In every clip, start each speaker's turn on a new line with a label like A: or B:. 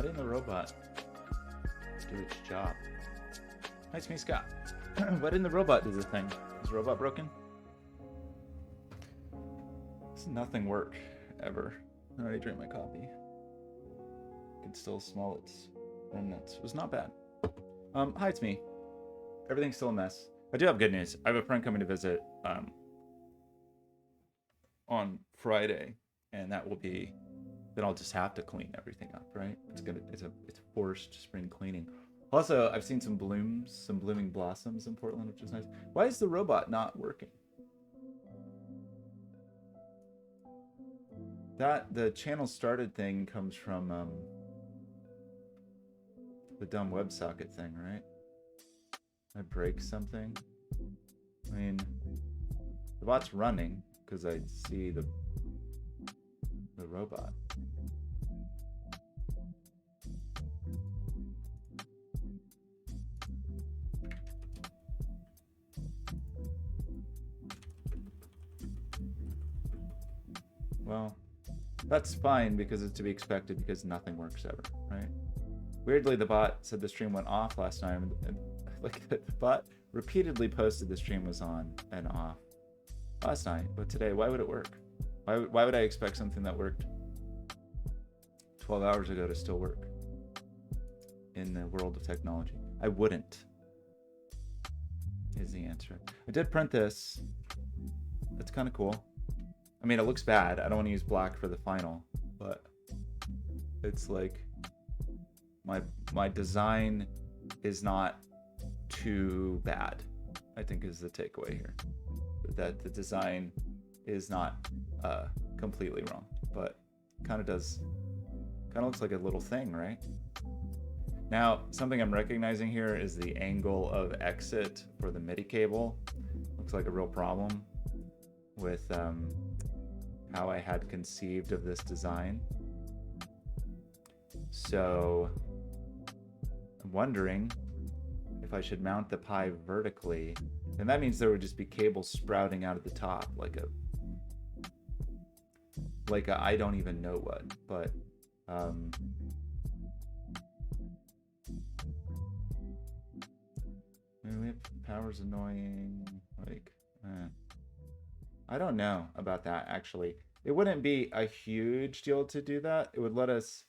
A: Why didn't the robot do its job? Hi, it's me, Scott. Why didn't the robot do the thing? Is the robot broken? Does nothing work, ever. I already drank my coffee. I can still smell its remnants. It was not bad. Hi, it's me. Everything's still a mess. I do have good news. I have a friend coming to visit on Friday, and that will be, then I'll just have to clean everything up, right? It's forced spring cleaning. Also, I've seen some blooming blossoms in Portland, which is nice. Why is the robot not working? The channel started thing comes from the dumb WebSocket thing, right? I break something. I mean, the bot's running because I see the robot. Well, that's fine because it's to be expected because nothing works ever, right? Weirdly, the bot said the stream went off last time. And like the bot repeatedly posted the stream was on and off last night, but today, why would it work? Why would I expect something that worked 12 hours ago to still work in the world of technology? I wouldn't, is the answer. I did print this. It's kind of cool. I mean, it looks bad. I don't want to use black for the final, but it's like my design is not too bad, I think is the takeaway here. That the design is not completely wrong, but kind of looks like a little thing, right? Now, something I'm recognizing here is the angle of exit for the MIDI cable. Looks like a real problem with how I had conceived of this design. So I'm wondering if I should mount the Pi vertically, and that means there would just be cables sprouting out of the top like a I don't even know what, but maybe power's annoying, like I don't know about that, actually. It wouldn't be a huge deal to do that. It would let us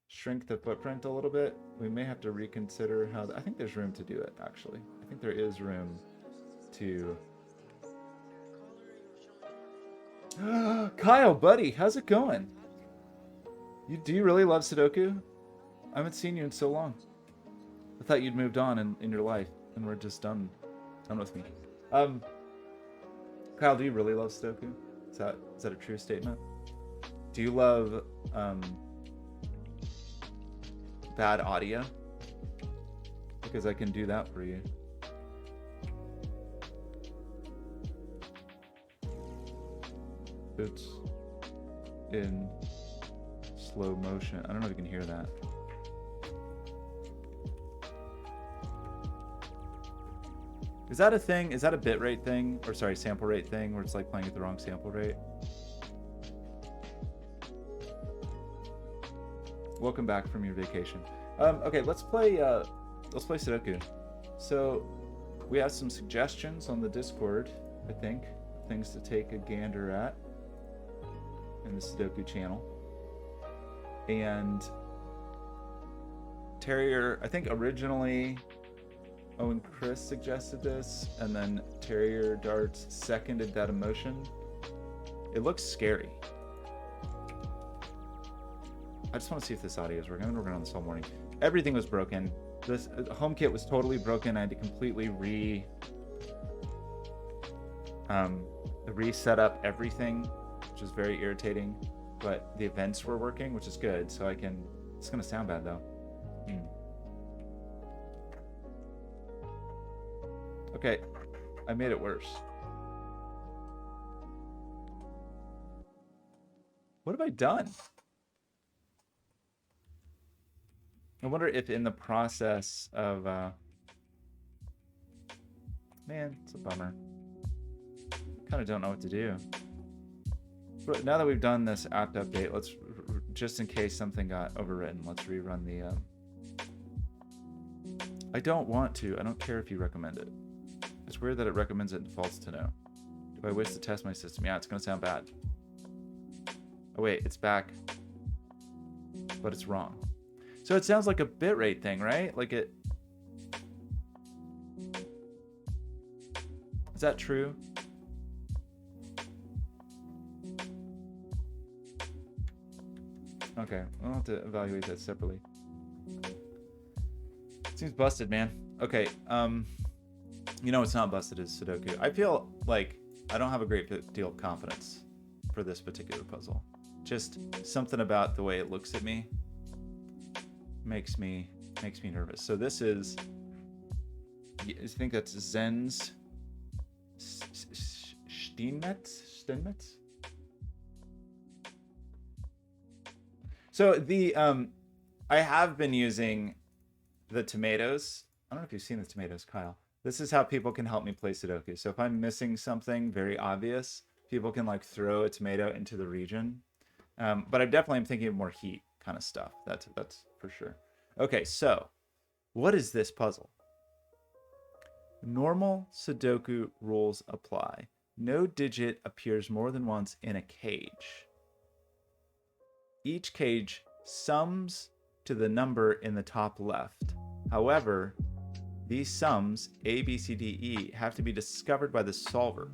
A: shrink the footprint a little bit. We may have to reconsider how I think there's room to do it, actually. I think there is room to Kyle, buddy, how's it going? Do you really love Sudoku? I haven't seen you in so long. I thought you'd moved on in your life and we're just done with me. Kyle, do you really love Sudoku? Is that a true statement? Do you love bad audio? Because I can do that for you. It's in slow motion. I don't know if you can hear that. Is that a thing? Is that a bitrate thing? Or sorry, sample rate thing where it's like playing at the wrong sample rate? Welcome back from your vacation. Okay, let's play Sudoku. So we have some suggestions on the Discord, I think. Things to take a gander at in the Sudoku channel. And Terrier, I think originally Owen Chris suggested this, and then Terrier Darts seconded that emotion. It looks scary. I just want to see if this audio is working. I've been working on this all morning. Everything was broken. This HomeKit was totally broken. I had to completely reset up everything, which was very irritating. But the events were working, which is good. So I can. It's gonna sound bad though. Okay, I made it worse. What have I done? I wonder if in the process of man, it's a bummer. Kind of don't know what to do. But now that we've done this apt update, let's just in case something got overwritten, let's rerun the... I don't want to. I don't care if you recommend it. It's weird that it recommends it and defaults to no. Do I wish to test my system? Yeah, it's going to sound bad. Oh, wait, it's back. But it's wrong. So it sounds like a bitrate thing, right? Like it... Is that true? Okay, we'll have to evaluate that separately. Seems busted, man. Okay, you know what's not busted is Sudoku. I feel like I don't have a great deal of confidence for this particular puzzle. Just something about the way it looks at me makes me nervous. So this is, I think that's Zen's Steinmetz? So the I have been using the tomatoes. I don't know if you've seen the tomatoes, Kyle. This is how people can help me play Sudoku. So if I'm missing something very obvious, people can like throw a tomato into the region. But I definitely am thinking of more heat kind of stuff. That's for sure. Okay, so what is this puzzle? Normal Sudoku rules apply. No digit appears more than once in a cage. Each cage sums to the number in the top left. However, these sums, A, B, C, D, E, have to be discovered by the solver.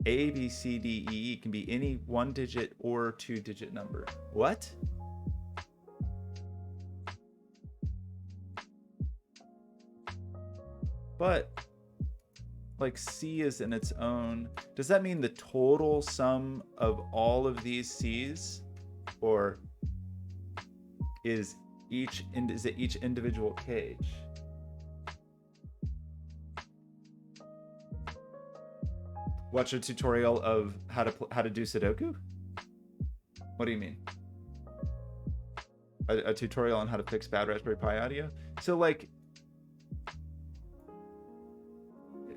A: A, B, C, D, E can be any 1-digit or 2-digit number. What? But, like, C is in its own... Does that mean the total sum of all of these C's? Or is it each individual cage? Watch a tutorial of how to do Sudoku? What do you mean? A tutorial on how to fix bad Raspberry Pi audio? So like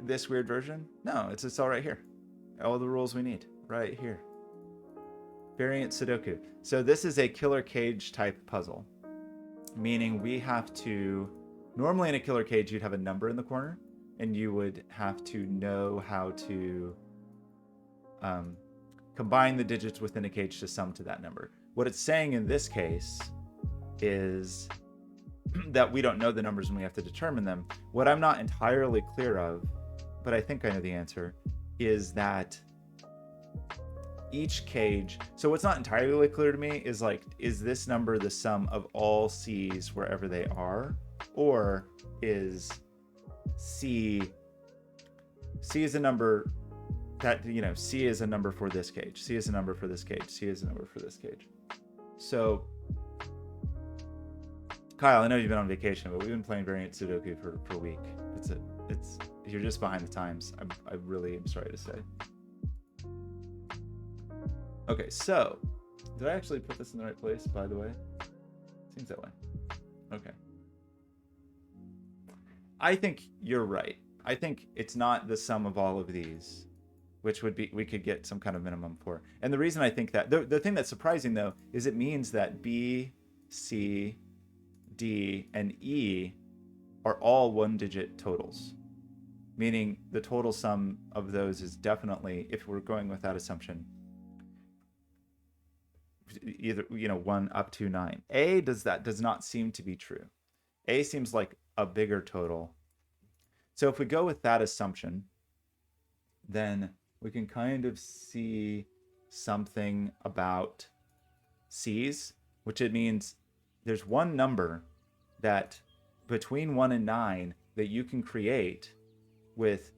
A: this weird version? No, it's all right here. All the rules we need right here. Variant Sudoku. So this is a killer cage type puzzle, meaning we have to, normally in a killer cage, you'd have a number in the corner and you would have to know how to combine the digits within a cage to sum to that number. What it's saying in this case is that we don't know the numbers and we have to determine them. What I'm not entirely clear of, but I think I know the answer, is that each cage, so what's not entirely clear to me is like, is this number the sum of all C's wherever they are? Or is C is a number that, you know, C is a number for this cage, C is a number for this cage, C is a number for this cage. So, Kyle, I know you've been on vacation, but we've been playing variant Sudoku for a week. You're just behind the times. I really am sorry to say. Okay, so, did I actually put this in the right place, by the way? Seems that way. Okay. I think you're right. I think it's not the sum of all of these, which would be, we could get some kind of minimum for. And the reason I think that, the thing that's surprising though, is it means that B, C, D, and E are all 1-digit totals. Meaning the total sum of those is definitely, if we're going with that assumption, either, 1 up to 9. A does not seem to be true. A seems like a bigger total. So if we go with that assumption, then we can kind of see something about C's, which it means there's one number that between 1 and 9 that you can create with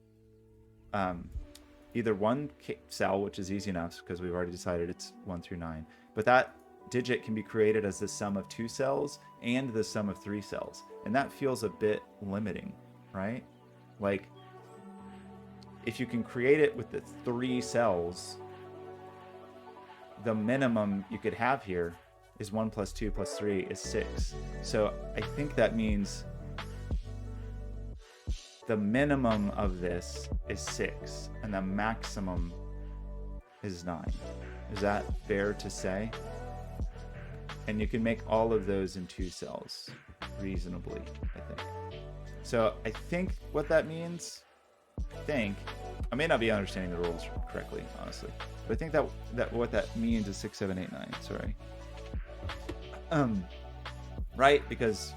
A: either one cell, which is easy enough because we've already decided it's 1 through 9. But that digit can be created as the sum of 2 cells and the sum of 3 cells. And that feels a bit limiting, right? Like, if you can create it with the 3 cells, the minimum you could have here is 1 plus 2 plus 3 is 6. So I think that means the minimum of this is 6 and the maximum is 9. Is that fair to say? And you can make all of those in 2 cells reasonably, I think. So I think what that means, I may not be understanding the rules correctly, honestly, but I think that what that means is 6, 7, 8, 9. Sorry. Right? Because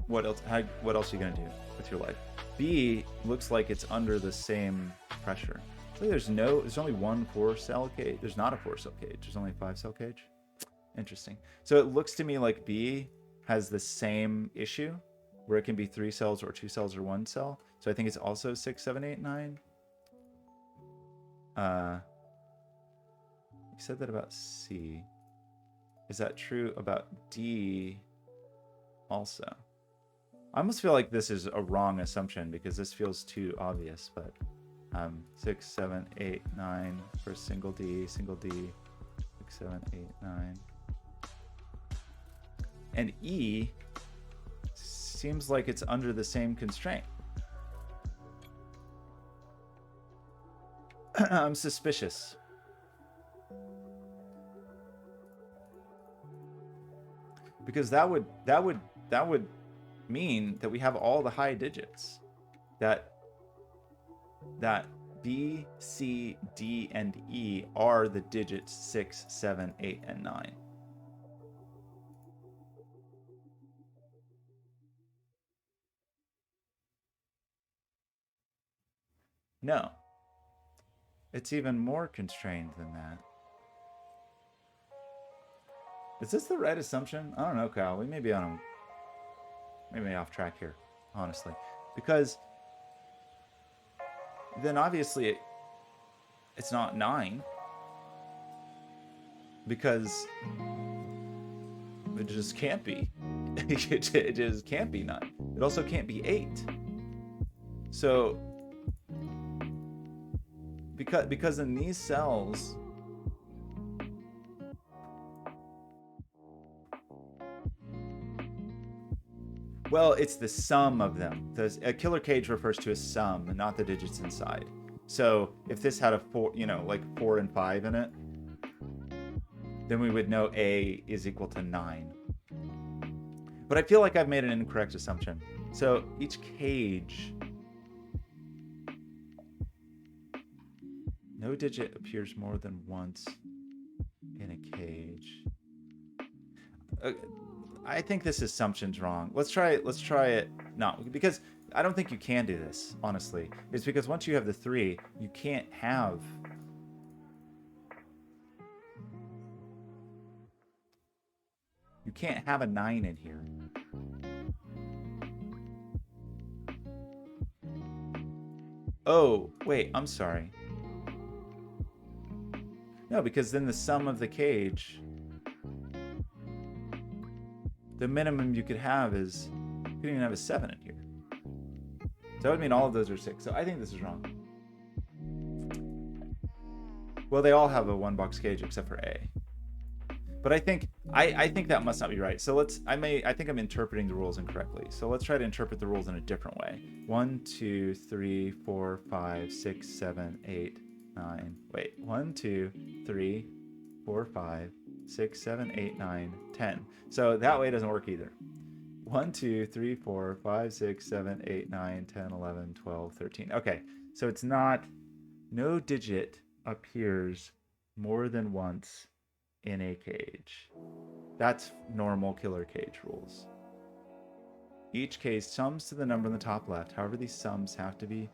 A: what else are you gonna do with your life? B looks like it's under the same pressure. So there's only one 4-cell cage. There's not a 4-cell cage. There's only a 5-cell cage. Interesting. So it looks to me like B has the same issue, where it can be 3 cells or 2 cells or 1 cell. So I think it's also 6, 7, 8, 9. You said that about C. Is that true about D also? I almost feel like this is a wrong assumption because this feels too obvious, but 6, 7, 8, 9 for single D, 6, 7, 8, 9. And E seems like it's under the same constraint. I'm suspicious. Because that would mean that we have all the high digits. That B, C, D, and E are the digits 6, 7, 8, and 9. No. It's even more constrained than that. Is this the right assumption? I don't know, Kyle. We may be off track here, honestly. Because then obviously it's not 9. Because it just can't be. It just can't be 9. It also can't be 8. So because in these cells, well, it's the sum of them. A killer cage refers to a sum, not the digits inside. So if this had a 4, like 4 and 5 in it, then we would know A is equal to 9. But I feel like I've made an incorrect assumption. So each cage, no digit appears more than once in a cage. I think this assumption's wrong. Let's try it. No, because I don't think you can do this, honestly. It's because once you have the 3, you can't have a 9 in here. Oh, wait, I'm sorry. No, because then the sum of the cage, the minimum you could have is, you couldn't even have a 7 in here. So that would mean all of those are 6. So I think this is wrong. Well, they all have a 1-box cage except for A. But I think that must not be right. So I think I'm interpreting the rules incorrectly. So let's try to interpret the rules in a different way. 1, 2, 3, 4, 5, 6, 7, 8, 9. Wait, 1, 2, 3, 4, 5, 6, 7, 8, 9, 10. So that way doesn't work either. 1, 2, 3, 4, 5, 6, 7, 8, 9, 10, 11, 12, 13. Okay, so it's not, no digit appears more than once in a cage. That's normal killer cage rules. Each cage sums to the number in the top left. However, these sums have to be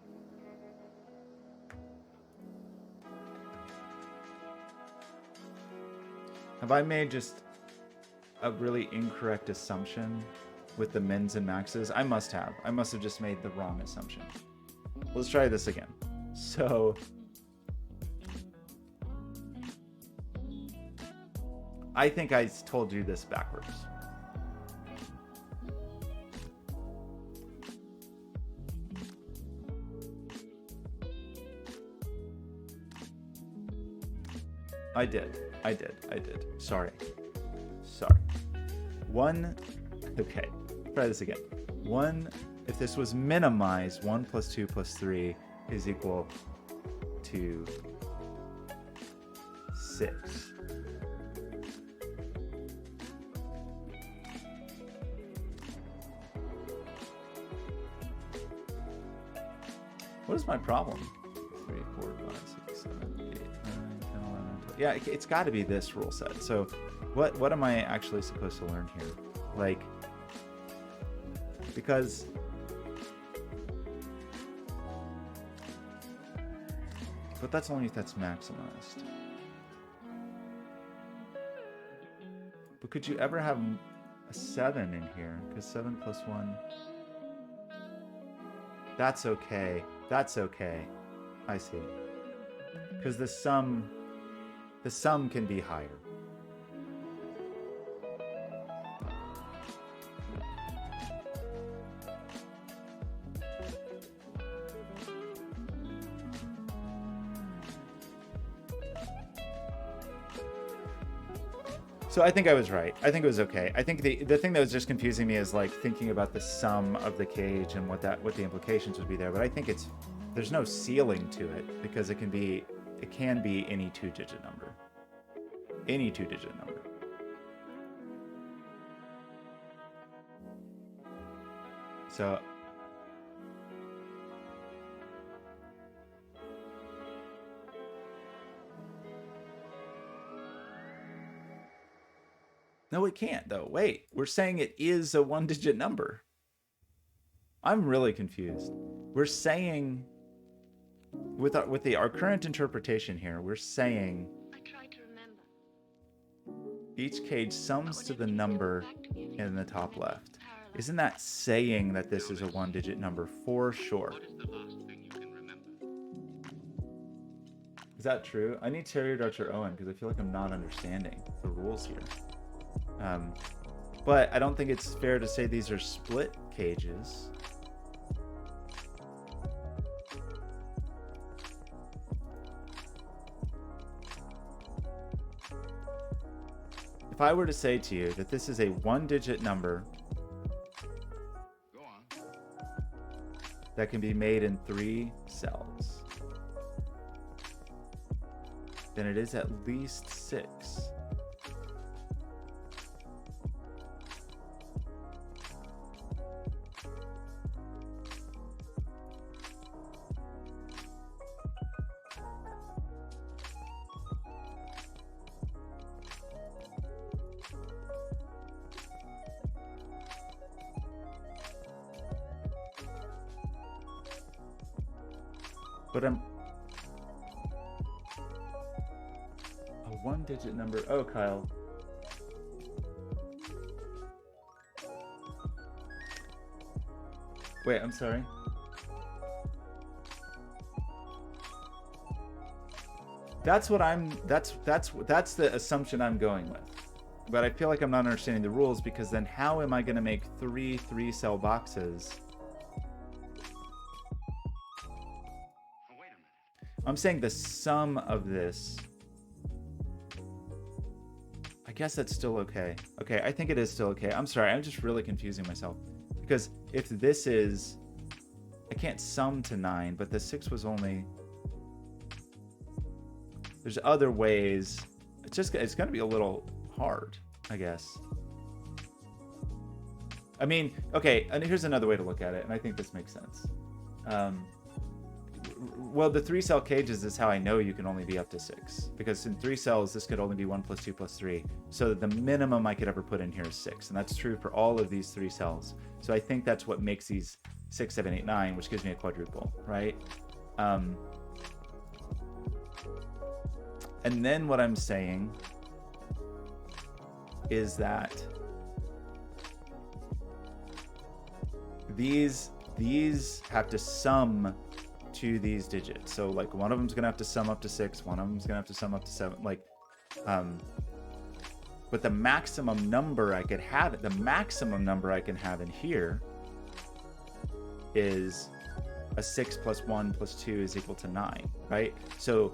A: Have I made just a really incorrect assumption with the mins and maxes? I must have. I must have just made the wrong assumption. Let's try this again. So I think I told you this backwards. I did. Sorry. 1, okay, try this again. 1, if this was minimized, 1 plus 2 plus 3 is equal to 6. What is my problem? 3, 4, 5, 6, 7, 8, 9, 10, 11, 12. Yeah, it's got to be this rule set. So what am I actually supposed to learn here? Like, because but that's only if that's maximized. But could you ever have a 7 in here? Because 7 plus 1. That's okay. That's okay. I see. Because the sum can be higher. So I think I was right. I think it was okay. I think the thing that was just confusing me is like thinking about the sum of the cage and what the implications would be there. But I think there's no ceiling to it because it can be any 2-digit number. Any 2-digit number. So no, it can't though. Wait, we're saying it is a 1-digit number. I'm really confused. We're saying with our current interpretation here, we're saying
B: I try to remember.
A: Each cage sums to the number in the top left. Isn't that saying that this is a 1-digit number for sure?
C: What is the last thing you can remember?
A: Is that true? I need Terrier Dutcher Owen because I feel like I'm not understanding the rules here. But I don't think it's fair to say these are split cages. If I were to say to you that this is a 1-digit number
C: Go on.
A: that can be made in 3 cells, then it is at least 6. But a 1-digit number. Oh, Kyle. Wait, I'm sorry. That's the assumption I'm going with. But I feel like I'm not understanding the rules because then how am I going to make 3 3-cell boxes? I'm saying the sum of this. I guess that's still okay. Okay, I think it is still okay. I'm sorry, I'm just really confusing myself. Because if this is... I can't sum to 9, but the 6 was only... There's other ways. It's going to be a little hard, I guess. I mean, okay, and here's another way to look at it, and I think this makes sense. Well, the 3-cell cages is how I know you can only be up to 6. Because in 3 cells, this could only be 1 plus 2 plus 3. So the minimum I could ever put in here is 6. And that's true for all of these 3 cells. So I think that's what makes these 6, 7, 8, 9, which gives me a quadruple, right? And then what I'm saying is that these have to sum to these digits. So like one of them's gonna have to sum up to 6, one of them's gonna have to sum up to 7. Like, but the maximum number I could have, the maximum number I can have in here is a 6 plus 1 plus 2 is equal to 9, right? So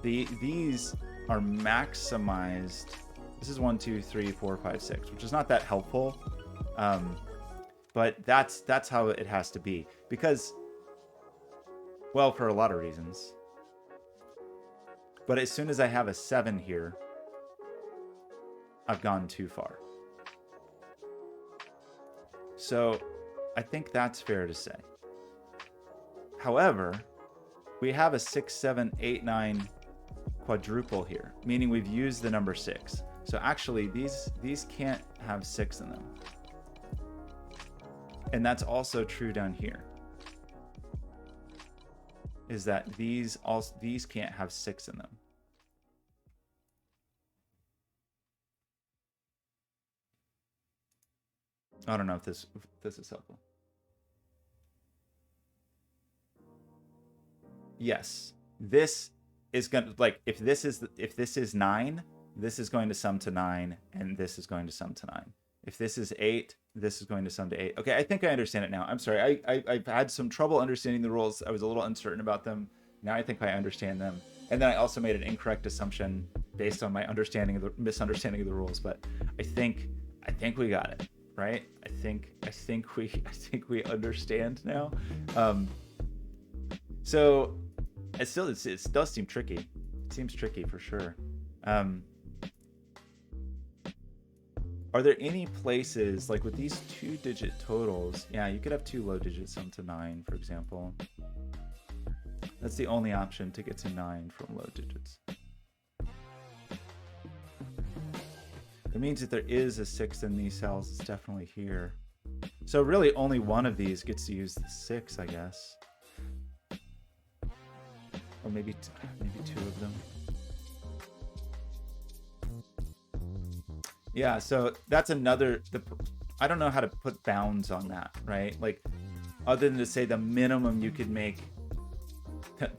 A: these are maximized. This is 1, 2, 3, 4, 5, 6, which is not that helpful. But that's how it has to be, because, well, for a lot of reasons. But as soon as I have a 7 here, I've gone too far. So I think that's fair to say. However, we have a 6, 7, 8, 9 quadruple here, meaning we've used the number 6. So actually, these can't have 6 in them. And that's also true down here. Is that these can't have 6 in them. I don't know if this is helpful. Yes, this is gonna, like, if this is 9, this is going to sum to 9, and this is going to sum to 9. If this is 8, this is going to sum to 8. Okay, I think I understand it now. I'm sorry, I've had some trouble understanding the rules. I was a little uncertain about them. Now I think I understand them. And then I also made an incorrect assumption based on my misunderstanding of the rules. But I think we got it, right? I think we understand now. So it does seem tricky. It seems tricky for sure. Are there any places, like with these 2-digit totals, yeah, you could have 2 low digits sum to 9, for example. That's the only option to get to 9 from low digits. It means that there is a 6 in these cells. It's definitely here. So really only one of these gets to use the 6, I guess. Or maybe 2 of them. Yeah, so that's another, I don't know how to put bounds on that, right? Like, other than to say the minimum you could make,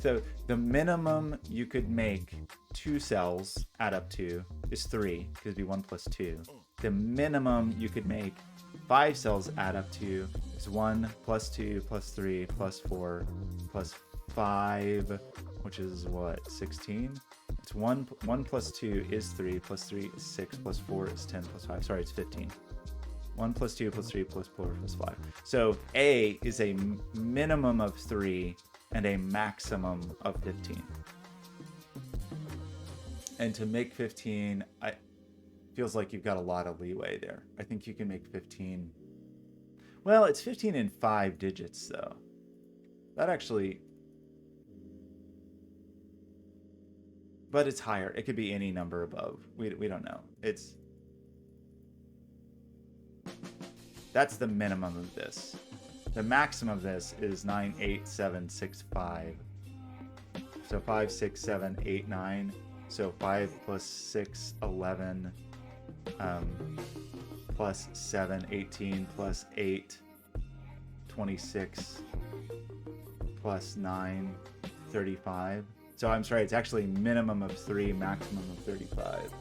A: the minimum you could make 2 cells add up to is 3, because it'd be 1 plus 2. The minimum you could make 5 cells add up to is 1 plus 2 plus 3 plus 4 plus 5, which is what, 16? It's 1 plus 2 is 3, plus 3 is 6, plus 4 is 10, plus 5. Sorry, it's 15. 1 plus 2 plus 3 plus 4 plus 5. So A is a minimum of 3 and a maximum of 15. And to make 15, feels like you've got a lot of leeway there. I think you can make 15. Well, it's 15 in 5 digits, though. That actually... But it's higher. It could be any number above. We don't know. That's the minimum of this. The maximum of this is 9, 8, 7, 6, 5. So 5, 6, 7, 8, 9. So 5 plus 6, 11. Plus 7, 18. Plus 8, 26. Plus 9, 35. So I'm sorry, it's actually minimum of 3, maximum of 35.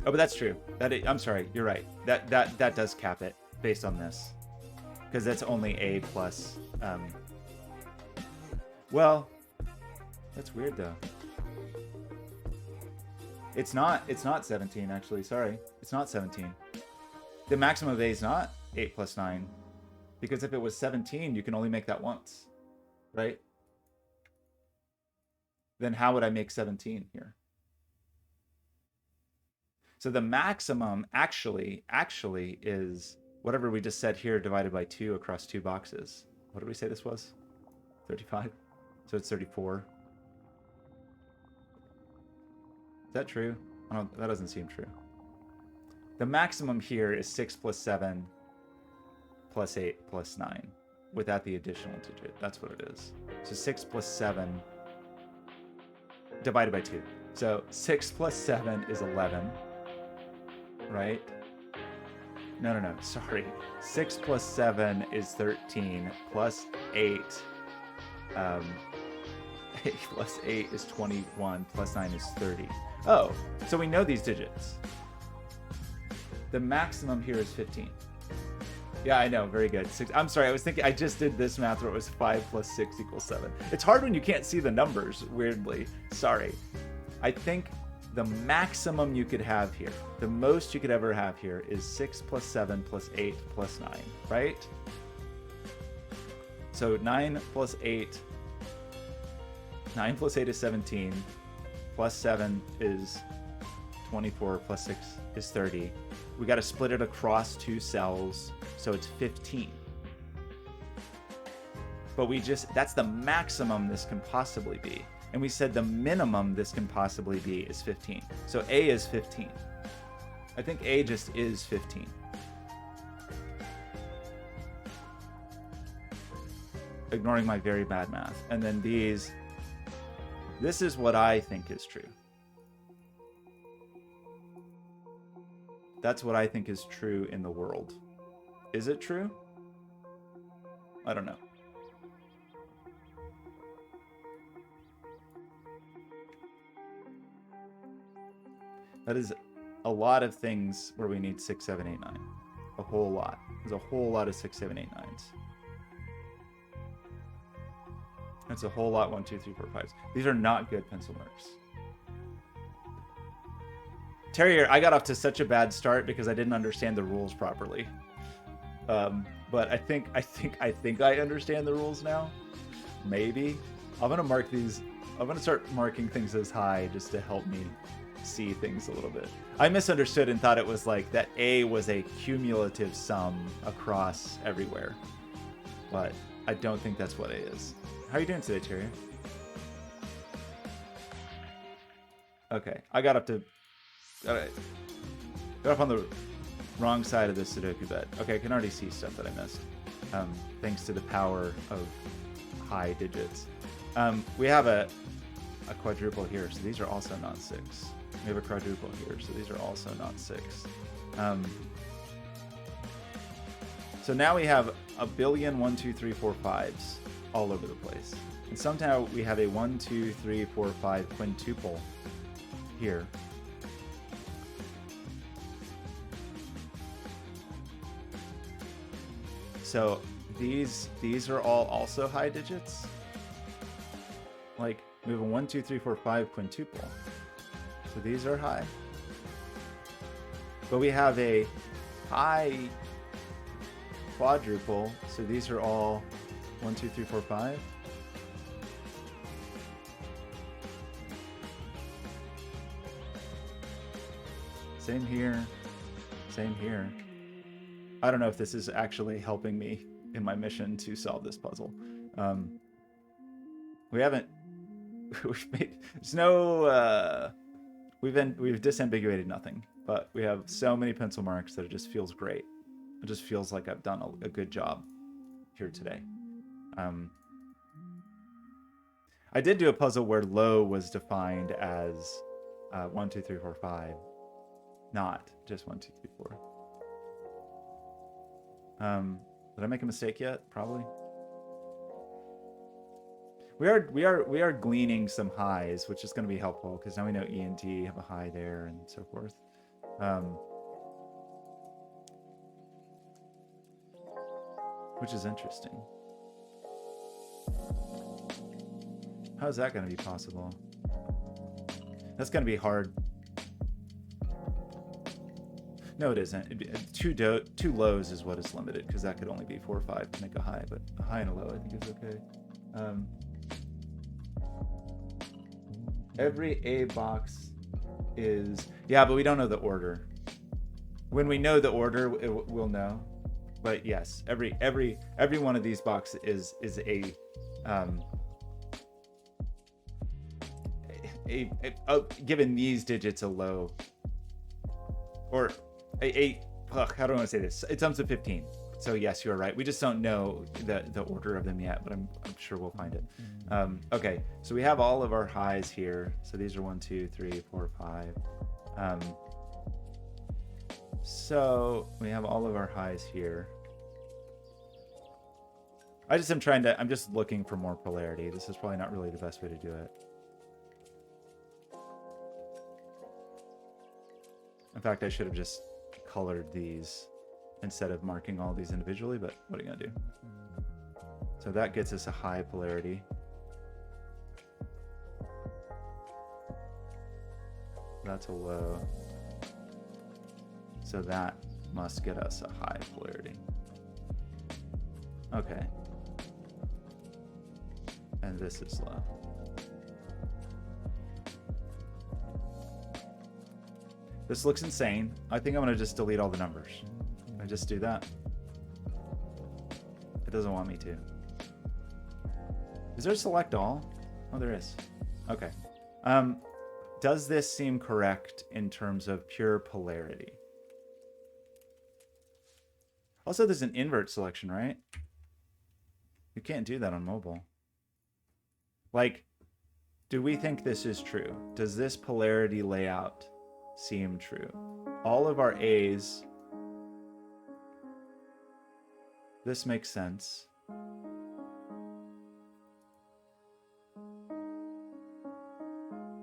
A: Oh, but that's true. I'm sorry, you're right. That does cap it based on this, because that's only A plus. Well, that's weird though. It's not 17 actually. Sorry, it's not 17. The maximum of A is not 8 plus 9. Because if it was 17, you can only make that once, right? Then how would I make 17 here? So the maximum actually is whatever we just said here divided by 2 across 2 boxes. What did we say this was? 35? So it's 34. Is that true? That doesn't seem true. The maximum here is 6 plus 7 plus 8 plus 9 without the additional digit. That's what it is. So 6 plus 7 divided by 2. So 6 plus 7 is 11, right? No, sorry. 6 plus 7 is 13, plus 8. 8 plus 8 is 21, plus 9 is 30. Oh, so we know these digits. The maximum here is 15. Yeah, I know. Very good. I'm sorry. I was thinking, I just did this math where it was 5 plus 6 equals 7. It's hard when you can't see the numbers, weirdly. Sorry. I think the maximum you could have here, the most you could ever have here is 6 plus 7 plus 8 plus 9, right? So 9 plus 8 is 17, plus 7 is 24, plus 6 is 30. We got to split it across 2 cells, so it's 15. But that's the maximum this can possibly be. And we said the minimum this can possibly be is 15. So A is 15. I think A just is 15. Ignoring my very bad math. And then these, this is what I think is true. That's what I think is true in the world. Is it true? I don't know. That is a lot of things where we need 6, 7, 8, 9. A whole lot. There's a whole lot of 6, 7, 8, 9s. That's a whole lot 1, 2, 3, 4, 5s. These are not good pencil marks. Terrier, I got off to such a bad start because I didn't understand the rules properly. But I think I understand the rules now. Maybe. I'm gonna mark these. I'm gonna start marking things as high just to help me see things a little bit. I misunderstood and thought it was like that A was a cumulative sum across everywhere. But I don't think that's what A is. How are you doing today, Terrier? Okay, I got up on the wrong side of the Sudoku bed. Okay, I can already see stuff that I missed. Thanks to the power of high digits. We have a quadruple here, so these are also not 6. We have a quadruple here, so these are also not 6. So now we have a billion 1, 2, 3, 4, 5s all over the place. And somehow we have a 1, 2, 3, 4, 5 quintuple here. So these are all also high digits. Like we have a 1, 2, 3, 4, 5 quintuple. So these are high. But we have a high quadruple. So these are all 1, 2, 3, 4, 5. Same here. Same here. I don't know if this is actually helping me in my mission to solve this puzzle. We haven't. We've made. There's no. We've disambiguated nothing, but we have so many pencil marks that it just feels great. It just feels like I've done a good job here today. I did do a puzzle where low was defined as 1, 2, 3, 4, 5, not just 1, 2, 3, 4. Did I make a mistake yet? Probably. We are gleaning some highs, which is going to be helpful because now we know E and D have a high there and so forth. Which is interesting. How is that going to be possible? That's going to be hard. No, it isn't. Two lows is what is limited because that could only be 4 or 5 to make a high, but a high and a low I think is okay. Every A box is... Yeah, but we don't know the order. When we know the order, we'll know. But yes, every one of these boxes is a given these digits a low. Or how do I want to say this? It sums to 15. So yes, you're right. We just don't know the order of them yet, but I'm sure we'll find it. Okay, so we have all of our highs here. So these are 1, 2, 3, 4, 5. So we have all of our highs here. I'm just looking for more polarity. This is probably not really the best way to do it. In fact, I should have just colored these instead of marking all these individually, but what are you gonna do? So that gets us a high polarity. That's a low. So that must get us a high polarity. Okay. And this is low. This looks insane. I think I'm gonna just delete all the numbers. I just do that. It doesn't want me to. Is there select all? Oh, there is. Okay. Does this seem correct in terms of pure polarity? Also, there's an invert selection, right? You can't do that on mobile. Like, do we think this is true? Does this polarity layout seem true? All of our A's. This makes sense.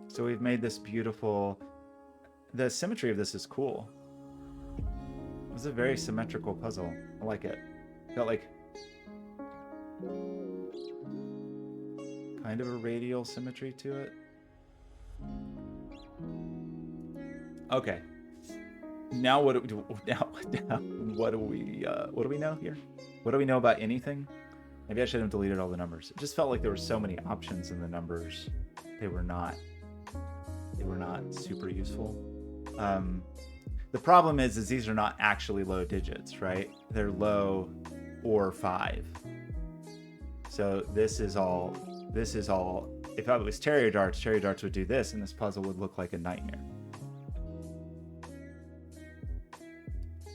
A: So we've made this beautiful... The symmetry of this is cool. It's a very symmetrical puzzle. I like it. Got like... kind of a radial symmetry to it. Okay. Now what do we what do we know here? What do we know about anything? Maybe I should have deleted all the numbers. It just felt like there were so many options in the numbers. They were not super useful. The problem is these are not actually low digits, right? They're low or 5. So this is all, if I was Terrier Darts would do this, and this puzzle would look like a nightmare.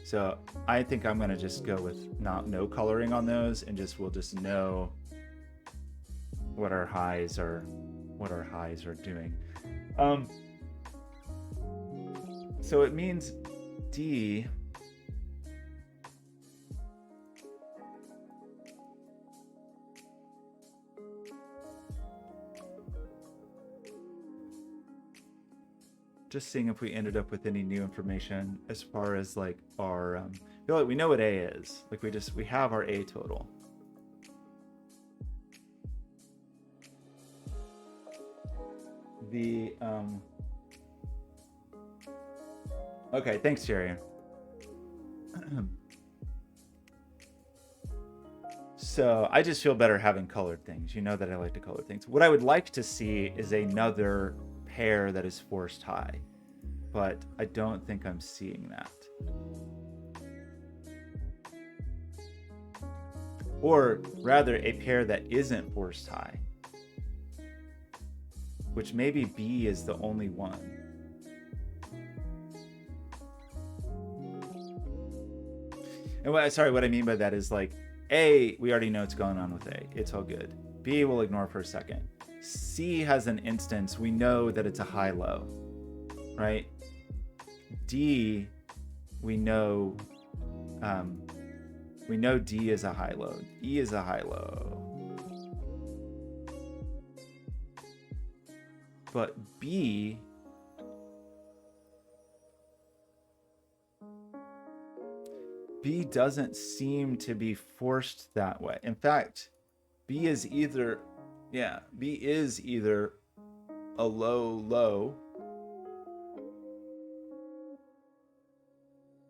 A: So I think I'm gonna just go with no coloring on those, and we'll just know what our highs are doing. So it means D just seeing if we ended up with any new information as far as like our I feel like we know what A is. Like we have our A total. The okay, thanks, Jerry. So I just feel better having colored things. You know that I like to color things. What I would like to see is another pair that is forced high, but I don't think I'm seeing that. Or rather, a pair that isn't forced high, which maybe B is the only one. And what I mean by that is like A, we already know what's going on with A. It's all good. B, we'll ignore for a second. C has an instance. We know that it's a high-low, right? D, we know D is a high-low. E is a high-low. But B doesn't seem to be forced that way. In fact, B is either a low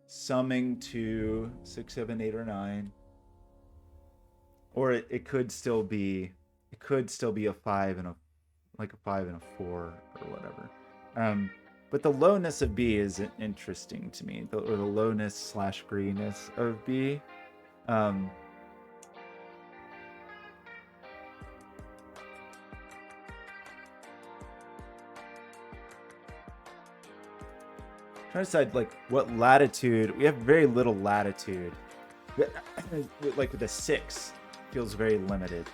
A: summing to 6, 7, 8, or 9, or it could still be a 5 and a 4 or whatever. But the lowness of B is interesting to me, or the lowness / greenness of B. Trying to decide like what latitude. We have very little latitude. Like with a 6, feels very limited.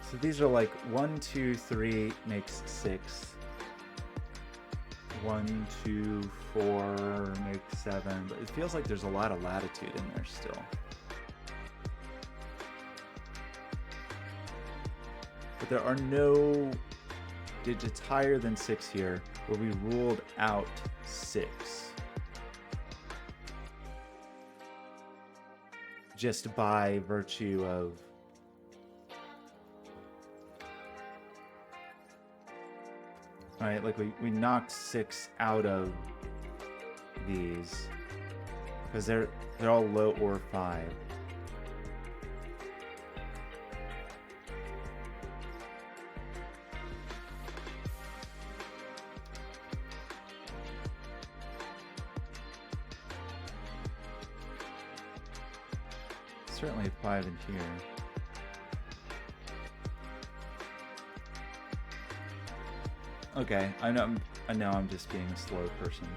A: So these are like 1, 2, 3 makes 6. 1, 2, 4 makes 7. But it feels like there's a lot of latitude in there still. But there are no digits higher than 6 here, where we ruled out 6. Just by virtue of right, like we knocked 6 out of these. Because they're all low or 5. Certainly 5 in here. Okay, I know I'm just being a slow person.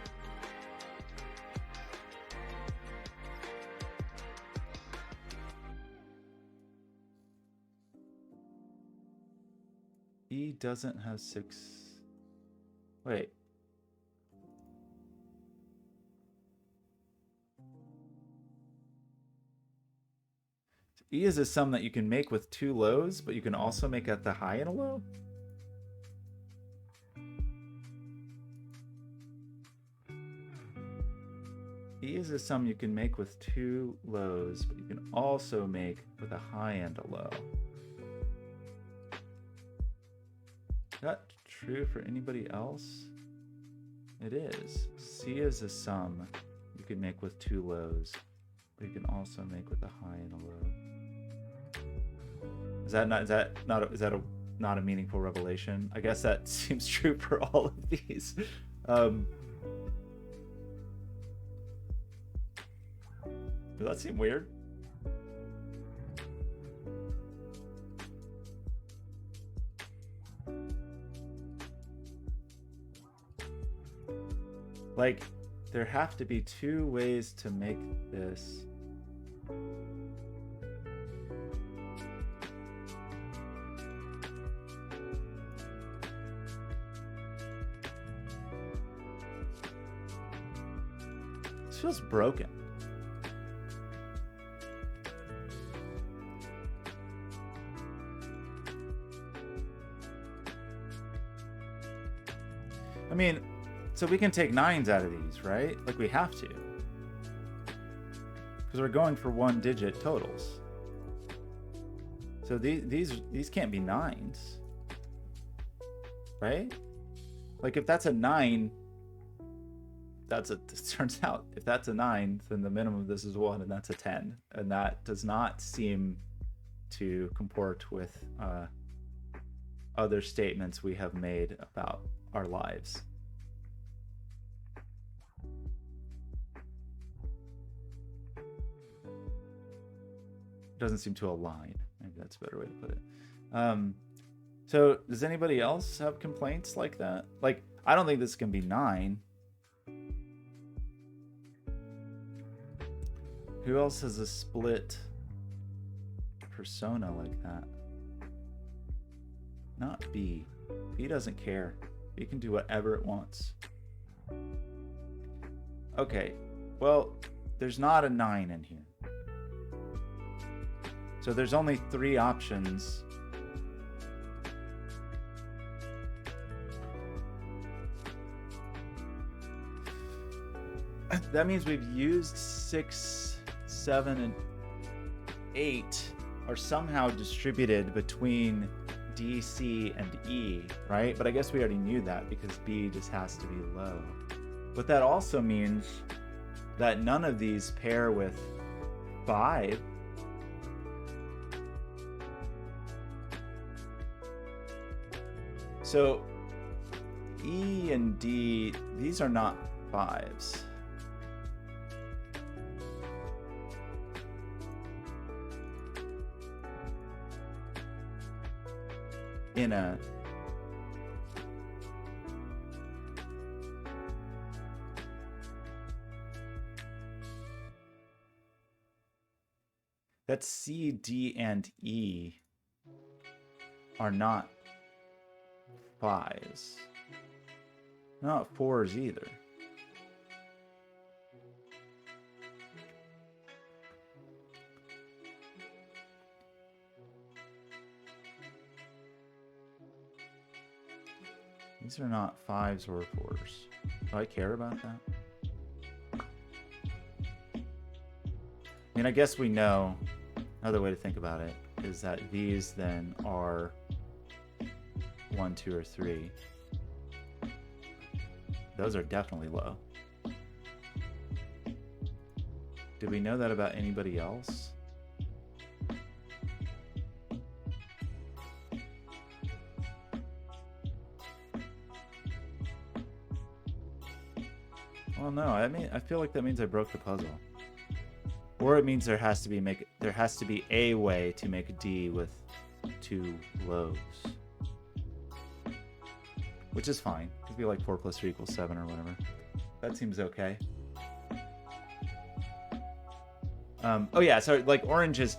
A: E doesn't have 6. Wait. E is a sum that you can make with 2 lows, but you can also make at the high and a low? E is a sum you can make with 2 lows, but you can also make with a high and a low. Is that true for anybody else? It is. C is a sum you can make with 2 lows, but you can also make with a high and a low. Is that not a meaningful revelation? I guess that seems true for all of these. Does that seem weird? Like, there have to be 2 ways to make this. This feels broken. I mean, so we can take 9s out of these, right? Like we have to. Because we're going for 1-digit totals. So these can't be 9s. Right? Like if that's a 9, it turns out if that's a 9, then the minimum of this is 1 and that's a 10. And that does not seem to comport with other statements we have made about our lives. Doesn't seem to align. Maybe that's a better way to put it. So does anybody else have complaints like that? Like, I don't think this can be 9. Who else has a split persona like that? Not B. B doesn't care. B can do whatever it wants. Okay, well, there's not a 9 in here. So there's only 3 options. That means we've used 6, 7, and 8 are somehow distributed between D, C, and E, right? But I guess we already knew that because B just has to be low. But that also means that none of these pair with 5. So E and D, these are not 5s. In a that's C, D, and E are not 5s. Not 4s either. These are not 5s or 4s. Do I care about that? I mean, I guess we know, another way to think about it is that these then are 1, 2, or 3. Those are definitely low. Did we know that about anybody else? Well, no. I mean, I feel like that means I broke the puzzle, or it means there has to be a way to make D with 2 lows, which is fine. It could be like 4 plus 3 equals 7 or whatever. That seems okay. Oh yeah, so like oranges,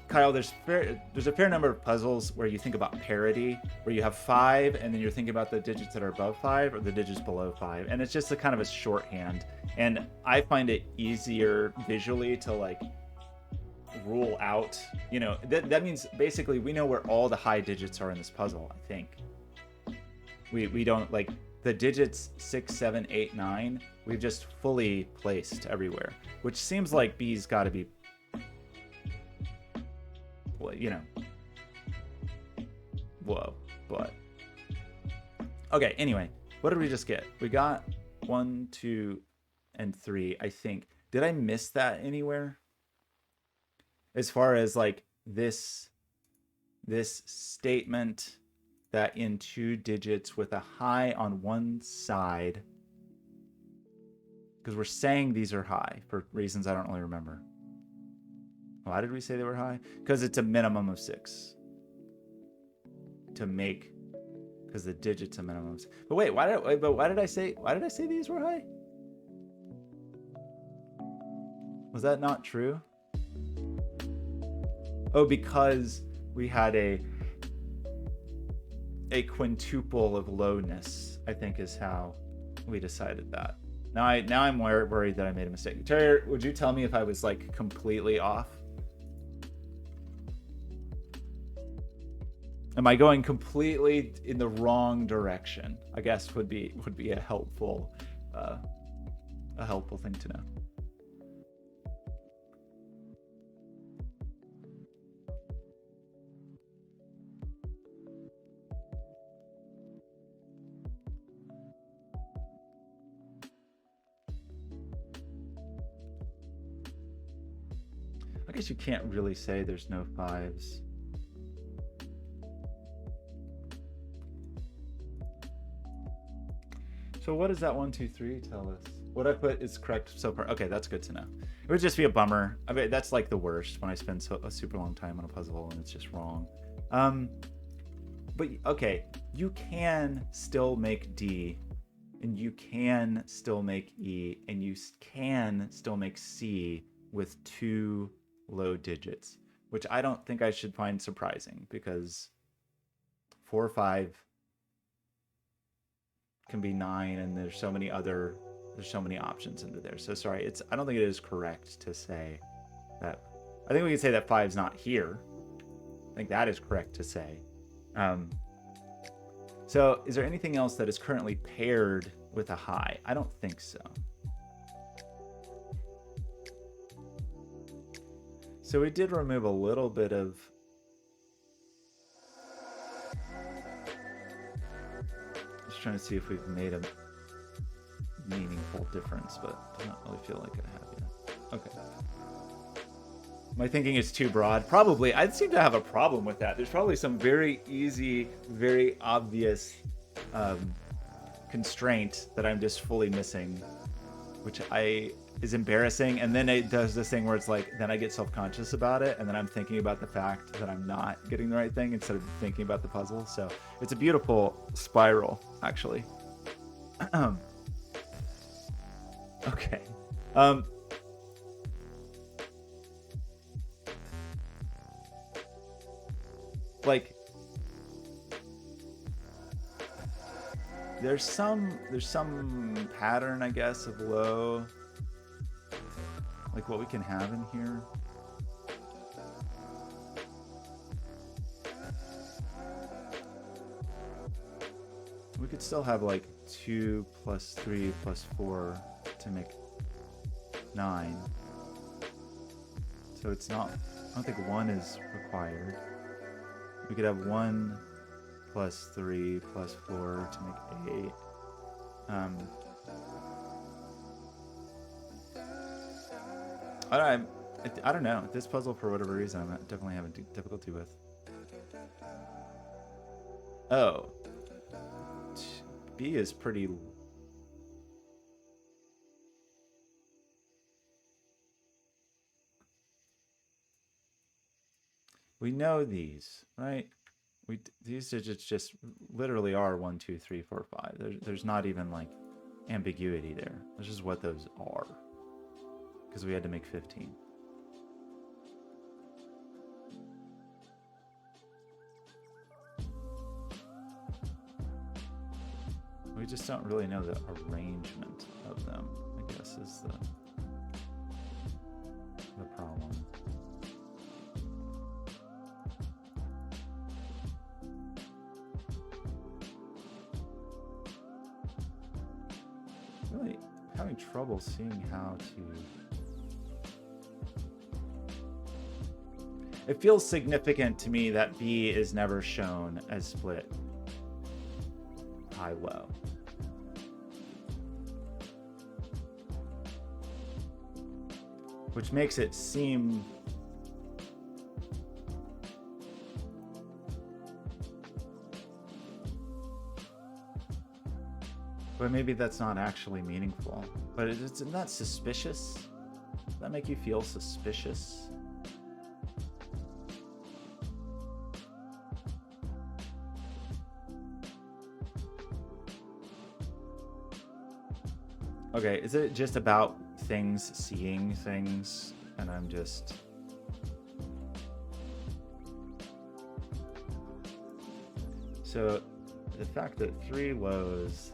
A: Kyle, there's a fair number of puzzles where you think about parity, where you have 5 and then you're thinking about the digits that are above 5 or the digits below 5, and it's just a kind of a shorthand. And I find it easier visually to like rule out, you know, that means basically we know where all the high digits are in this puzzle. I think we don't like the digits 6, 7, 8, 9. We've just fully placed everywhere, which seems like B's got to be, well, you know, whoa, but okay. Anyway, what did we just get? We got 1, 2, and 3. I think. Did I miss that anywhere? As far as like this statement that in 2 digits with a high on one side, because we're saying these are high for reasons I don't really remember. Why did we say they were high? Because it's a minimum of 6 to make, because the digits a minimum of 6. But wait, why did I say these were high? Was that not true? Oh, because we had a quintuple of lowness, I think is how we decided that. Now I'm worried that I made a mistake. Terry, would you tell me if I was like completely off? Am I going completely in the wrong direction? I guess would be a helpful thing to know. I guess you can't really say there's no 5s. So what does that 1, 2, 3 tell us? What I put is correct so far. Okay, that's good to know. It would just be a bummer. I mean, that's like the worst when I spend a super long time on a puzzle and it's just wrong. But okay, you can still make D, and you can still make E, and you can still make C with 2 low digits, which I don't think I should find surprising, because 4 or 5 can be 9, and there's so many options into there. So sorry, I don't think it is correct to say that. I think we can say that 5's not here. I think that is correct to say. So is there anything else that is currently paired with a high? I don't think so. So we did remove a little bit of just trying to see if we've made a meaningful difference, but it doesn't really feel like I have yet. Okay. My thinking is too broad. Probably. I seem to have a problem with that. There's probably some very easy, very obvious constraint that I'm just fully missing, which is embarrassing. And then it does this thing where it's like, then I get self-conscious about it, and then I'm thinking about the fact that I'm not getting the right thing instead of thinking about the puzzle. So it's a beautiful spiral, actually. Okay. Like, there's some pattern, I guess, of low, like what we can have in here. We could still have like 2 plus 3 plus 4 to make 9. So it's not, I don't think 1 is required. We could have 1 plus 3 plus 4 to make 8. I, I don't know. This puzzle, for whatever reason, I'm definitely having difficulty with. Oh. B is pretty... We know these, right? These digits just literally are 1, 2, 3, 4, 5. There's not even like ambiguity there. That's just what those are. Because we had to make 15. We just don't really know the arrangement of them, I guess, is the problem. Really having trouble seeing how to... It feels significant to me that B is never shown as split high-low. Which makes it seem... But maybe that's not actually meaningful. But it's not suspicious. Does that make you feel suspicious? Okay, is it just about things seeing things and I'm just... So the fact that 3 lows...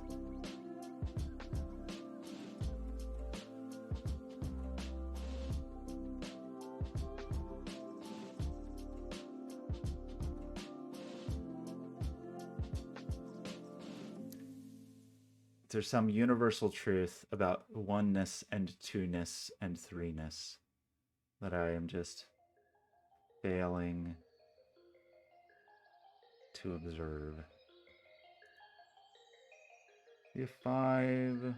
A: There's some universal truth about oneness and two-ness and three-ness that I am just failing to observe. F5.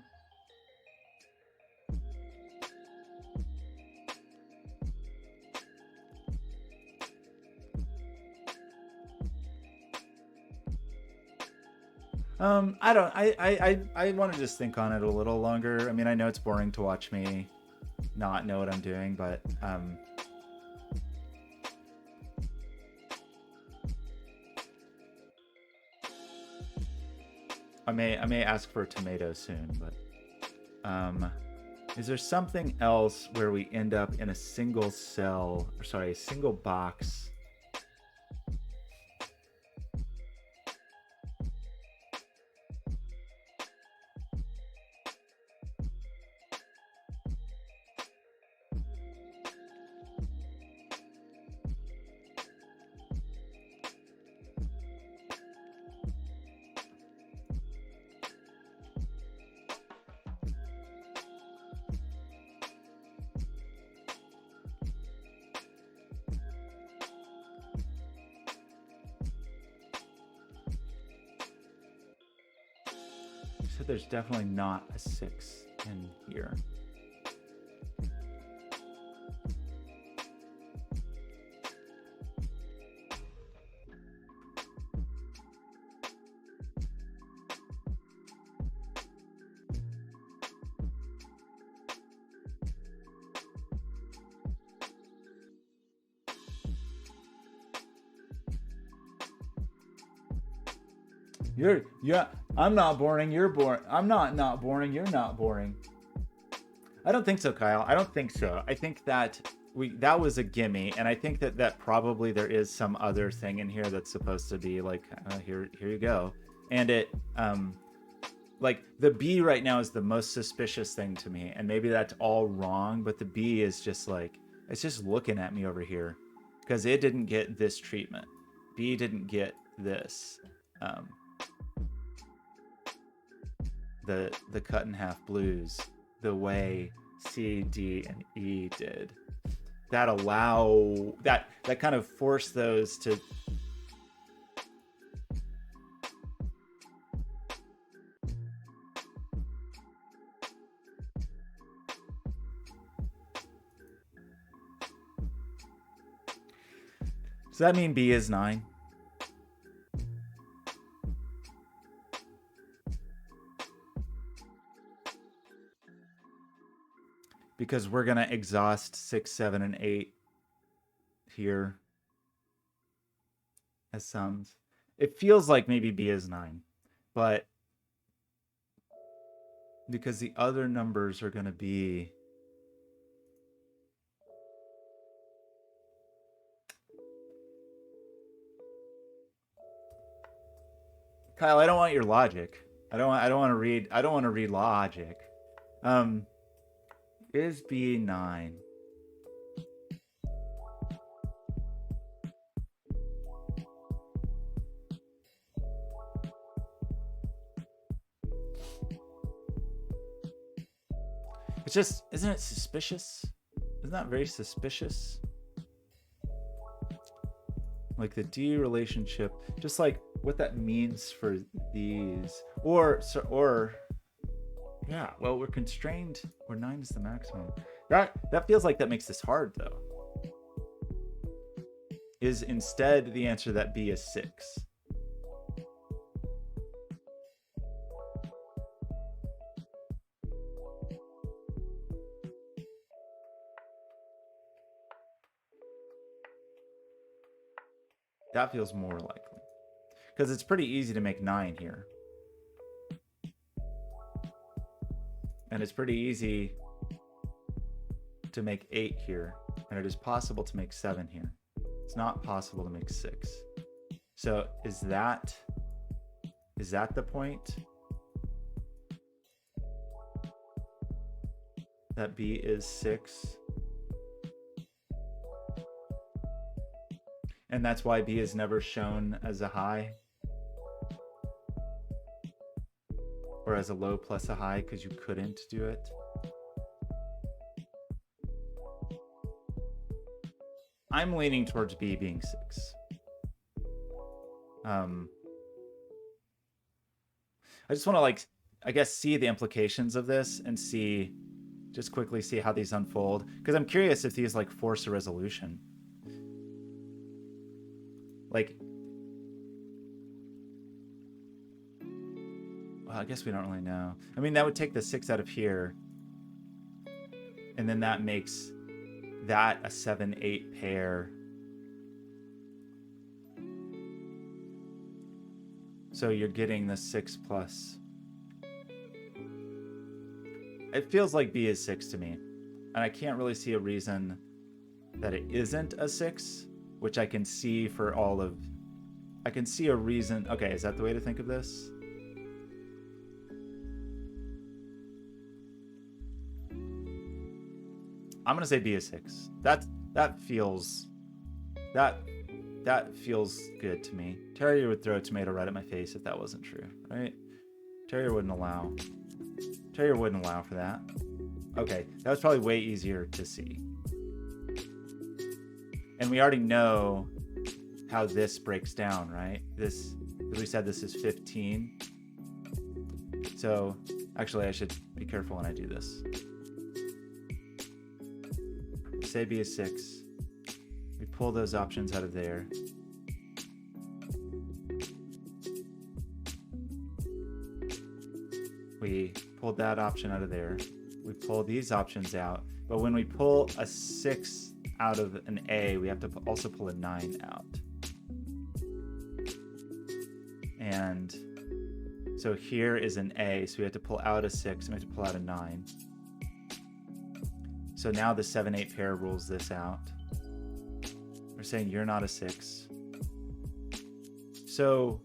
A: I want to just think on it a little longer. I mean, I know it's boring to watch me not know what I'm doing, but I may ask for a tomato soon, but is there something else where we end up in a single cell, or sorry, a single box? So there's definitely not a 6 in here. I'm not boring, you're boring. I'm not boring, you're not boring. I don't think so, Kyle. I don't think so. I think that that was a gimme, and I think that probably there is some other thing in here that's supposed to be like, here you go. And it, like, the B right now is the most suspicious thing to me, and maybe that's all wrong, but the B is just like, it's just looking at me over here, because it didn't get this treatment. B didn't get this. The cut in half blues the way C, D, and E did. That kind of forced those to... Does that mean B is 9? Because we're going to exhaust 6, 7, and 8 here as sums. It feels like maybe B is 9, but because the other numbers are going to be... Kyle, I don't want your logic. I don't want to read logic. Is B 9? It's just, isn't it suspicious? Isn't that very suspicious? Like the D relationship, just like what that means for these, or yeah, well, we're constrained where 9 is the maximum. That feels like that makes this hard though. Is instead the answer that B is 6? That feels more likely. Because it's pretty easy to make 9 here. And it's pretty easy to make 8 here. And it is possible to make 7 here. It's not possible to make 6. So is that the point? That B is 6? And that's why B is never shown as a high? Or as a low plus a high because you couldn't do it? I'm leaning towards B being 6. I just want to, like, I guess, see the implications of this and just quickly see how these unfold. Because I'm curious if these, like, force a resolution. Like, well, I guess we don't really know. I mean, that would take the 6 out of here. And then that makes that a 7-8 pair. So you're getting the 6 plus. It feels like B is 6 to me. And I can't really see a reason that it isn't a 6. Which I can see for all of... I can see a reason... Okay, is that the way to think of this? I'm going to say B is 6. That feels... That feels good to me. Terrier would throw a tomato right at my face if that wasn't true, right? Terrier wouldn't allow for that. Okay, that was probably way easier to see. And we already know how this breaks down, right? We said this is 15. So actually I should be careful when I do this. Say B is 6. We pull those options out of there. We pulled that option out of there. We pull these options out. But when we pull a 6 out of an A, we have to also pull a 9 out. And so here is an A, so we have to pull out a 6 and we have to pull out a 9. So now the 7-8 pair rules this out. We're saying you're not a 6. So,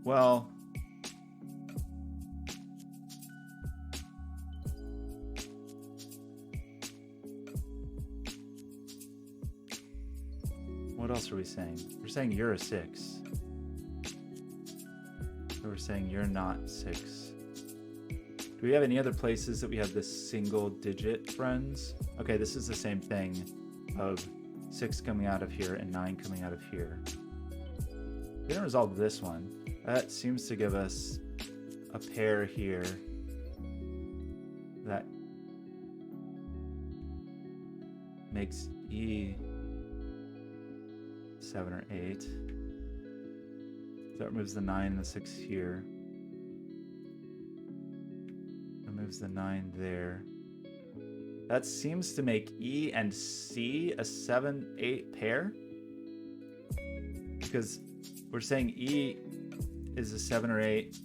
A: well, what else are we saying? We're saying you're a 6. So we're saying you're not 6. Do we have any other places that we have this single digit friends? Okay, this is the same thing of 6 coming out of here and 9 coming out of here. We didn't resolve this one. That seems to give us a pair here that makes E 7 or 8. So that removes the 9 and the 6 here. Removes the 9 there. That seems to make E and C a 7-8 pair. Because we're saying E is a 7 or 8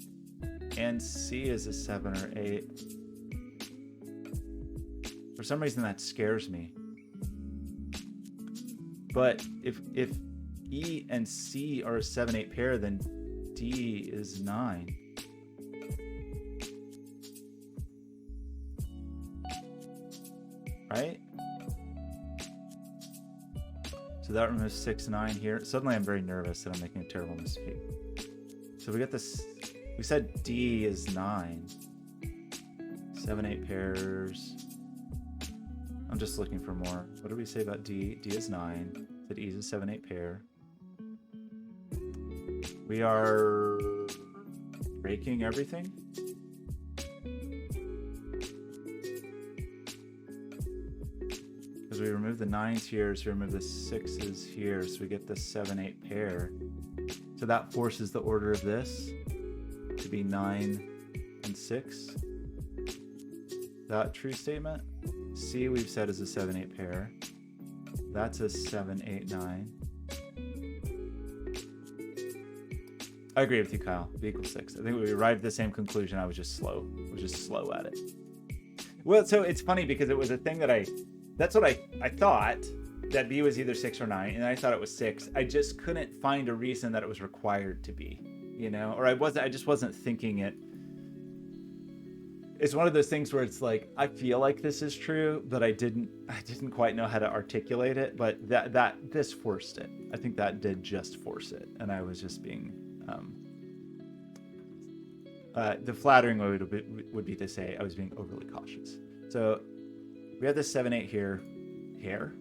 A: and C is a 7 or 8. For some reason that scares me. But if E and C are a 7-8 pair, then D is 9. Right? So that removes 6, 9 here. Suddenly I'm very nervous that I'm making a terrible mistake. So we got this. We said D is 9. 7-8 pairs. I'm just looking for more. What did we say about D? D is 9. That E is a 7-8 pair. We are breaking everything. Because we remove the 9s here, so we remove the 6s here, so we get the 7-8 pair. So that forces the order of this to be 9 and 6. That true statement? C we've said is a 7-8 pair. That's a 7-8-9. I agree with you, Kyle. B equals 6. I think we arrived at the same conclusion. I was just slow. I was just slow at it. Well, so it's funny because it was a thing that that's what I thought, that B was either 6 or 9, and I thought it was 6. I just couldn't find a reason that it was required to be, you know? Or I just wasn't thinking it. It's one of those things where it's like, I feel like this is true, but I didn't quite know how to articulate it, but this forced it. I think that did just force it, and I was just being the flattering way would be to say I was being overly cautious. So we have this 7-8 here. Here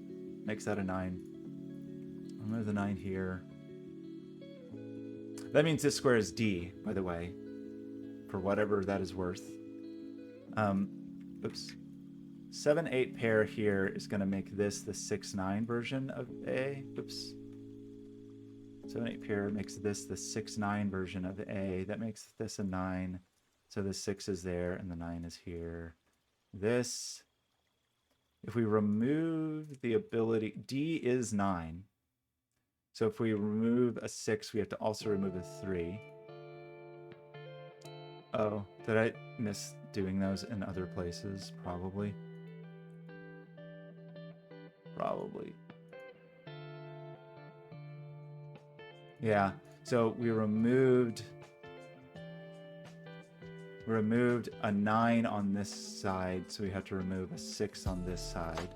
A: makes that a 9. Remove the 9 here. That means this square is D, by the way, for whatever that is worth. Oops. 7-8 pair here is going to make this the 6-9 version of A. Oops. 7-8 pair makes this the 6-9 version of A. That makes this a 9. So the 6 is there and the 9 is here. This, if we remove the ability, D is 9. So if we remove a 6, we have to also remove a 3. Oh, did I miss doing those in other places? Probably. Yeah, so we removed a 9 on this side, so we have to remove a 6 on this side.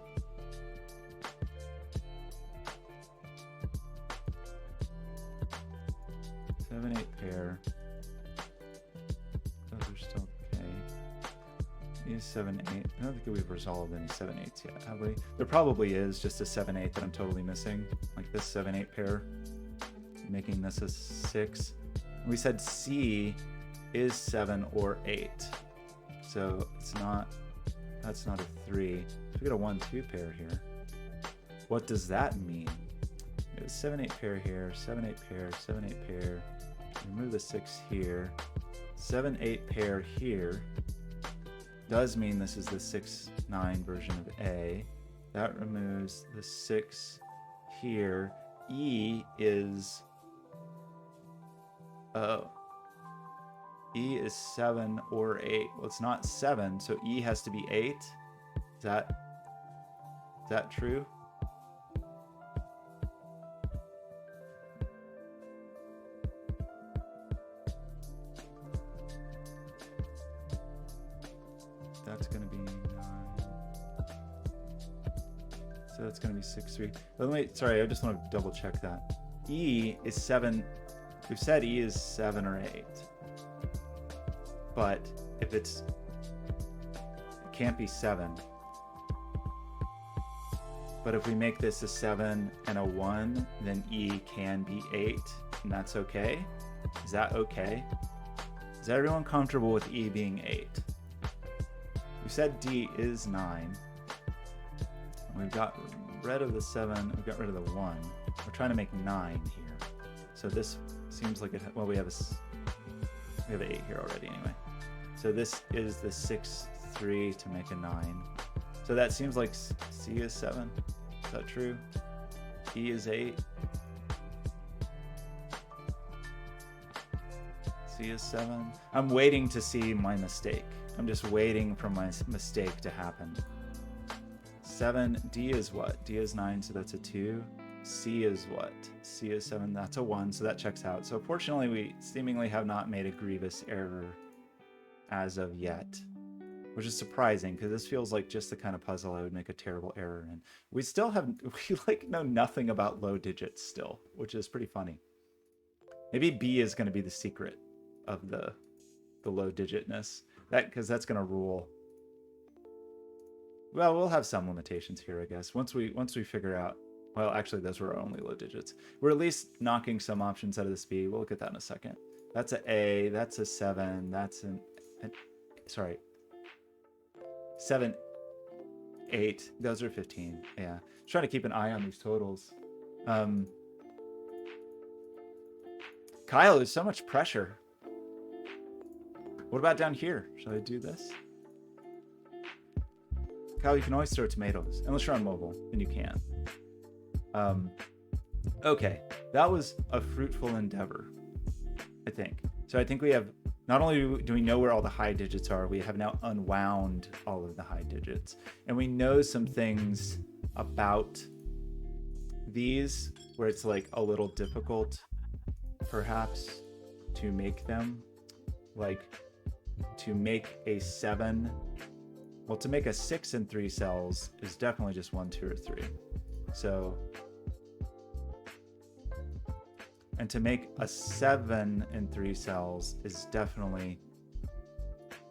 A: Seven, 8 pair. Those are still okay. These 7, 8. I don't think we've resolved any 7, 8s yet, have we? There probably is just a 7, 8 that I'm totally missing. Like this 7, 8 pair. Making this a 6. We said C is 7 or 8. So it's not, that's not a 3. So we got a 1, 2 pair here. What does that mean? We have 7, 8 pair here, 7, 8 pair, 7, 8 pair. Remove the 6 here. 7, 8 pair here. Does mean this is the 6, 9 version of A. That removes the 6 here. E is... Oh. E is 7 or 8. Well, it's not 7, so E has to be 8. Is that true? That's going to be 9. So that's going to be 6, 3. But wait, sorry, I just want to double check that. E is 7. We've said E is 7 or 8. But if it can't be 7. But if we make this a 7 and a 1, then E can be 8, and that's okay. Is that okay? Is everyone comfortable with E being 8? We said D is 9. We've got rid of the 7, we've got rid of the 1. We're trying to make 9 here. So this seems like it, well, we have an 8 here already anyway. So this is the 6, 3 to make a 9. So that seems like C is 7. Is that true? E is 8. C is 7. I'm waiting to see my mistake. I'm just waiting for my mistake to happen. 7, D is what? D is 9, so that's a 2. C is what? C is 7, that's a 1, so that checks out. So fortunately, we seemingly have not made a grievous error as of yet, which is surprising because this feels like just the kind of puzzle I would make a terrible error in. We still have, we like know nothing about low digits still, which is pretty funny. Maybe B is going to be the secret of the low digitness, because that's going to rule. Well, we'll have some limitations here, I guess. Once we figure out, well, actually, those were our only low digits. We're at least knocking some options out of this B. We'll look at that in a second. That's an A. That's a 7. That's sorry. 7, 8. Those are 15. Yeah. Trying to keep an eye on these totals. Kyle, there's so much pressure. What about down here? Should I do this? Kyle, you can always throw tomatoes, unless you're on mobile, and you can. Okay, that was a fruitful endeavor, I think. So I think we have, not only do we know where all the high digits are, we have now unwound all of the high digits. And we know some things about these where it's like a little difficult, perhaps, to make them. Like, to make a 7, well, to make a 6 in 3 cells is definitely just 1, 2, or 3. So, and to make a 7 in 3 cells is definitely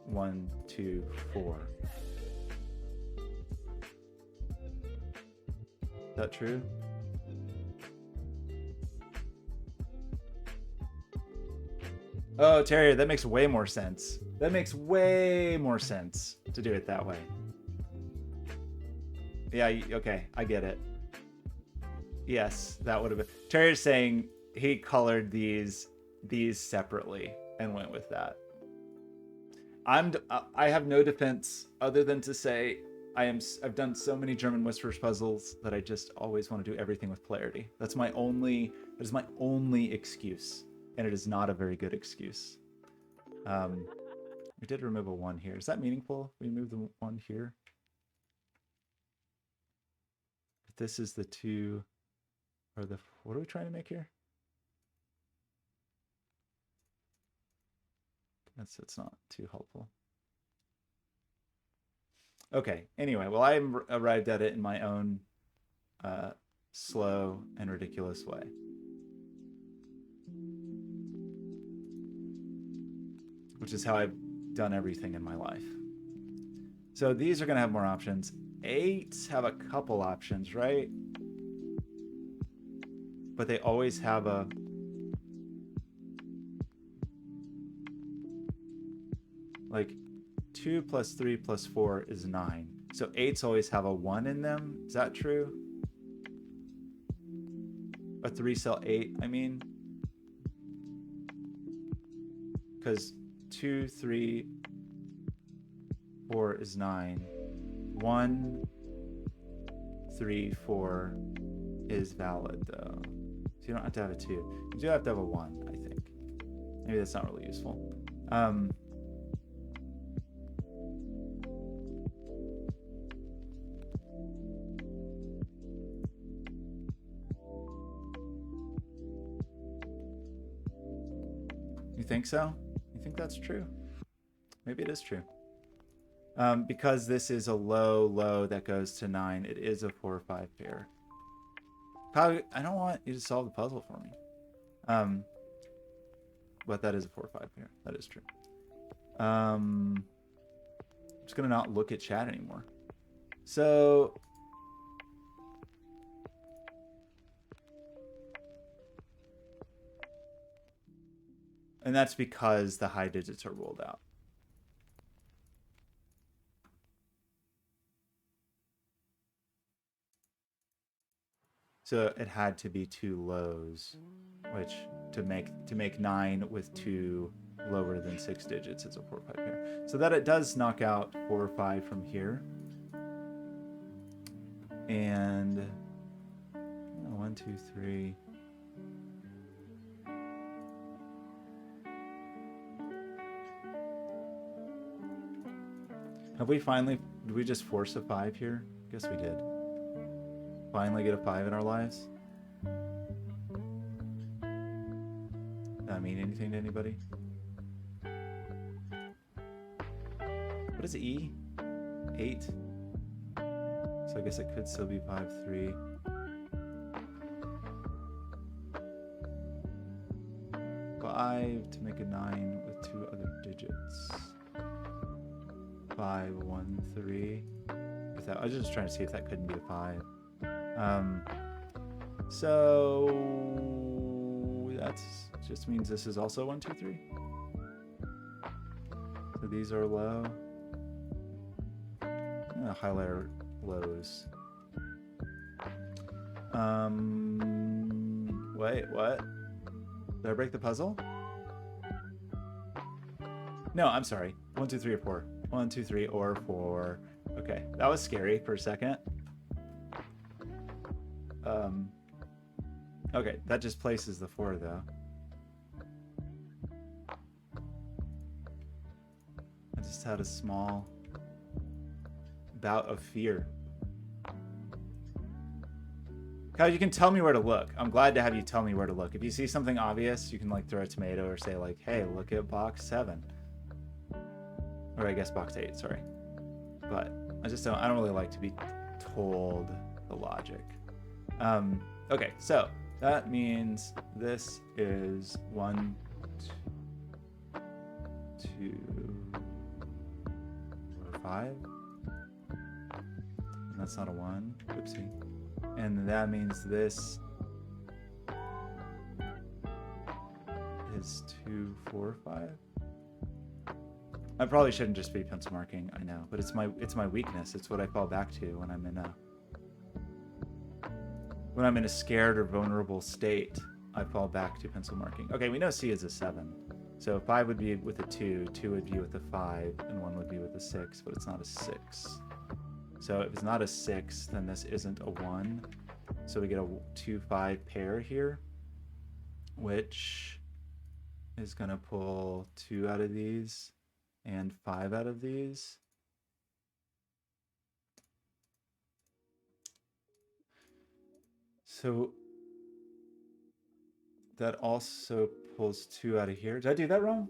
A: 1, 2, 4. Is that true? Oh, Terry, that makes way more sense. That makes way more sense to do it that way. Yeah, okay, I get it. Yes, that would have been. Terry's saying he colored these separately and went with that. I have no defense other than to say I've done so many German Whispers puzzles that I just always want to do everything with polarity. That is my only excuse, and it is not a very good excuse. We did remove a 1 here. Is that meaningful? We moved the 1 here. If this is the 2 or the, what are we trying to make here? It's not too helpful. Okay, anyway, well, I arrived at it in my own slow and ridiculous way. Which is how I've done everything in my life. So these are going to have more options. 8s have a couple options, right? But they always have a... like 2 plus 3 plus 4 is 9. So 8s always have a 1 in them. Is that true? A 3 cell 8, I mean. Because 2, 3, 4 is 9. 1, 3, 4 is valid though. So you don't have to have a 2. You do have to have a 1, I think. Maybe that's not really useful. You think so? You think that's true? Maybe it is true. Because this is a low that goes to 9, it is a 4 or 5 pair. Probably, I don't want you to solve the puzzle for me. But that is a 4 or 5 pair. That is true. I'm just gonna not look at chat anymore. So and that's because the high digits are ruled out. So it had to be two lows, which to make 9 with two lower than 6 digits is a 4-5 pair. So that it does knock out 4 or 5 from here. And 1, 2, 3. Have we finally, did we just force a 5 here? Guess we did. Finally get a 5 in our lives? Does that mean anything to anybody? What is E? 8? So I guess it could still be 5, 3. To make a 9 with 2 other digits. 5, 1, 3. If that, I was just trying to see if that couldn't be a 5. So that just means this is also 1, 2, 3. So these are low. I'm gonna highlight our lows. Wait, what? Did I break the puzzle? No, I'm sorry. 1, 2, 3, or 4. 1, 2, 3, or 4. Okay, that was scary for a second. Okay, that just places the 4 though. I just had a small bout of fear. Kyle, you can tell me where to look. I'm glad to have you tell me where to look. If you see something obvious, you can like throw a tomato or say like, hey, look at box 7. Or I guess box 8, sorry. But I don't really like to be told the logic. Okay, so that means this is 1, 2, 5. And that's not a 1. Oopsie. And that means this is 2, 4, 5. I probably shouldn't just be pencil marking, I know, but it's my weakness. It's what I fall back to when I'm in a scared or vulnerable state. I fall back to pencil marking. Okay, we know C is a 7. So 5 would be with a 2, 2 would be with a 5, and 1 would be with a 6, but it's not a 6. So if it's not a 6, then this isn't a 1. So we get a 2, 5 pair here, which is going to pull 2 out of these and 5 out of these. So that also pulls 2 out of here. Did I do that wrong?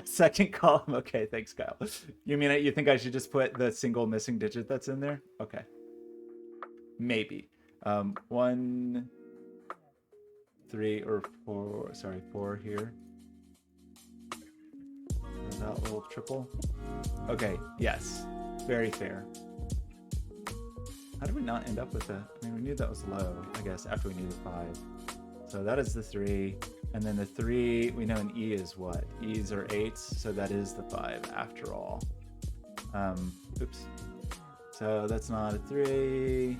A: Second column. Okay, thanks, Kyle. You think I should just put the single missing digit that's in there? Okay. Maybe. 1, 3, or 4. Sorry, 4 here. That little triple. Okay, yes. Very fair. How did we not end up with that? I mean, we knew that was low, I guess, after we knew the 5. So that is the 3. And then the 3, we know an E is what? E's are 8s, so that is the 5 after all. Oops. So that's not a 3.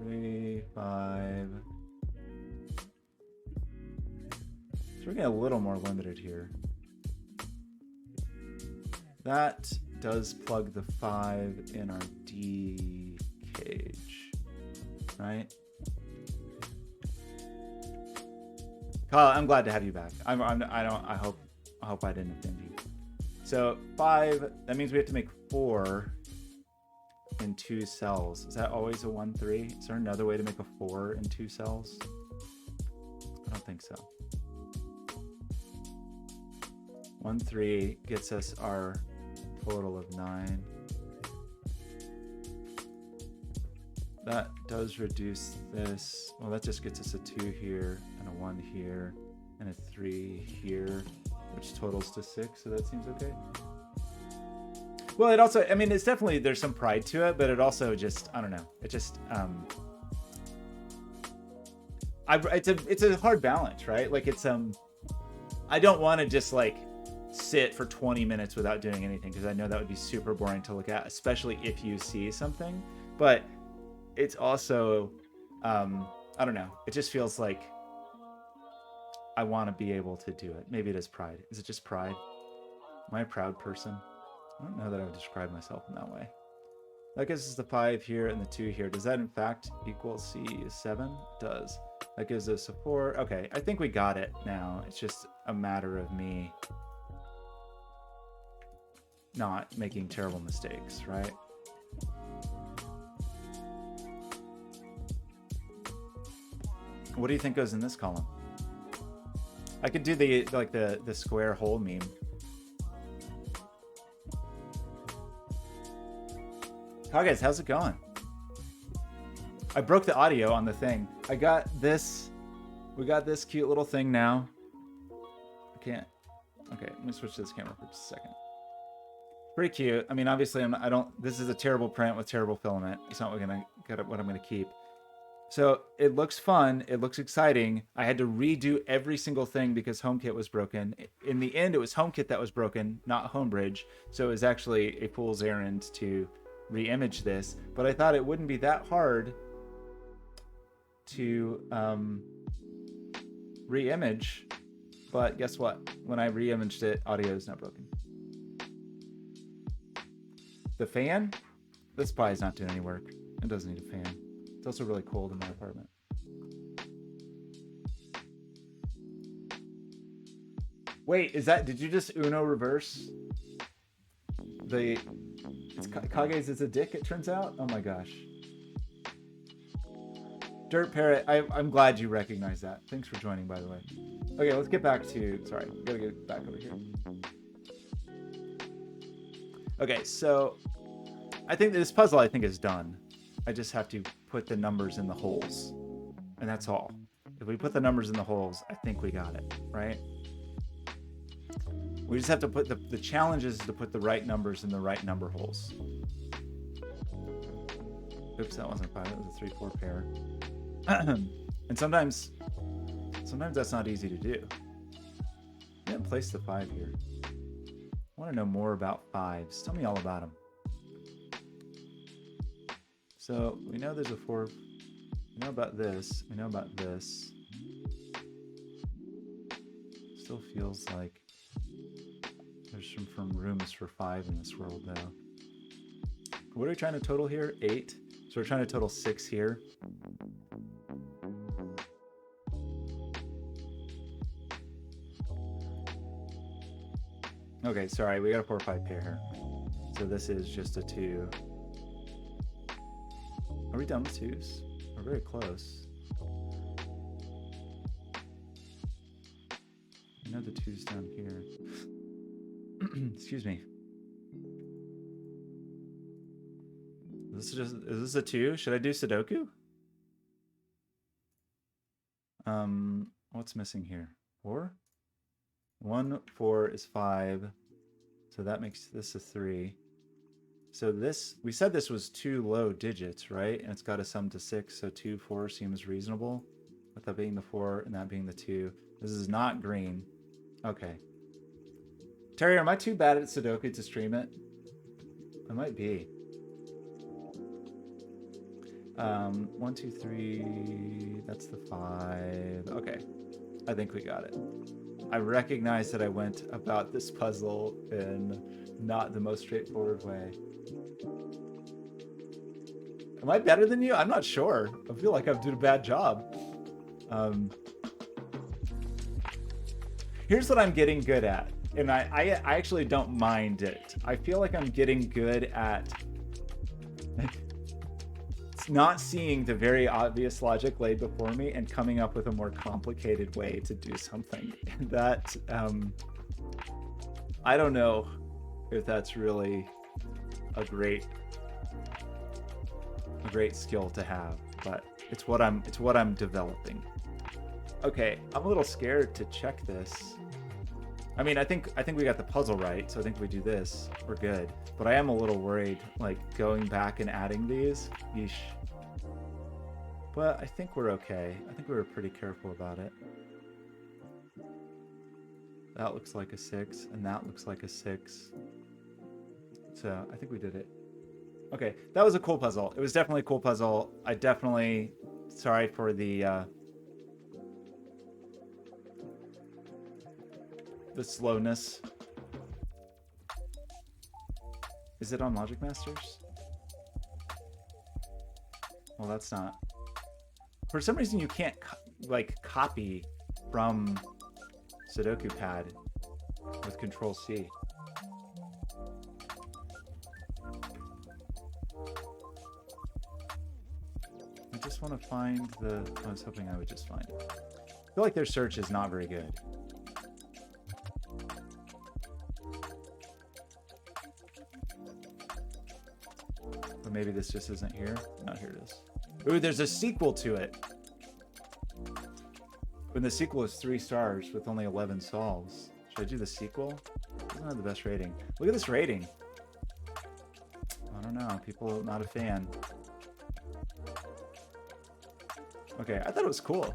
A: 3, 5. So we're getting a little more limited here. That does plug the 5 in our D cage, right? Kyle, I'm glad to have you back. I hope I didn't offend you. So 5, that means we have to make 4 in 2 cells. Is that always a 1, 3? Is there another way to make a 4 in 2 cells? I don't think so. 1, 3 gets us our total of 9. That does reduce this. Well, that just gets us a 2 here and a 1 here and a 3 here, which totals to 6. So that seems okay. Well, it also, I mean, it's definitely, there's some pride to it, but it also just, I don't know. It just, it's a hard balance, right? Like it's, I don't want to just like sit for 20 minutes without doing anything, because I know that would be super boring to look at, especially if you see something. But it's also I don't know. It just feels like I want to be able to do it. Maybe it is pride. Is it just pride? Am I a proud person? I don't know that I would describe myself in that way. That gives us the 5 here and the 2 here. Does that in fact equal C7? It does. That gives us a 4. Okay, I think we got it now. It's just a matter of me not making terrible mistakes, right? What do you think goes in this column? I could do the square hole meme. Hi guys, how's it going? I broke the audio on the thing. I got this. We got this cute little thing now. I can't. Okay, let me switch to this camera for just a second. Pretty cute. I mean, obviously, I don't. This is a terrible print with terrible filament. It's not what I'm gonna keep. So it looks fun. It looks exciting. I had to redo every single thing because HomeKit was broken. In the end, it was HomeKit that was broken, not Homebridge. So it was actually a fool's errand to re-image this. But I thought it wouldn't be that hard to re-image. But guess what? When I re-imaged it, audio is not broken. The fan? This probably is not doing any work. It doesn't need a fan. It's also really cold in my apartment. Wait, did you just Uno reverse? Kage's is a dick, it turns out? Oh my gosh. Dirt Parrot, I'm glad you recognize that. Thanks for joining, by the way. Okay, let's get back to, sorry, we gotta get back over here. Okay, so I think this puzzle is done. I just have to put the numbers in the holes, and that's all. If we put the numbers in the holes, I think we got it, right? We just have to put the challenge is to put the right numbers in the right number holes. Oops, that wasn't 5, that was a 3-4 pair. And sometimes that's not easy to do. I didn't place the 5 here. I want to know more about 5s. Tell me all about them. So we know there's a 4. We know about this. We know about this. Still feels like there's some rooms for 5 in this world, though. What are we trying to total here? 8. So we're trying to total 6 here. Okay, sorry, we got a 4-5 pair here. So this is just a 2. Are we done with 2s? We're very close. I know the 2's down here. Excuse me. Is this a 2? Should I do Sudoku? What's missing here? 4? 1, 4 is 5. So that makes this a 3. So this, we said this was 2 low digits, right? And it's got to sum to 6, so 2, 4 seems reasonable. With that being the 4 and that being the 2. This is not green. Okay. Terry, am I too bad at Sudoku to stream it? I might be. 1, 2, 3, that's the 5. Okay, I think we got it. I recognize that I went about this puzzle in not the most straightforward way. Am I better than you? I'm not sure. I feel like I'm doing a bad job. Here's what I'm getting good at, and I actually don't mind it. I feel like I'm getting good at not seeing the very obvious logic laid before me and coming up with a more complicated way to do something. And that, I don't know if that's really a great skill to have, but it's what I'm developing. Okay, I'm a little scared to check this. I mean, I think we got the puzzle right, so I think if we do this, we're good. But I am a little worried, like, going back and adding these. Yeesh. But I think we're okay. I think we were pretty careful about it. That looks like a 6, and that looks like a 6. So I think we did it. Okay, that was a cool puzzle. It was definitely a cool puzzle. I definitely Sorry for the slowness. Is it on Logic Masters? Well, that's not. For some reason, you can't like copy from Sudoku pad with Control C. I just want to find the. I was hoping I would just find it. I feel like their search is not very good. But maybe this just isn't here. No, here it is. Ooh, there's a sequel to it. When the sequel is 3 stars with only 11 solves. Should I do the sequel? It doesn't have the best rating. Look at this rating. I don't know. People not a fan. Okay, I thought it was cool.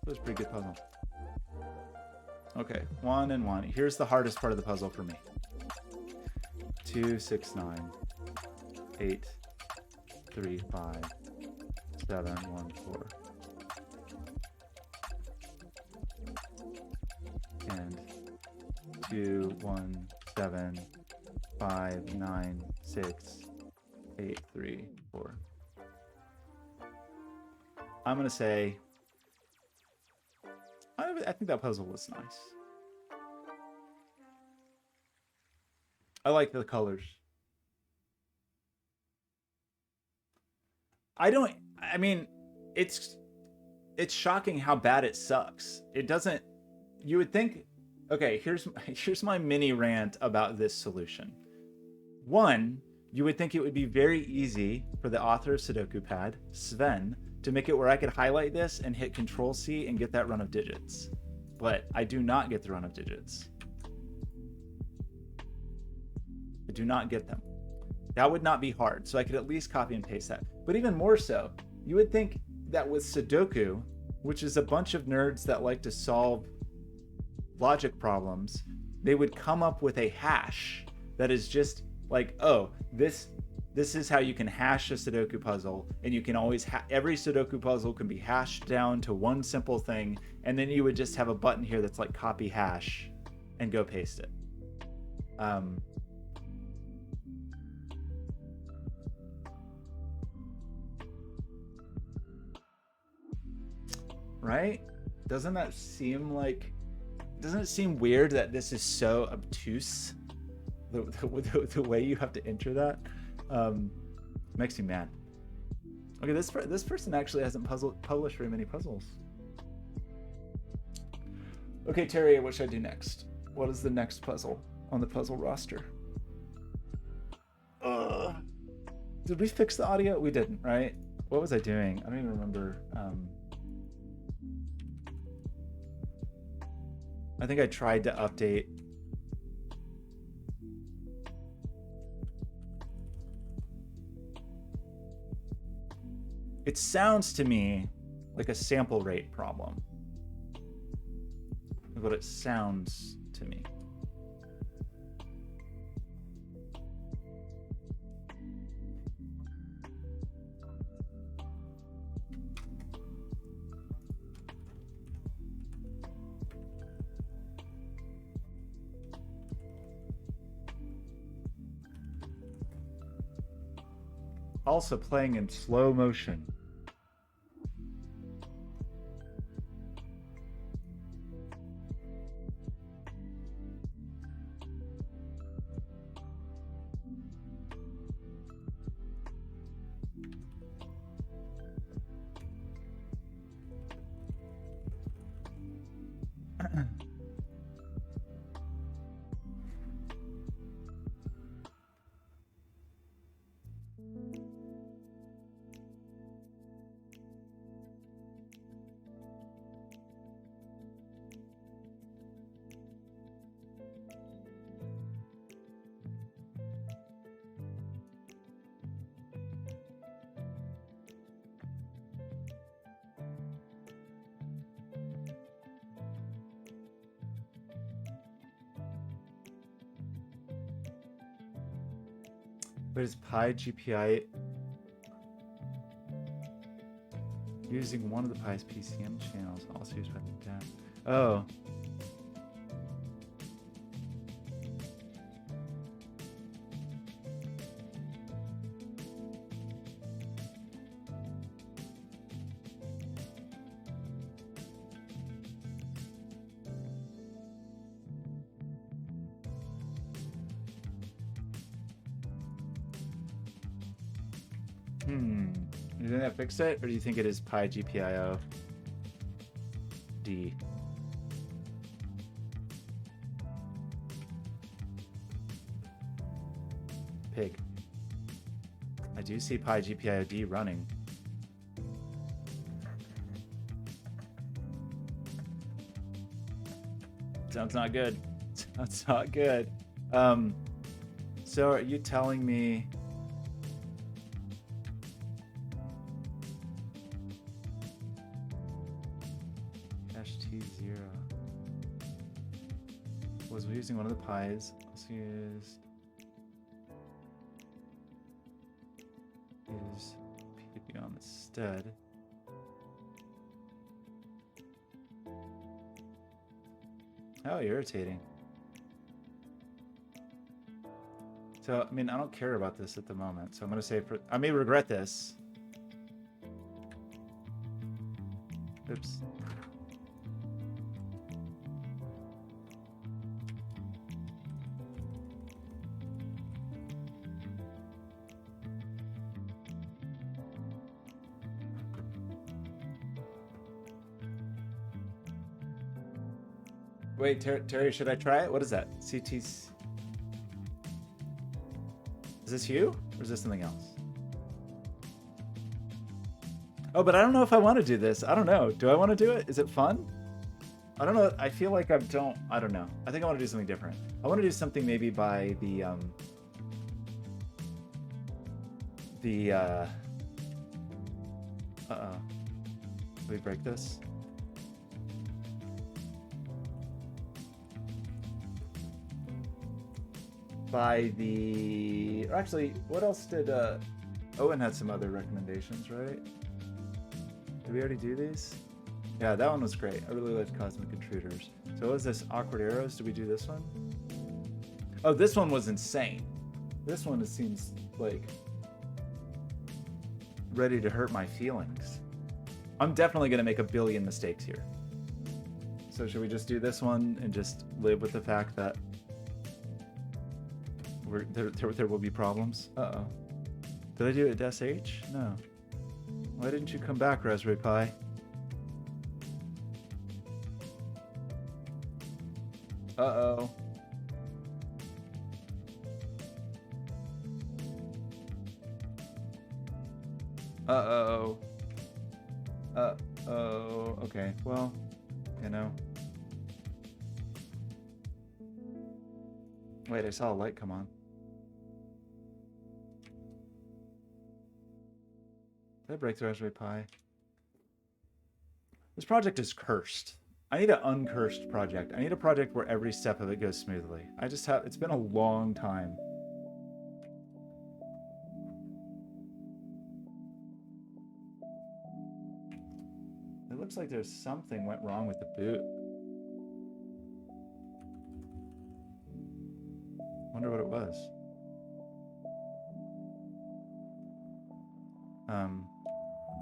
A: That was a pretty good puzzle. Okay, 1 and 1. Here's the hardest part of the puzzle for me. 2, 6, 9, 8, 3, 5, 7, 1, 4. And 2, 1, 7, 5, 9, 6, 8, 3, 4. I'm gonna say I think that puzzle was nice. I like the colors. I mean, it's shocking how bad it sucks. It doesn't, you would think, okay, here's my mini rant about this solution. One, you would think it would be very easy for the author of Sudoku Pad, Sven, to make it where I could highlight this and hit Control C and get that run of digits. But I do not get the run of digits. I do not get them. That would not be hard, so I could at least copy and paste that. But even more so, you would think that with Sudoku, which is a bunch of nerds that like to solve logic problems, they would come up with a hash that is just like, oh, this is how you can hash a Sudoku puzzle, and you can always every Sudoku puzzle can be hashed down to one simple thing, and then you would just have a button here that's like copy hash and go paste it. Right? Doesn't it seem weird that this is so obtuse? The way you have to enter that makes me mad. Okay, this person actually hasn't published very many puzzles. Okay, Terry, what should I do next? What is the next puzzle on the puzzle roster? Did we fix the audio? We didn't, right? What was I doing? I don't even remember. I think I tried to update. It sounds to me like a sample rate problem. What it sounds to me. Also playing in slow motion. But is Pi GPI using one of the Pi's PCM channels also used by the DAP? Oh. You think that fixed it, or do you think it is Pi GPIO D? Pig. I do see Pi GPIO D running. Sounds not good. Sounds not good. So are you telling me T0 was using one of the Pi's? Let's use PB on instead. How irritating. So, I mean, I don't care about this at the moment. So I'm going to say, I may regret this. Oops. Wait, Terry, should I try it? What is that? CT's. Is this you? Or is this something else? Oh, but I don't know if I want to do this. I don't know. Do I want to do it? Is it fun? I don't know. I feel like I don't know. I think I want to do something different. I want to do something maybe by the uh-oh. Did we break this? By the... Actually, what else did... Owen had some other recommendations, right? Did we already do these? Yeah, that one was great. I really liked Cosmic Intruders. So what was this? Awkward Arrows? Did we do this one? Oh, this one was insane. This one seems like ready to hurt my feelings. I'm definitely going to make a billion mistakes here. So should we just do this one and just live with the fact that there will be problems? Uh-oh. Did I do it at SH? No. Why didn't you come back, Raspberry Pi? Uh-oh. Uh-oh. Uh-oh. Okay, well, you know. Wait, I saw a light come on. Did I break the Raspberry Pi? This project is cursed. I need an uncursed project. I need a project where every step of it goes smoothly. It's been a long time. It looks like there's something went wrong with the boot. Wonder what it was.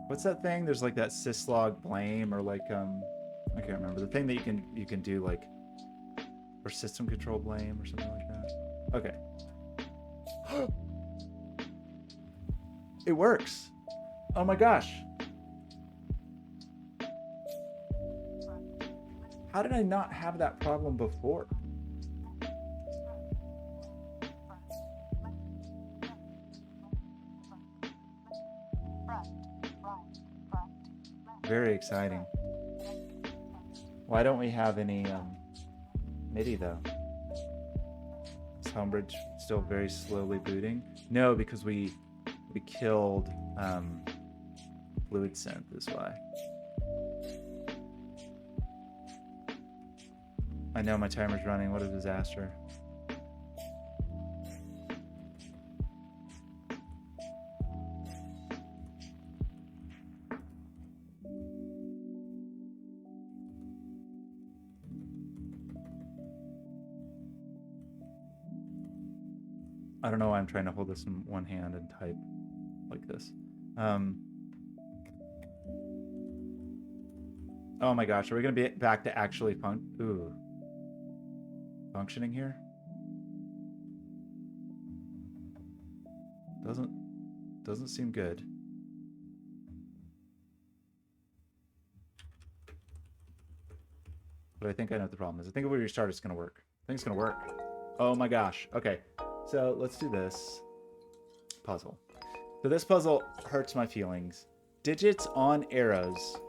A: What's that thing? There's like that syslog blame or like I can't remember the thing that you can do like or system control blame or something like that. Okay. It works. Oh my gosh. How did I not have that problem before? Very exciting. Why don't we have any MIDI though? Is Homebridge still very slowly booting? No, because we killed Fluid Synth is why. I know my timer's running. What a disaster. I don't know why I'm trying to hold this in one hand and type like this. Oh my gosh, are we going to be back to actually functioning here? Doesn't seem good. But I think I know what the problem is. I think if we restart, it's going to work. I think it's going to work. Oh my gosh. Okay, so let's do this puzzle. So this puzzle hurts my feelings. Digits on arrows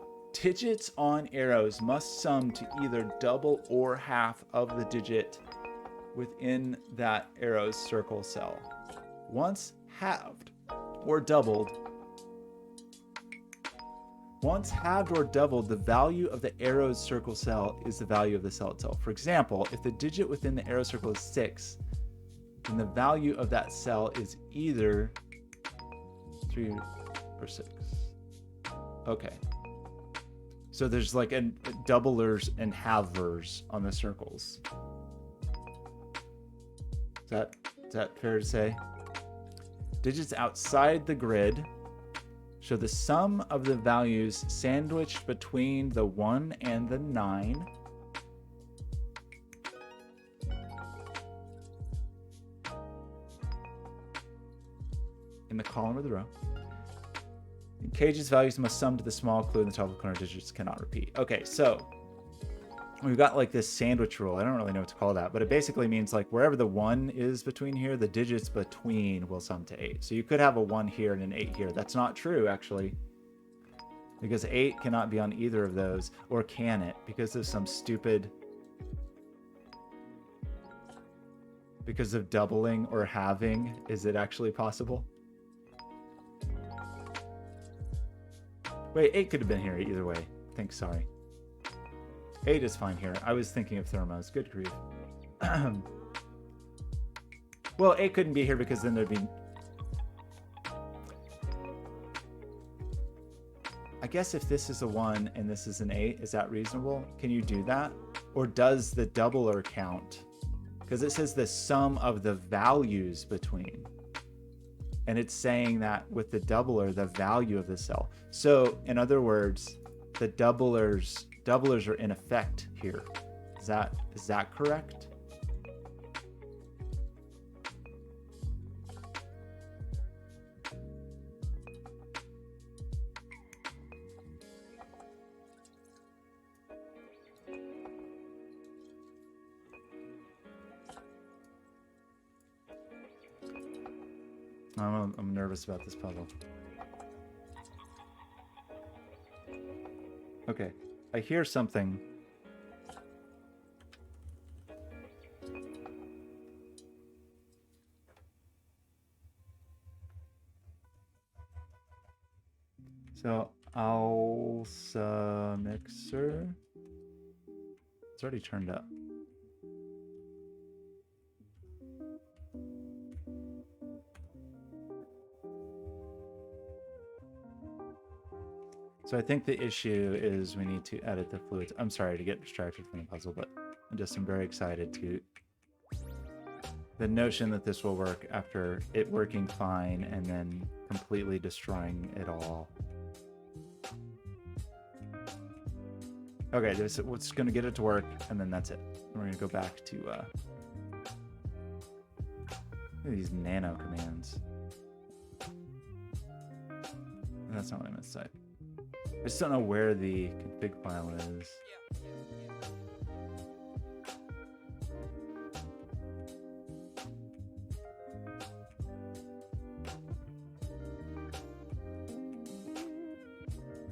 A: must sum to either double or half of the digit within that arrow's circle cell. Once halved or doubled, the value of the arrow's circle cell is the value of the cell itself. For example, if the digit within the arrow circle is 6, then the value of that cell is either 3 or 6. Okay. So there's like a doublers and halvers on the circles. Is that fair to say? Digits outside the grid show the sum of the values sandwiched between the 1 and the 9. In the column or the row. In cages, values must sum to the small clue in the top of the corner. Digits cannot repeat. Okay, so we've got like this sandwich rule. I don't really know what to call that, but it basically means like wherever the 1 is between here, the digits between will sum to 8. So you could have a 1 here and an 8 here. That's not true, actually, because 8 cannot be on either of those, or can it? Because of some stupid... Because of doubling or halving, is it actually possible? Wait, 8 could have been here either way. Sorry. 8 is fine here. I was thinking of thermos. Good grief. Well, 8 couldn't be here because then there'd be... I guess if this is a 1 and this is an 8, is that reasonable? Can you do that? Or does the doubler count? Because it says the sum of the values between. And it's saying that with the doubler, the value of the cell. So, in other words, the doublers are in effect here. Is that correct? I'm nervous about this puzzle. Okay, I hear something. So, Alsa mixer. It's already turned up. So I think the issue is we need to edit the fluids. I'm sorry to get distracted from the puzzle, but I'm very excited to... The notion that this will work after it working fine and then completely destroying it all. Okay, this what's going to get it to work, and then that's it. We're going to go back to these nano commands. That's not what I meant to say. I just don't know where the config file is.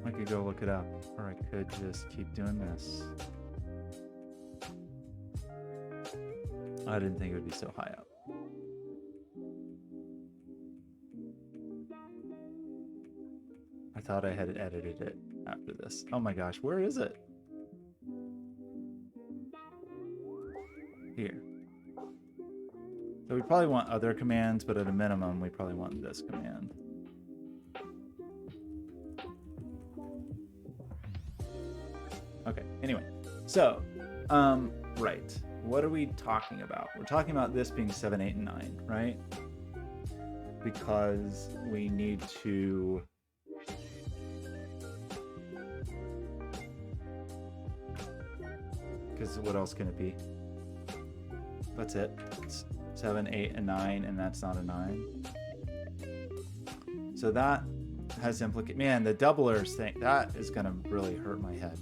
A: I could go look it up, or I could just keep doing this. I didn't think it would be so high up. I thought I had edited it after this. Oh my gosh, where is it? Here. So we probably want other commands, but at a minimum, we probably want this command. Okay, anyway. So, right. What are we talking about? We're talking about this being 7, 8, and 9, right? because we need to because what else can it be? That's it. It's 7, 8, and 9, and that's not a 9. So that has man, the doublers thing, that is gonna really hurt my head.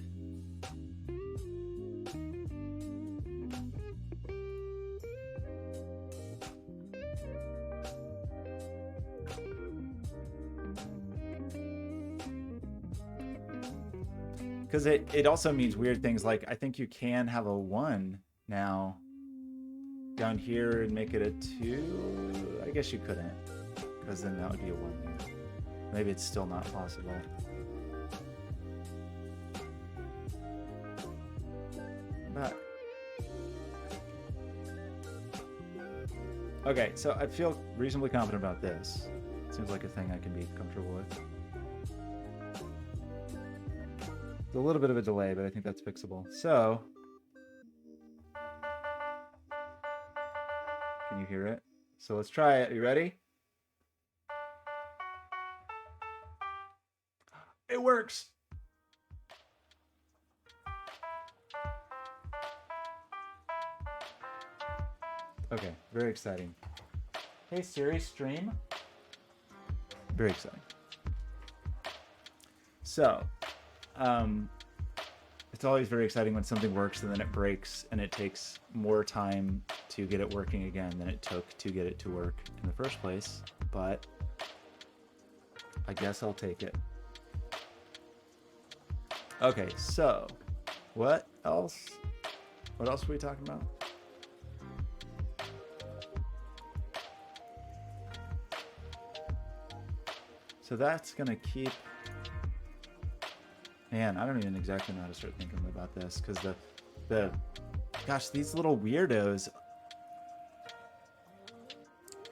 A: Because it also means weird things like I think you can have a 1 now down here and make it a 2. I guess you couldn't, because then that would be a 1 there. Maybe it's still not possible. But okay, so I feel reasonably confident about this. Seems like a thing I can be comfortable with. It's a little bit of a delay, but I think that's fixable. So, can you hear it? So let's try it. Are you ready? It works. Okay, very exciting. Hey Siri, stream. Very exciting. So, it's always very exciting when something works and then it breaks and it takes more time to get it working again than it took to get it to work in the first place. But I guess I'll take it. Okay, so what else? What else were we talking about? So that's gonna keep. Man, I don't even exactly know how to start thinking about this because gosh, these little weirdos.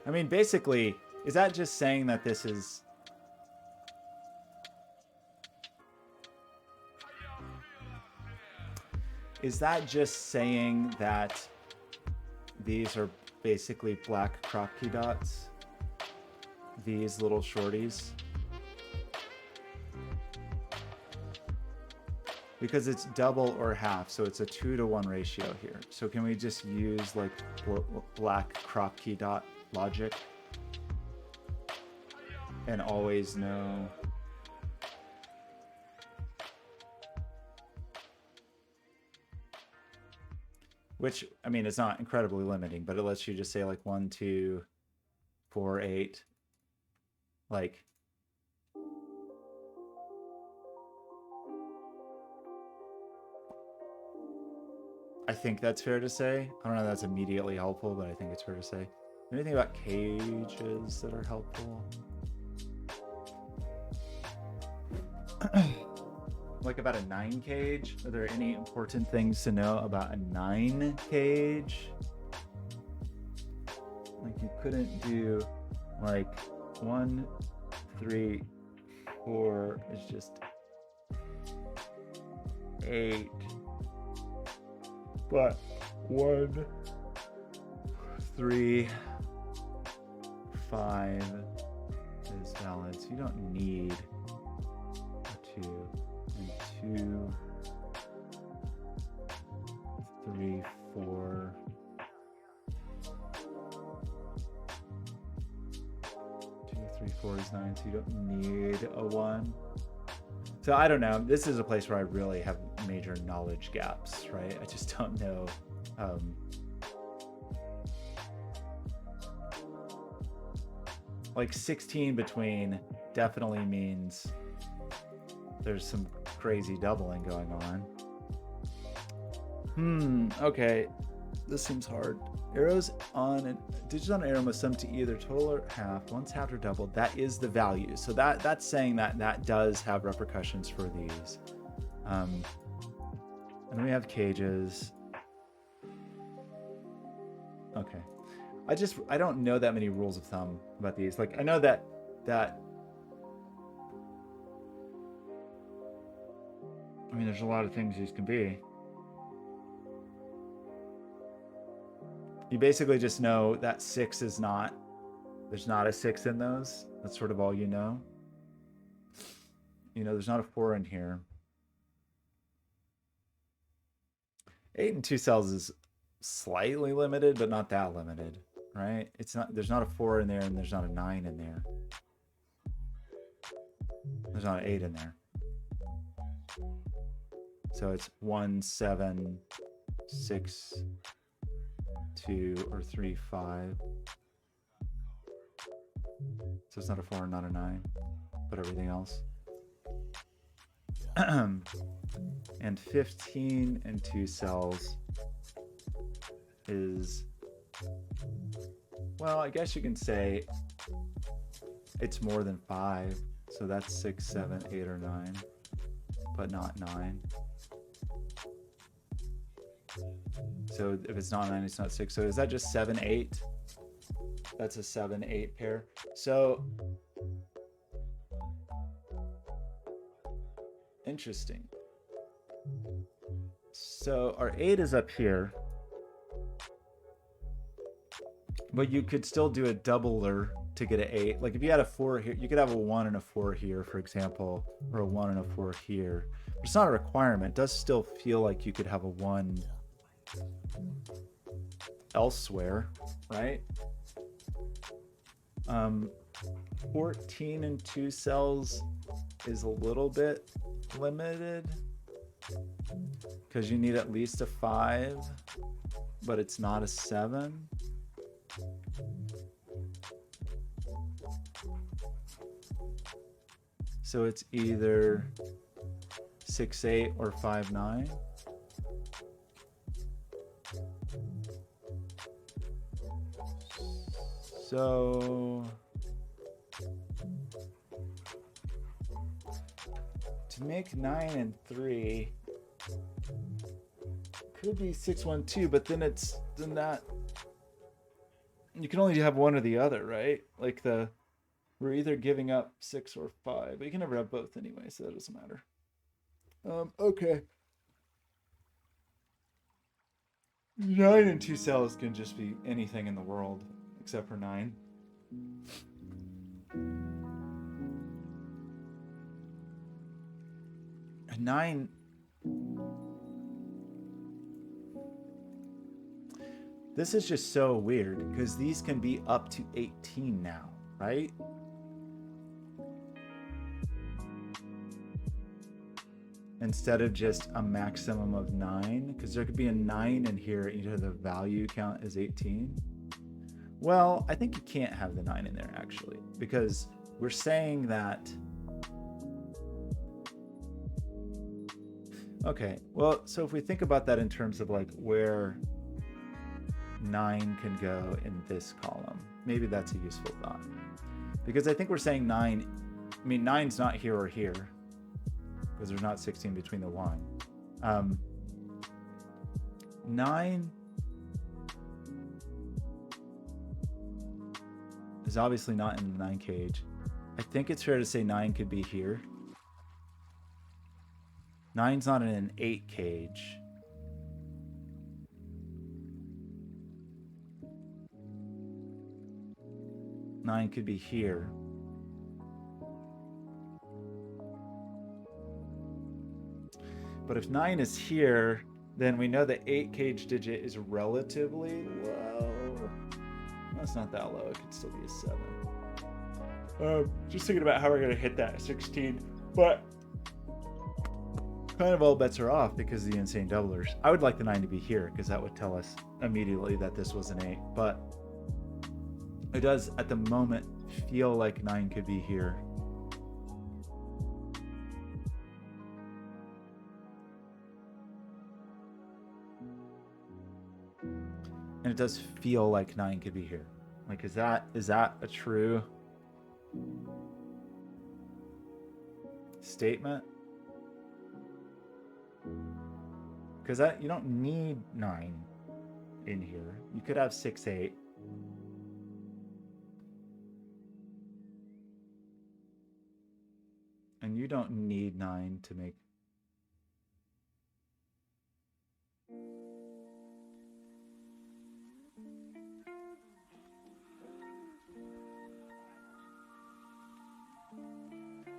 A: I mean, basically, is that just saying that this is? Is that just saying that these are basically black crop key dots? These little shorties? Because it's double or half, so it's a 2-to-1 ratio here. So can we just use like black crop key dot logic and always know? Which, I mean, it's not incredibly limiting, but it lets you just say like 1, 2, 4, 8. Like, I think that's fair to say. I don't know if that's immediately helpful, but I think it's fair to say. Anything about cages that are helpful? Like about a 9 cage? Are there any important things to know about a 9 cage? Like you couldn't do like 1, 3, 4 is just 8. But 1, 3, 5 is valid. So you don't need a 2. And 2, 3, 4. 2, 3, 4 is 9, so you don't need a 1. So I don't know. This is a place where I really have major knowledge gaps, right? I just don't know. Like 16 between definitely means there's some crazy doubling going on. Okay. This seems hard. Arrows on digits on an arrow must sum to either total or half. Once halved or doubled, that is the value. So that's saying that does have repercussions for these. And then we have cages. Okay. I don't know that many rules of thumb about these. Like I know that I mean there's a lot of things these can be. You basically just know that 6 is not There's not a 6 in those. That's sort of all you know. You know, there's not a 4 in here. 8 and 2 cells is slightly limited, but not that limited, right? It's not. There's not a 4 in there, and there's not a 9 in there. There's not an 8 in there. So it's 1, 7, 6, 2, or 3, 5. So it's not a 4 and not a 9, but everything else. And 15 and 2 cells is, well, I guess you can say it's more than 5. So that's 6, 7, 8, or 9, but not 9. So if it's not 9, it's not 6. So is that just 7, 8? That's a 7, 8 pair. So interesting. So our 8 is up here, but you could still do a doubler to get an 8. Like if you had a 4 here, you could have a 1 and a 4 here, for example, or a 1 and a 4 here. But it's not a requirement. It does still feel like you could have a 1 elsewhere, right? 14 and 2 cells is a little bit limited because you need at least a 5, but it's not a 7. So it's either 6, 8 or 5, 9. So to make 9 and 3 could be 6, 1, 2, but then that you can only have one or the other, right? Like we're either giving up 6 or 5, but you can never have both anyway, so that doesn't matter. Okay. 9 and 2 cells can just be anything in the world except for 9. And 9. This is just so weird because these can be up to 18 now, right? Instead of just a maximum of 9, because there could be a 9 in here, either the value count is 18. Well, I think you can't have the 9 in there actually, because we're saying that. Okay, well, so if we think about that in terms of like where 9 can go in this column, maybe that's a useful thought. Because I think we're saying 9, I mean, 9's not here or here, because there's not 16 between the 1. 9 is obviously not in the 9 cage. I think it's fair to say 9 could be here. 9's not in an 8 cage. Nine could be here. But if 9 is here, then we know the 8 cage digit is relatively low. That's not that low. It could still be a 7. Just thinking about how we're going to hit that 16. But kind of all bets are off because of the insane doublers. I would like the 9 to be here because that would tell us immediately that this was an 8. But it does, at the moment, feel like 9 could be here. And it does feel like 9 could be here. Like, is that a true statement? Because you don't need 9 in here. You could have 6, 8. And you don't need 9 to make.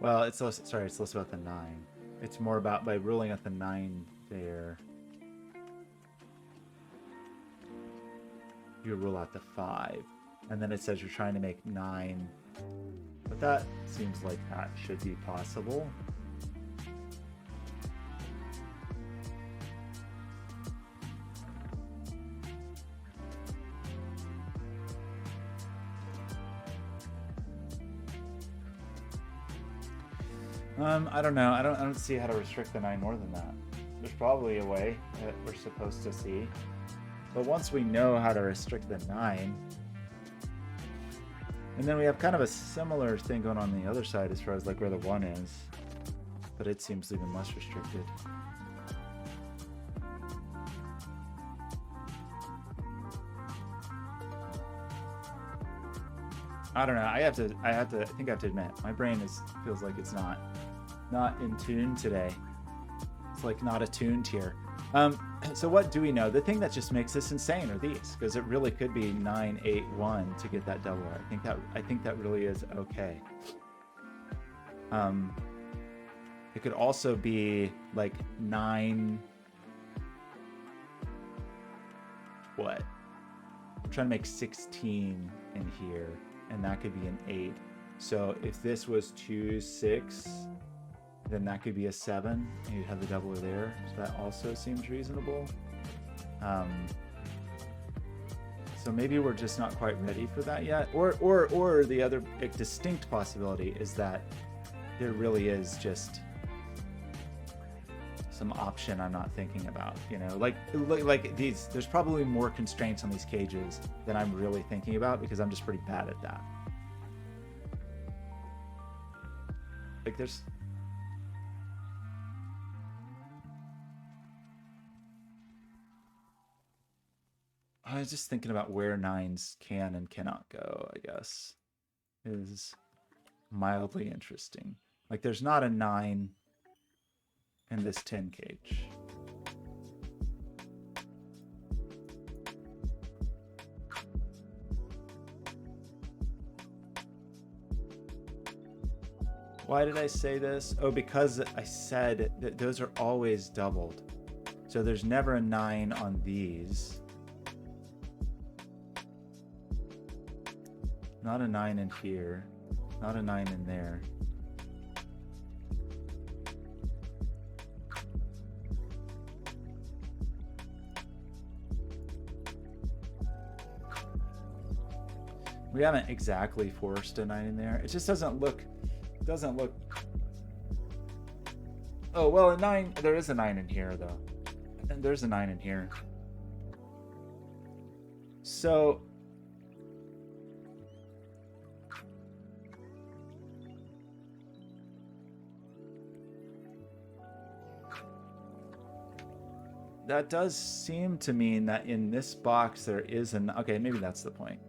A: Well, it's less, sorry, it's less about the 9. It's more about by ruling out the 9 there. You rule out the 5. And then it says you're trying to make 9. But that seems like that should be possible. I don't know. I don't see how to restrict the 9 more than that. There's probably a way that we're supposed to see. But once we know how to restrict the 9, and then we have kind of a similar thing going on the other side as far as like where the 1 is, but it seems even less restricted. I don't know. I think I have to admit, my brain feels like it's not in tune today. It's like not attuned here. So what do we know? The thing that just makes this insane are these, because it really could be 9, 8, 1 to get that double. I think that really is okay. It could also be like 9. What? I'm trying to make 16 in here, and that could be an 8. So if this was 2, 6. Then that could be a 7, and you'd have the doubler there. So that also seems reasonable. So maybe we're just not quite ready for that yet. Or the other distinct possibility is that there really is just some option I'm not thinking about. You know, like these. There's probably more constraints on these cages than I'm really thinking about because I'm just pretty bad at that. Like there's. I was just thinking about where 9s can and cannot go, I guess, is mildly interesting. Like, there's not a 9 in this 10 cage. Why did I say this? Oh, because I said that those are always doubled. So there's never a 9 on these. Not a 9 in here. Not a 9 in there. We haven't exactly forced a 9 in there. It just doesn't look. Oh, well, a 9. There is a 9 in here, though. And there's a 9 in here. So. That does seem to mean that in this box there is an... Okay, maybe that's the point.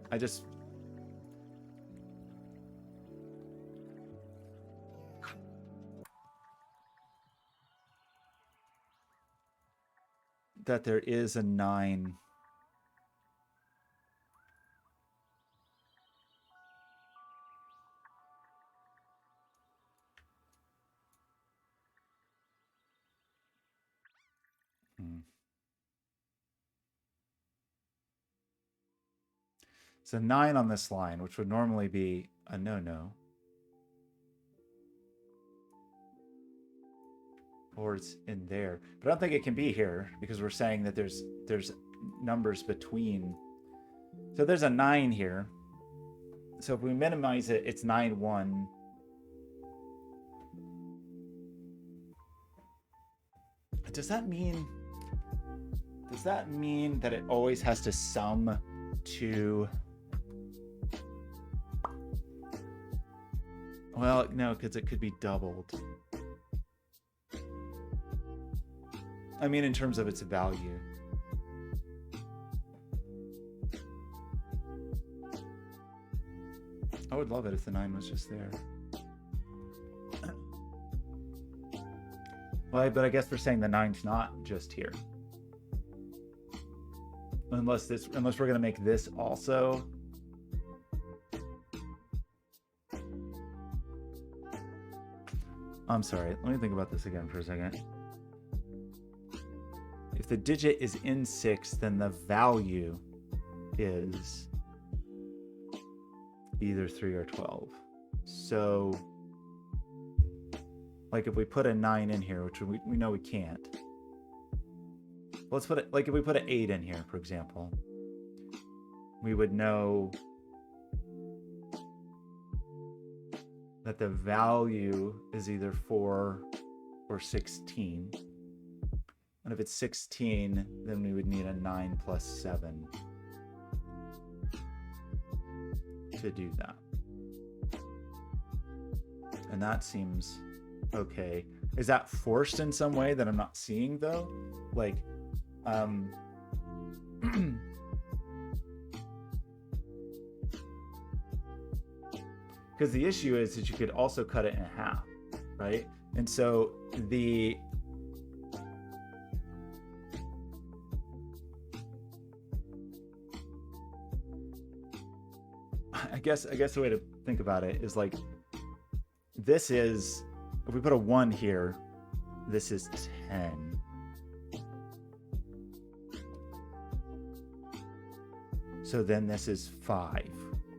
A: That there is a 9. It's a 9 on this line, which would normally be a no-no. Or it's in there. But I don't think it can be here because we're saying that there's numbers between. So there's a 9 here. So if we minimize it, it's 9, 1. Does that mean that it always has to sum to... Well, no, because it could be doubled. I mean, in terms of its value. I would love it if the 9 was just there. Well, but I guess we're saying the 9's not just here. Unless we're going to make this also. I'm sorry. Let me think about this again for a second. If the digit is in 6, then the value is either 3 or 12. So, like if we put a 9 in here, which we know we can't. Let's put it, like if we put an 8 in here, for example, we would know that the value is either 4 or 16. And if it's 16, then we would need a 9 plus 7 to do that. And that seems okay. Is that forced in some way that I'm not seeing though? Like, because the issue is that you could also cut it in half, right? And so I guess the way to think about it is like, this is, if we put a 1 here, this is 10. So then this is 5,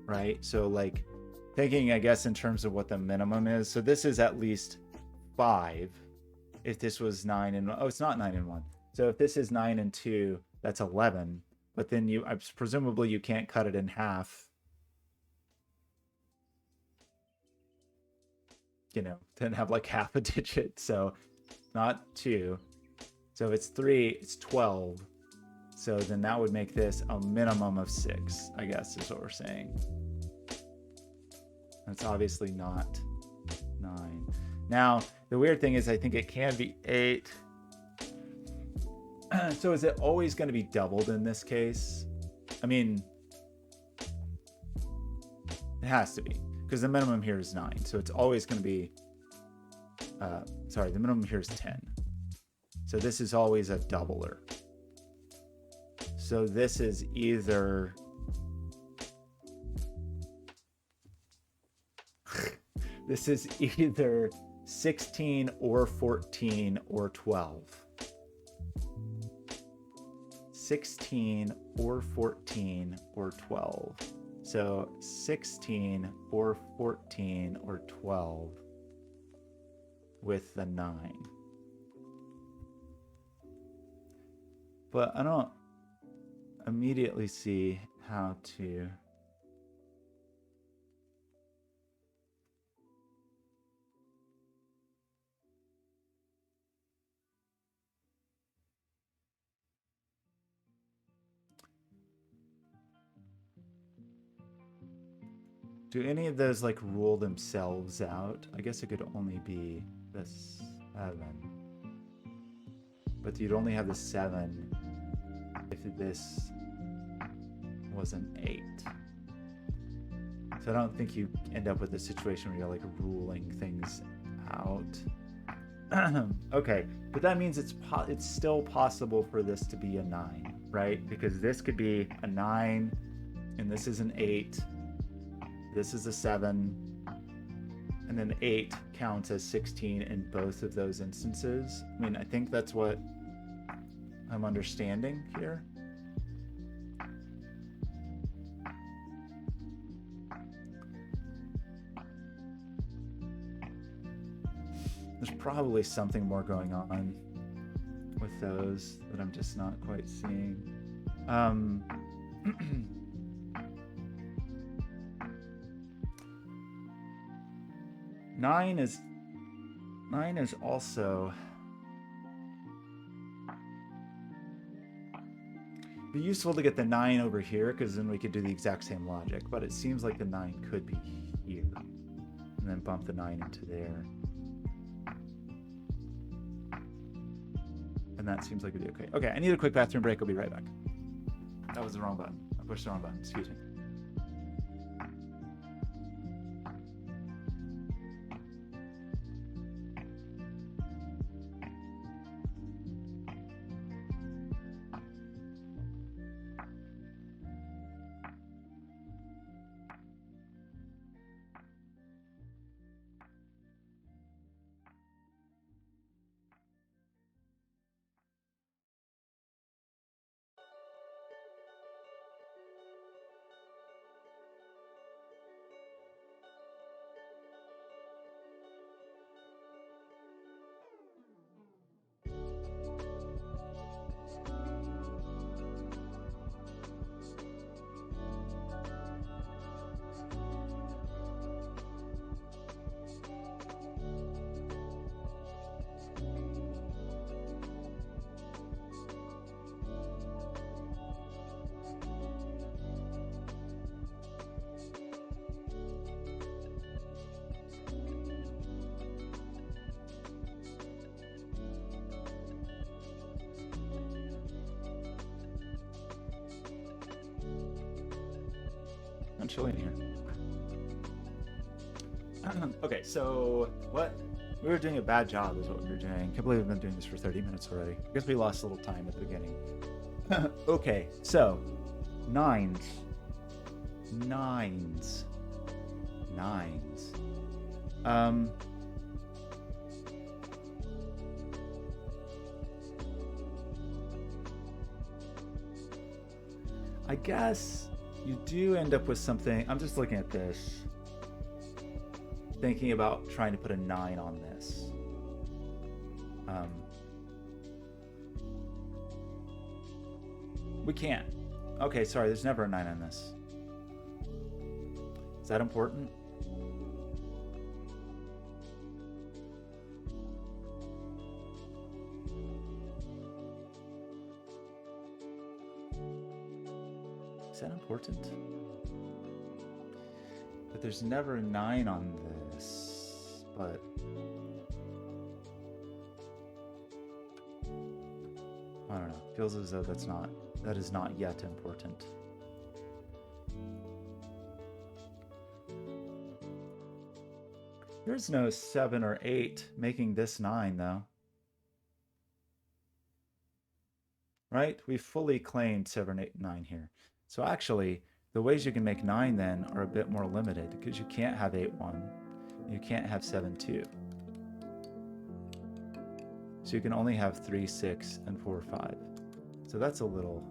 A: right? So like thinking, I guess, in terms of what the minimum is. So this is at least 5. If this was 9 and, oh, it's not 9 and 1. So if this is 9 and 2, that's 11. But then presumably you can't cut it in half. You know, then have like half a digit. So not 2. So if it's 3, it's 12. So then that would make this a minimum of 6, I guess, is what we're saying. That's obviously not 9. Now, the weird thing is I think it can be 8. So is it always going to be doubled in this case? I mean, it has to be, because the minimum here is 9. So it's always going to be, sorry, the minimum here is 10. So this is always a doubler. So this is either this is either 16 or 14 or 12. 16 or 14 or 12. So 16 or 14 or 12 with the 9. But I don't immediately see how to do any of those like rule themselves out. I guess it could only be the 7, but you'd only have the 7 if this was an 8. So I don't think you end up with a situation where you're like ruling things out. Okay, but that means it's still possible for this to be a 9, right? Because this could be a 9 and this is an 8. This is a 7, and then 8 counts as 16 in both of those instances. I mean, I think that's what I'm understanding here. There's probably something more going on with those that I'm just not quite seeing. 9 is also be useful to get the 9 over here, because then we could do the exact same logic, but it seems like the 9 could be here and then bump the 9 into there, and that seems like it'd be okay. I need a quick bathroom break. I'll be right back. That was the wrong button. I pushed the wrong button. Excuse me. kind of chilly in here. Okay, so what? We were doing a bad job is what we were doing. I can't believe we've been doing this for 30 minutes already. I guess we lost a little time at the beginning. Okay, so nines. I guess you do end up with something. I'm just looking at this, thinking about trying to put a 9 on this. We can't. Okay, sorry, there's never a 9 on this. Is that important? Is that important? But there's never a 9 on this, but I don't know. Feels as though that is not yet important. There's no 7 or 8 making this 9 though. Right? We fully claimed 7, 8, 9 here. So actually, the ways you can make 9 then are a bit more limited because you can't have 8, 1. You can't have 7, 2. So you can only have 3, 6, and 4, 5. So that's a little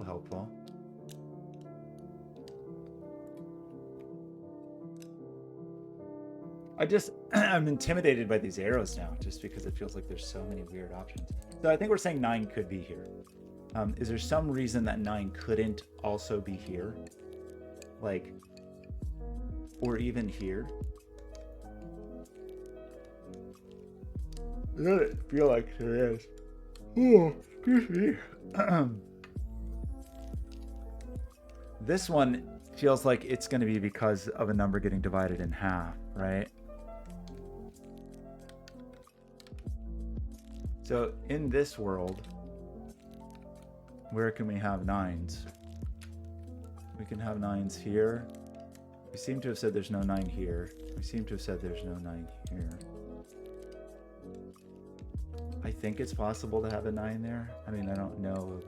A: helpful. I'm intimidated by these arrows now just because it feels like there's so many weird options. So I think we're saying 9 could be here. Is there some reason that 9 couldn't also be here? Like, or even here? I don't feel like there is. Oh, excuse me. This one feels like it's going to be because of a number getting divided in half, right? So in this world, where can we have 9s? We can have 9s here. We seem to have said there's no 9 here. We seem to have said there's no 9 here. I think it's possible to have a 9 there. I mean, I don't know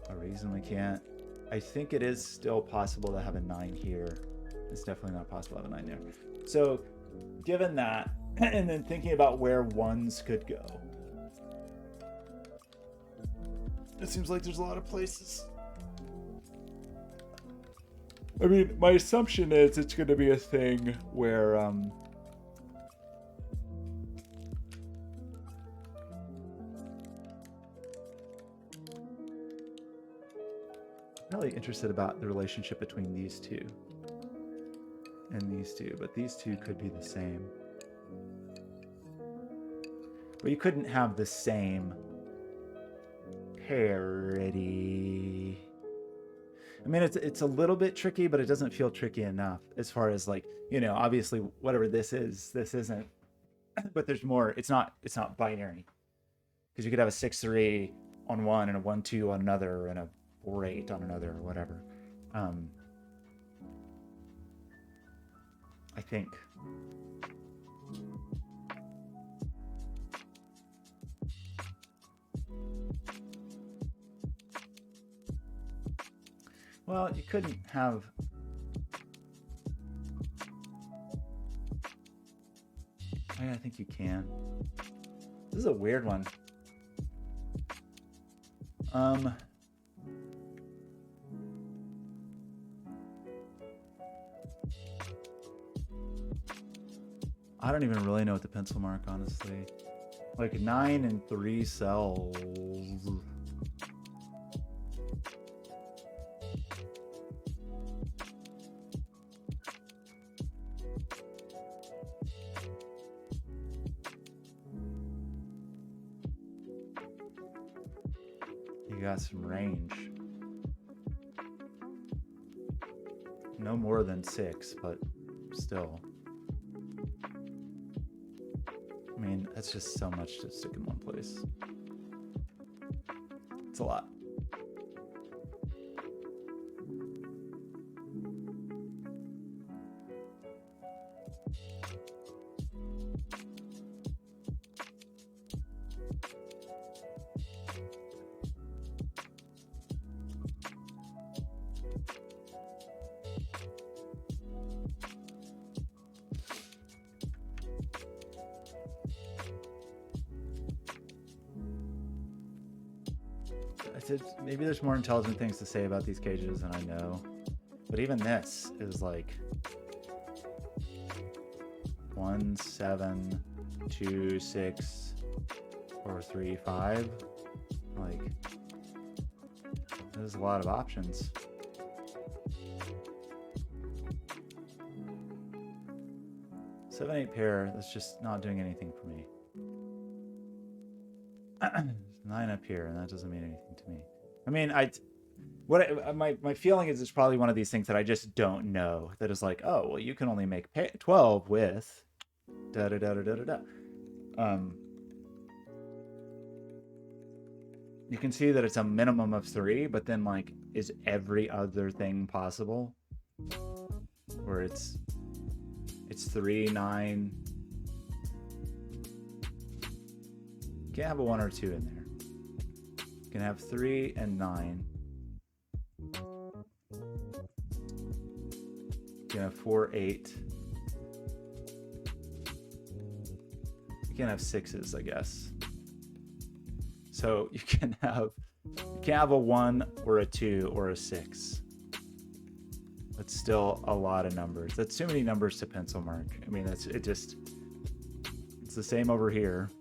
A: of a reason we can't. I think it is still possible to have a 9 here. It's definitely not possible to have a 9 there. So given that, and then thinking about where 1s could go, it seems like there's a lot of places. I mean, my assumption is it's going to be a thing where really interested about the relationship between these two and these two, but these two could be the same. But you couldn't have the same parity. I mean, it's a little bit tricky, but it doesn't feel tricky enough as far as like, you know, obviously whatever this is, this isn't, but there's more. It's not binary because you could have a 6-3 on one and a 1-2 on another and a 4-8 on another or whatever. I think. Well, you couldn't have. I think you can. This is a weird one. I don't even really know what the pencil mark, honestly. Like 9 and 3 cells. You got some range. No more than 6, but still. I mean, that's just so much to stick in one place. It's a lot. maybe there's more intelligent things to say about these cages than I know. But even this is like 1, 7, 2, 6, 4, 3, 5. Like, there's a lot of options. Seven, 8 pair, that's just not doing anything for me. 9 up here, and that doesn't mean anything to me. I mean, my feeling is it's probably one of these things that I just don't know. That is like, oh, well, you can only make 12 with da da da da da da da. You can see that it's a minimum of 3, but then like, is every other thing possible? Where it's 3, 9. You can't have a 1 or 2 in there. You can have 3 and 9. You can have 4, 8. You can have 6s, I guess. So you can't have a 1 or a 2 or a 6. That's still a lot of numbers. That's too many numbers to pencil mark. I mean, it's the same over here.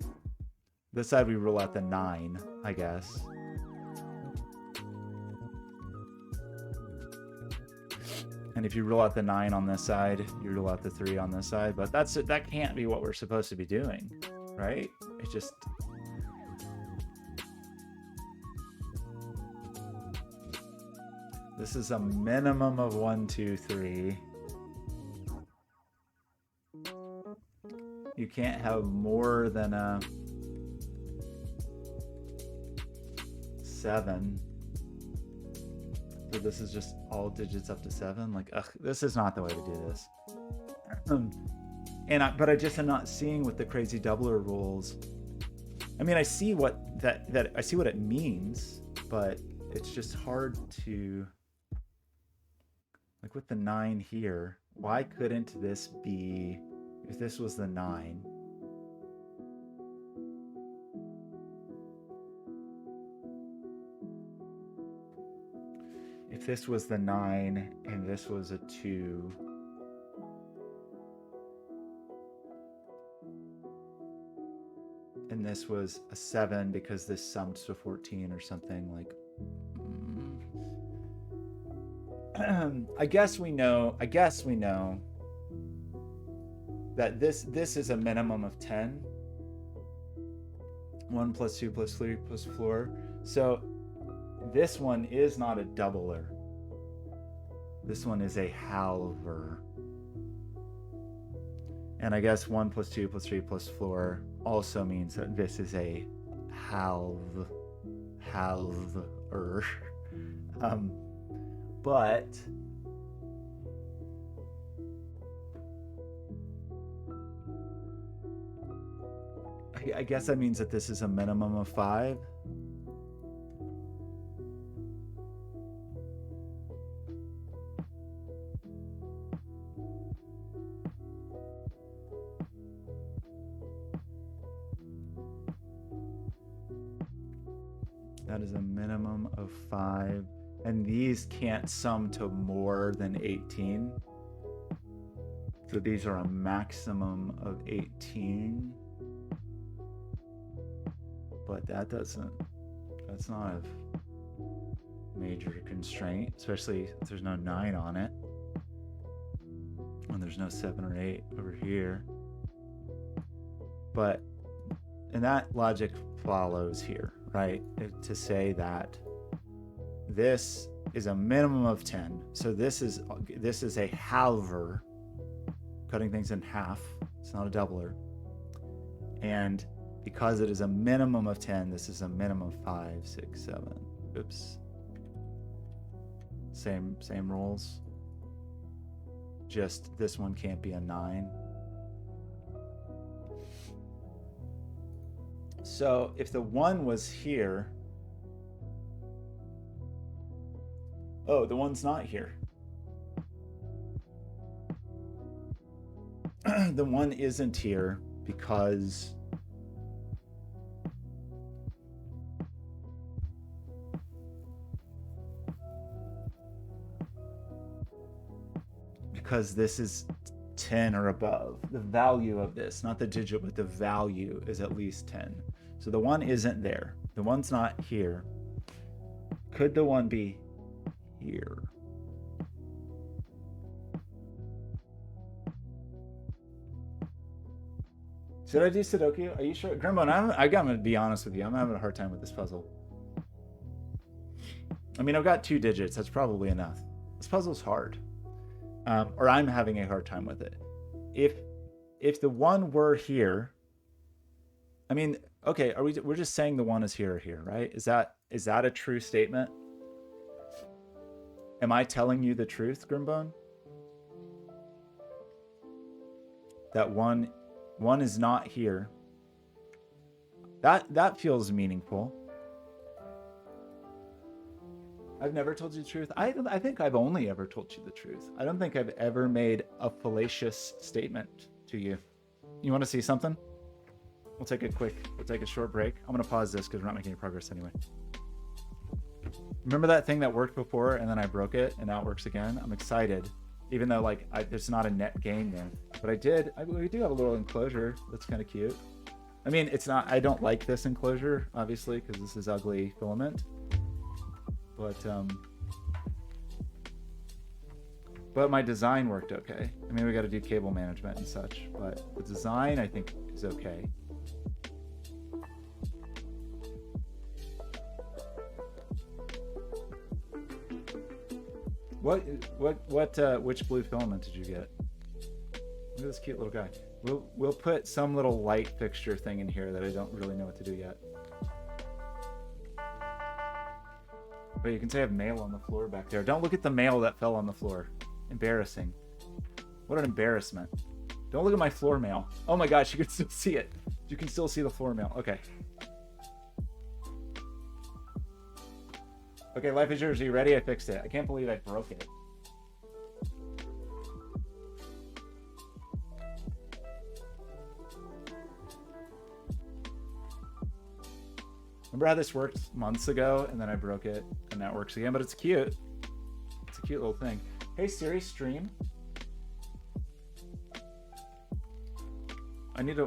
A: This side we rule out the 9, I guess. And if you rule out the 9 on this side, you rule out the 3 on this side. But that can't be what we're supposed to be doing, right? It's just... This is a minimum of 1, 2, 3. You can't have more than a 7. So this is just all digits up to 7. Like, ugh, this is not the way to do this. But I just am not seeing with the crazy doubler rules. I mean, I see what I see what it means, but it's just hard to, like with the 9 here, why couldn't this be, if this was the 9? If this was the 9 and this was a 2, and this was a 7 because this summed to 14 or something, like, I guess we know that this is a minimum of 10. 1 plus 2 plus 3 plus 4. So this one is not a doubler. This one is a halver. And I guess 1 plus 2 plus 3 plus 4 also means that this is a halver. But I guess that means that this is a minimum of 5. That is a minimum of 5. And these can't sum to more than 18. So these are a maximum of 18. But that's not a major constraint, especially if there's no 9 on it. And there's no 7 or 8 over here. And that logic follows here, right? To say that this is a minimum of 10. So this is a halver, cutting things in half. It's not a doubler. And because it is a minimum of 10, this is a minimum of 5, 6, 7. Oops. Same rules. Just this one can't be a 9. So if the 1 was here, oh, the 1's not here. The 1 isn't here because because this is 10 or above. The value of this, not the digit, but the value is at least 10. So the 1 isn't there. The 1's not here. Could the 1 be here? Should I do Sudoku? Are you sure? Grimbo, I'm going to be honest with you. I'm having a hard time with this puzzle. I mean, I've got 2 digits. That's probably enough. This puzzle's hard. Or I'm having a hard time with it. If the 1 were here, I mean, okay, we're just saying the 1 is here or here, right? Is that a true statement? Am I telling you the truth, Grimbone? That 1 is not here. That feels meaningful. I've never told you the truth. I think I've only ever told you the truth. I don't think I've ever made a fallacious statement to you. You want to see something? We'll take a short break. I'm going to pause this because we're not making any progress anyway. Remember that thing that worked before and then I broke it and now it works again? I'm excited. Even though like there's not a net gain there. But we do have a little enclosure that's kind of cute. I mean, it's not, I don't like this enclosure, obviously, because this is ugly filament. But my design worked okay. I mean, we got to do cable management and such, but the design I think is okay. Which blue filament did you get? Look at this cute little guy. We'll put some little light fixture thing in here that I don't really know what to do yet. But you can say I have mail on the floor back there. Don't look at the mail that fell on the floor. Embarrassing. What an embarrassment. Don't look at my floor mail. Oh my gosh, you can still see it. You can still see the floor mail. Okay. Okay, life is yours. Are you ready? I fixed it. I can't believe I broke it. Remember how this worked months ago and then I broke it and now it works again, but it's cute. It's a cute little thing. Hey Siri, stream.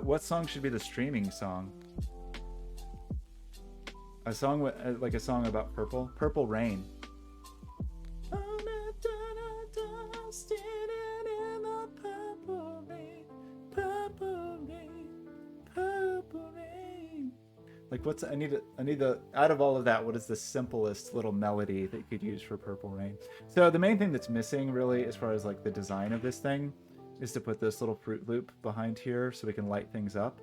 A: What song should be the streaming song? A song with, like a song about purple? Purple Rain. Like I need the out of all of that, what is the simplest little melody that you could use for Purple Rain? So the main thing that's missing really as far as like the design of this thing is to put this little Fruit Loop behind here so we can light things up.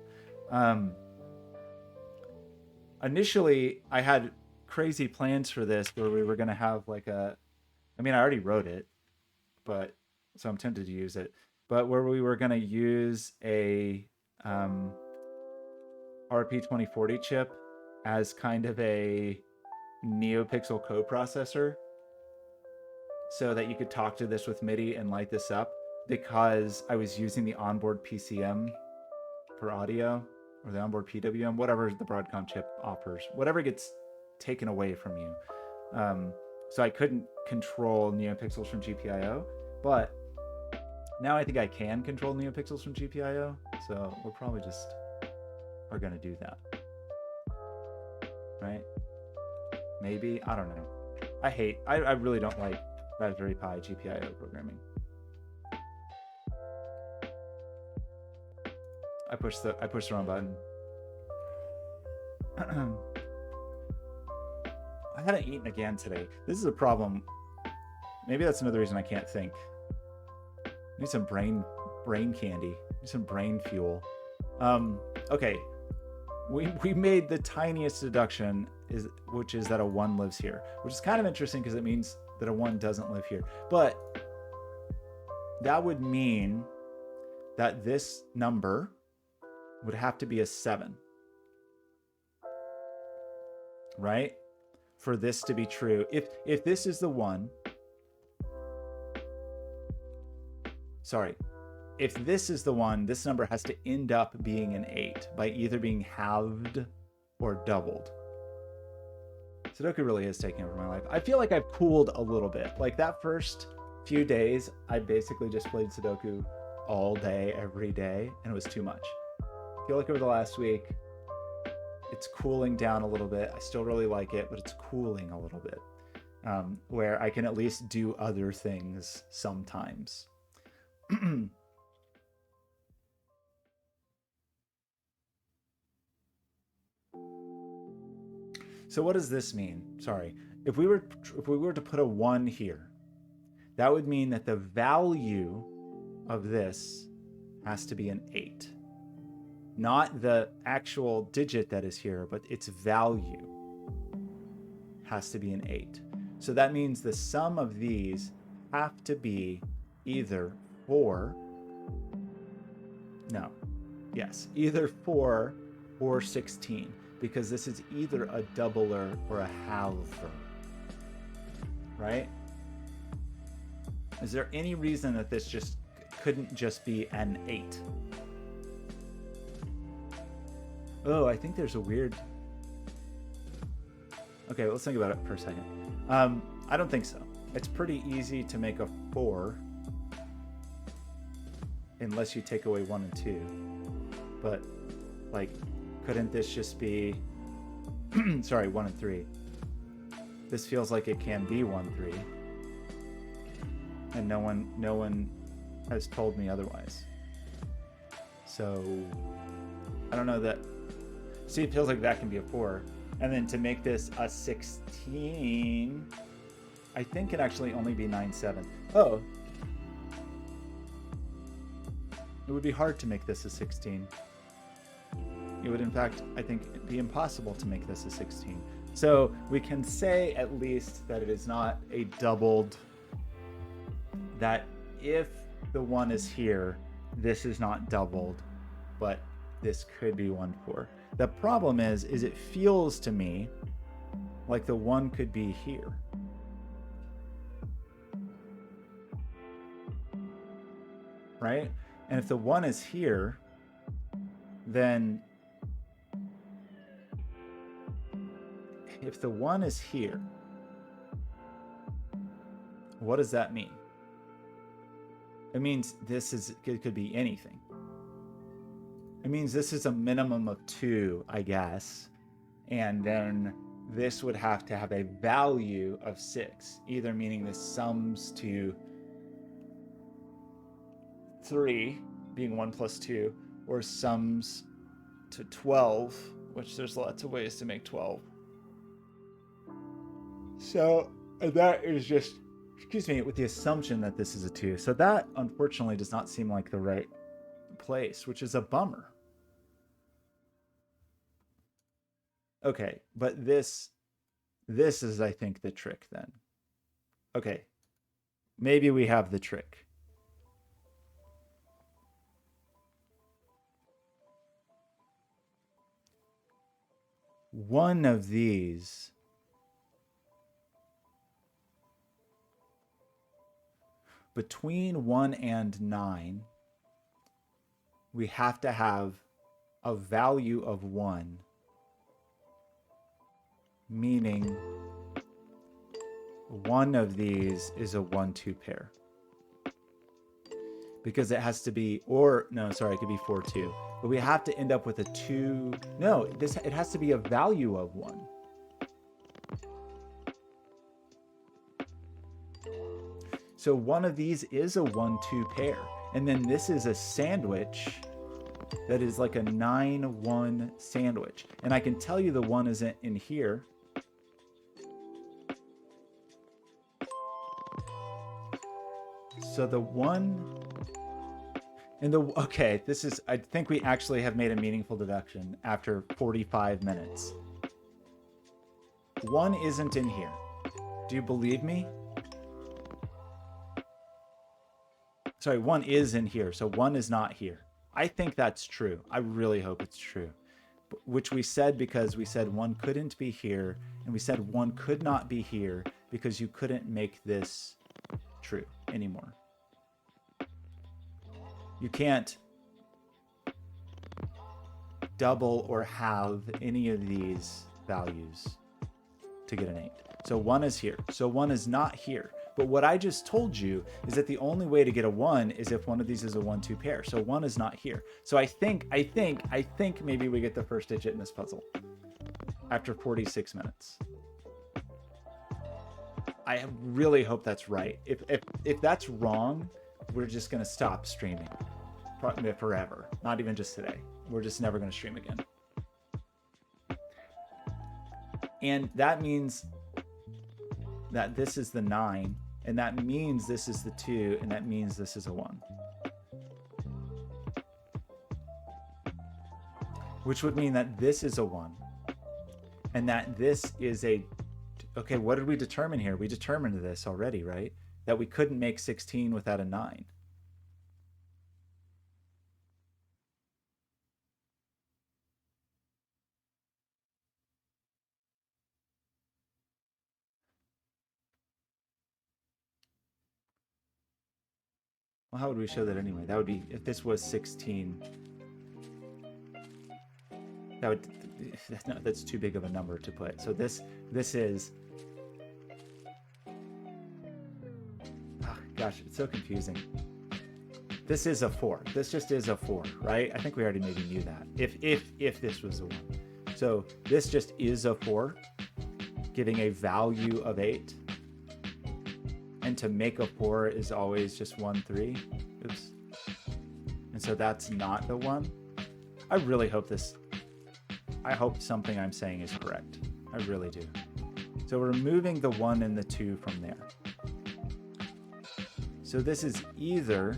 A: Initially I had crazy plans for this where we were going to have like I already wrote it, but so I'm tempted to use it, but where we were going to use a RP2040 chip as kind of a NeoPixel coprocessor so that you could talk to this with MIDI and light this up, because I was using the onboard PCM for audio, or the onboard PWM, whatever the Broadcom chip offers, whatever gets taken away from you. So I couldn't control NeoPixels from GPIO, but now I think I can control NeoPixels from GPIO, so we're probably just are going to do that, right? Maybe, I don't know. I really don't like Raspberry Pi GPIO programming. I pushed the wrong button. I hadn't eaten again today. This is a problem. Maybe that's another reason I can't think. I need some brain candy. I need some brain fuel. Okay. We made the tiniest deduction, which is that a 1 lives here, which is kind of interesting because it means that a 1 doesn't live here. But that would mean that this number would have to be a 7, right? For this to be true. If this is the 1, sorry. If this is the 1, this number has to end up being an 8 by either being halved or doubled. Sudoku really is taking over my life. I feel like I've cooled a little bit. Like that first few days, I basically just played Sudoku all day, every day, and it was too much. I feel like over the last week, it's cooling down a little bit. I still really like it, but it's cooling a little bit, where I can at least do other things sometimes. So what does this mean? Sorry. If we were to put a 1 here, that would mean that the value of this has to be an 8. Not the actual digit that is here, but its value has to be an 8. So that means the sum of these have to be either 4, either 4 or 16, because this is either a doubler or a halver, right? Is there any reason that this just couldn't just be an 8? Oh, I think there's a weird... Okay, let's think about it for a second. I don't think so. It's pretty easy to make a 4 unless you take away 1 and 2. But, like, couldn't this just be... Sorry, 1 and 3. This feels like it can be 1, 3. And no one has told me otherwise. So, I don't know that... See, it feels like that can be a 4. And then to make this a 16, I think it actually only be 9, 7. Oh. It would be hard to make this a 16. It would, in fact, I think, be impossible to make this a 16. So we can say at least that it is not a doubled, that if the 1 is here, this is not doubled, but this could be 1, 4. The problem is it feels to me like the 1 could be here. Right? And if the 1 is here, then if the 1 is here, what does that mean? It means it could be anything. It means this is a minimum of 2, I guess. And then this would have to have a value of 6, either meaning this sums to 3, being 1 plus 2, or sums to 12, which there's lots of ways to make 12. So that is just, with the assumption that this is a 2. So that, unfortunately, does not seem like the right place, which is a bummer. Okay, but this is, I think, the trick then. Okay, maybe we have the trick. One of these between 1 and 9, we have to have a value of 1, meaning one of these is a 1-2 pair. Because it has to be, it could be 4-2. But we have to end up with a 2. No, it has to be a value of 1. So one of these is a 1-2 pair. And then this is a sandwich that is like a 9-1 sandwich. And I can tell you the 1 isn't in here. So the 1 and I think we actually have made a meaningful deduction after 45 minutes. 1 isn't in here. Do you believe me? Sorry, 1 is in here, so 1 is not here. I think that's true. I really hope it's true. Which we said because we said 1 couldn't be here, and we said 1 could not be here because you couldn't make this true anymore. You can't double or have any of these values to get an 8. So 1 is here. So 1 is not here. But what I just told you is that the only way to get a 1 is if one of these is a 1-2 pair. So 1 is not here. So I think maybe we get the first digit in this puzzle after 46 minutes. I really hope that's right. If that's wrong, we're just going to stop streaming forever. Not even just today. We're just never going to stream again. And that means that this is the 9, and that means this is the 2, and that means this is a 1. Which would mean that this is a 1, and that this is a... Okay, what did we determine here? We determined this already, right? That we couldn't make 16 without a 9. Well, how would we show that anyway? That would be, if this was 16, that would, no, that's too big of a number to put. So this is, oh gosh, it's so confusing. This is a 4. This just is a 4, right? I think we already maybe knew that. If this was a 1. So this just is a 4, giving a value of 8. And to make a 4 is always just 1, 3. Oops. And so that's not the 1. I really hope I hope something I'm saying is correct. I really do. So we're removing the 1 and the 2 from there. So this is either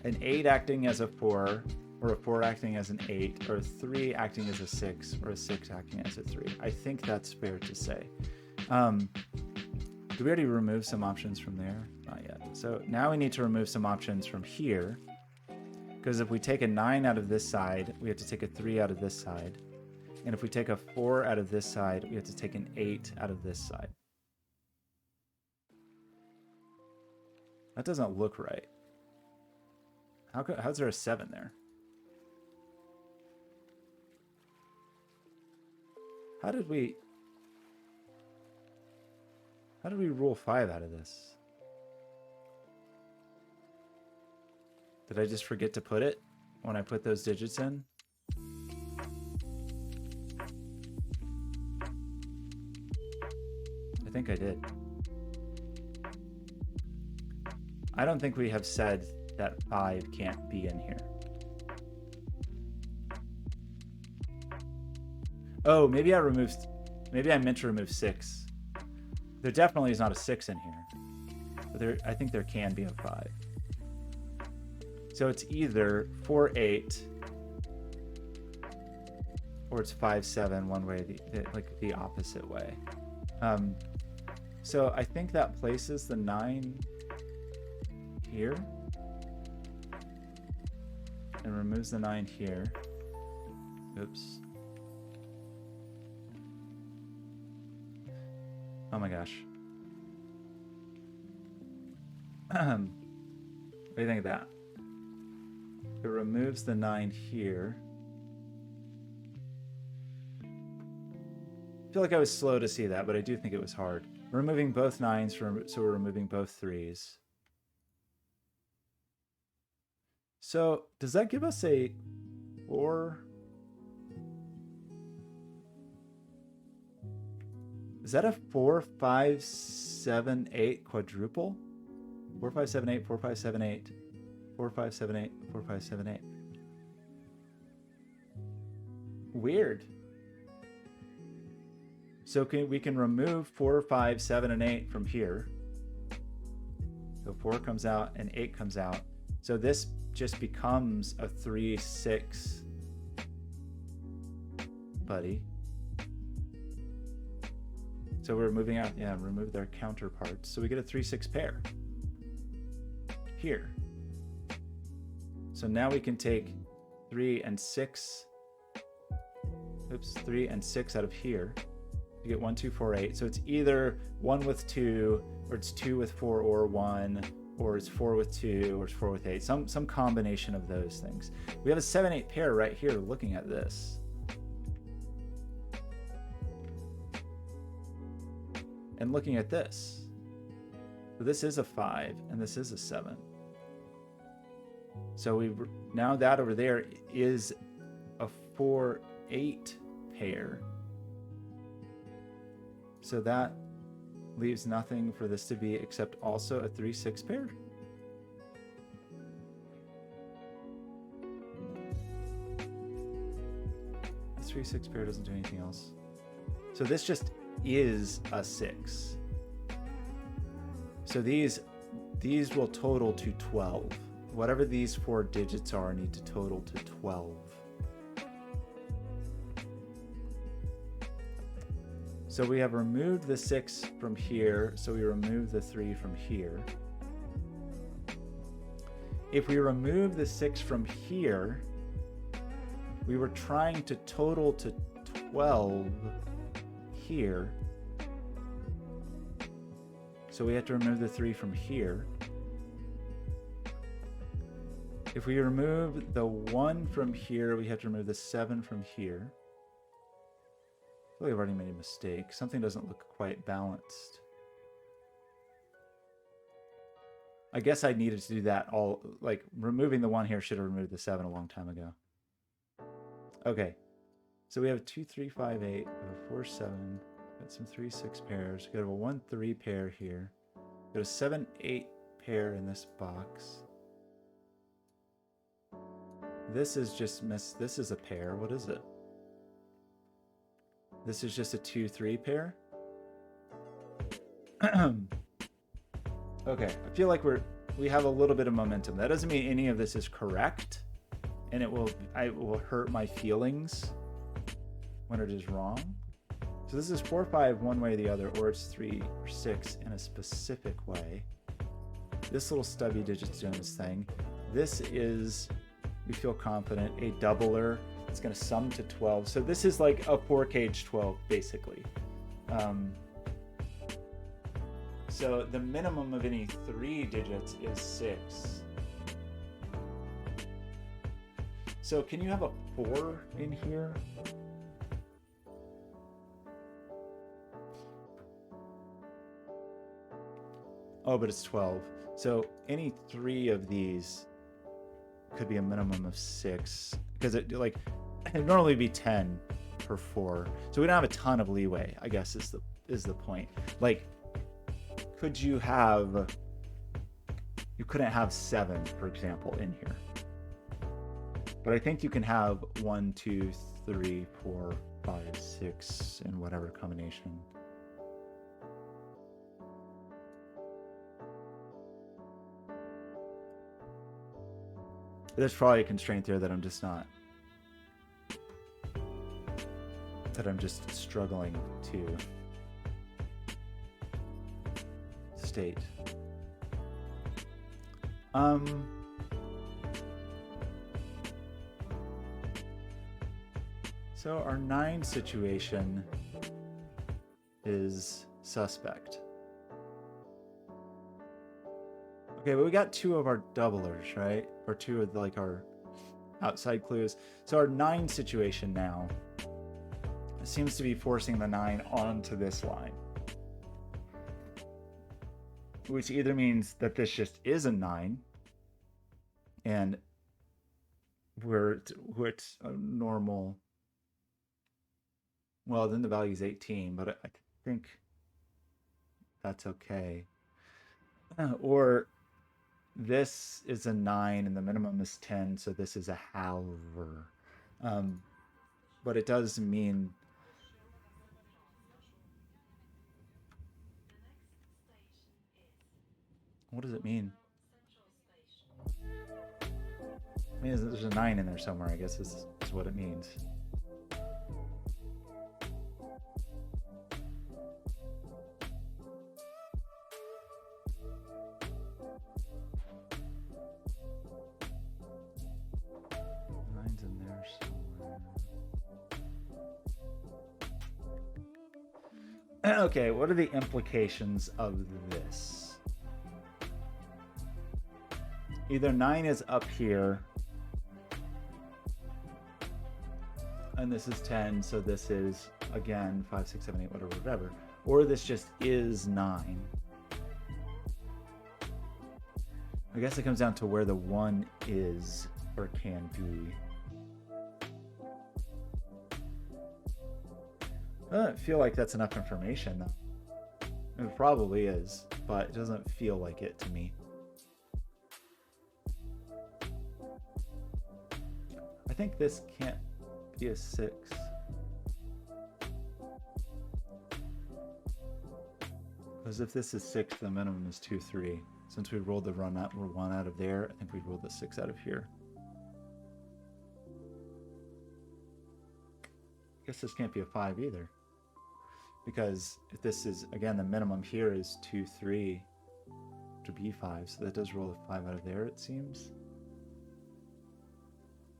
A: an 8 acting as a 4, or a 4 acting as an 8, or a 3 acting as a 6, or a 6 acting as a 3. I think that's fair to say. Did we already remove some options from there? Not yet. So now we need to remove some options from here, because if we take a 9 out of this side, we have to take a 3 out of this side. And if we take a 4 out of this side, we have to take an 8 out of this side. That doesn't look right. How's there a 7 there? How did we rule 5 out of this? Did I just forget to put it when I put those digits in? I think I did. I don't think we have said that 5 can't be in here. Oh, maybe I meant to remove 6. There definitely is not a 6 in here. But I think there can be a 5. So it's either 4, 8, or it's 5, 7, one way, like the opposite way. So I think that places the 9 here and removes the 9 here. Oops. Oh my gosh. What do you think of that? It removes the 9 here. I feel like I was slow to see that, but I do think it was hard. We're removing both 9s, so we're removing both 3s. So does that give us a 4? Is that a 4, 5, 7, 8 quadruple? 4, 5, 7, 8, 4, 5, 7, 8. 4, 5, 7, 8, 4, 5, 7, 8. Weird. So we can remove 4, 5, 7, and 8 from here. So 4 comes out and 8 comes out. So this just becomes a 3, 6, buddy. So we're moving out, yeah, remove their counterparts. So we get a 3, 6 pair here. So now we can take 3 and 6. Oops, 3 and 6 out of here. You get 1, 2, 4, 8. So it's either 1 with 2, or it's 2 with 4 or 1, or it's 4 with 2, or it's 4 with 8. Some combination of those things. We have a 7, 8 pair right here looking at this. And looking at this, so this is a 5 and this is a 7. So we now that over there is a 4-8 pair. So that leaves nothing for this to be except also a 3-6 pair. The 3-6 pair doesn't do anything else. So this just is a 6. So these will total to 12. Whatever these 4 digits are need to total to 12. So we have removed the 6 from here, so we remove the 3 from here. If we remove the 6 from here, we were trying to total to 12 here. So we have to remove the 3 from here. If we remove the 1 from here, we have to remove the 7 from here. I feel like I've already made a mistake. Something doesn't look quite balanced. I guess I needed to do that all, like removing the 1 here should have removed the 7 a long time ago. Okay. So we have a 2, 3, 5, 8, we have a 4, 7, got some 3, 6 pairs. We got a 1, 3 pair here. Got a 7, 8 pair in this box. This is just this is a pair. What is it? This is just a 2, 3 pair. Okay, I feel like we have a little bit of momentum. That doesn't mean any of this is correct, and it will hurt my feelings when it is wrong. So this is 4, 5 one way or the other, or it's 3 or 6 in a specific way. This little stubby digit's doing this thing. This is, we feel confident, a doubler. It's going to sum to 12. So this is like a 4-cage 12, basically. So the minimum of any 3 digits is 6. So can you have a 4 in here? Oh, but it's 12. So any 3 of these could be a minimum of 6, because it'd normally be 10 per 4. So we don't have a ton of leeway, I guess is the point. Like, could you couldn't have 7, for example, in here. But I think you can have 1, 2, 3, 4, 5, 6 in whatever combination. There's probably a constraint there that I'm just struggling to state. So our 9 situation is suspect. Okay, but we got 2 of our doublers, right? Or 2 of our outside clues. So our 9 situation now seems to be forcing the 9 onto this line, which either means that this just is a 9 and it's a normal, well, then the value is 18, but I think that's okay. Or this is a 9 and the minimum is 10, so this is a halver. But it does mean what does it mean? I mean, there's a 9 in there somewhere, I guess is what it means. Okay, what are the implications of this? Either 9 is up here, and this is 10, so this is, again, 5, 6, 7, 8, whatever. or this just is 9. I guess it comes down to where the 1 is or can be. I don't feel like that's enough information. It probably is, but it doesn't feel like it to me. I think this can't be a 6. Because if this is 6, the minimum is 2, 3. Since we rolled the we're 1 out of there, I think we rolled the 6 out of here. I guess this can't be a 5 either. Because if this is, again, the minimum here is 2, 3 to be 5. So that does roll a 5 out of there, it seems.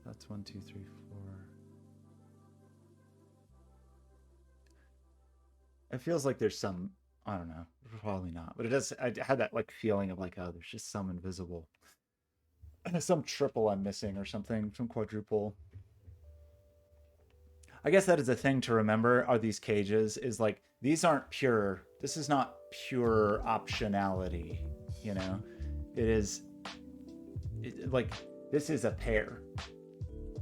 A: That's 1, 2, 3, 4. It feels like there's some, I don't know, probably not, but it does. I had that like feeling of like, oh, there's just some invisible, some triple I'm missing or something, some quadruple. I guess that is a thing to remember. Are these cages? Is like these aren't pure. This is not pure optionality. You know, it is like this is a pair.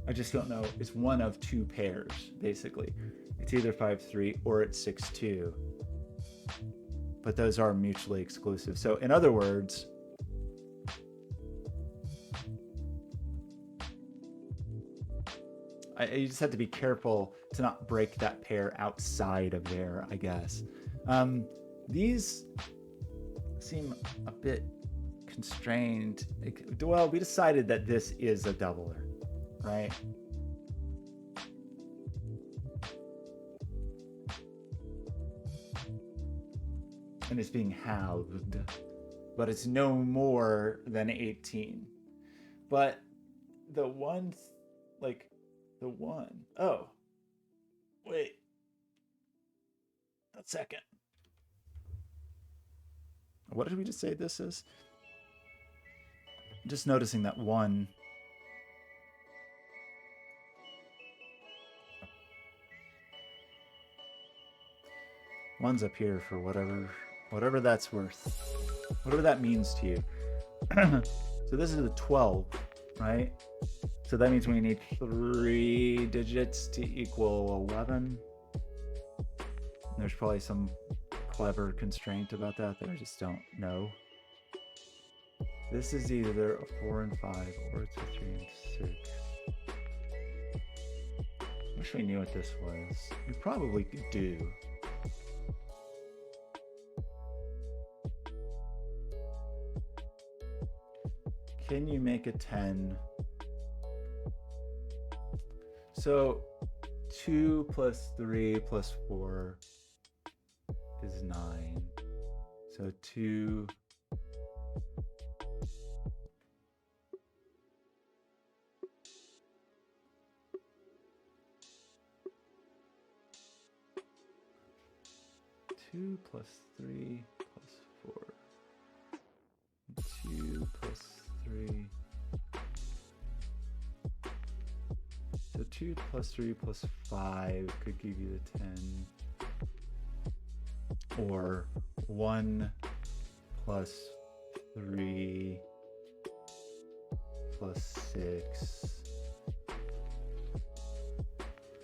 A: I just don't know. It's one of 2 pairs basically. It's either 5-3 or it's 6-2. But those are mutually exclusive. So in other words, you just have to be careful to not break that pair outside of there, I guess. These seem a bit constrained. Well, we decided that this is a doubler, right? And it's being halved, but it's no more than 18. But the one, like the 1, oh, wait, a second. What did we just say this is? I'm just noticing that 1. One's up here for whatever that's worth, whatever that means to you. So this is the 12, right? So that means we need 3 digits to equal 11. There's probably some clever constraint about that I just don't know. This is either a 4 and 5 or it's a 3 and 6. I wish we knew what this was. We probably do. Can you make a 10? So 2 plus 3 plus 4 is 9. So 2 2 plus 3 plus 4. 2 plus 3. So 2 plus 3 plus 5 could give you the 10. Or 1 plus 3 plus 6.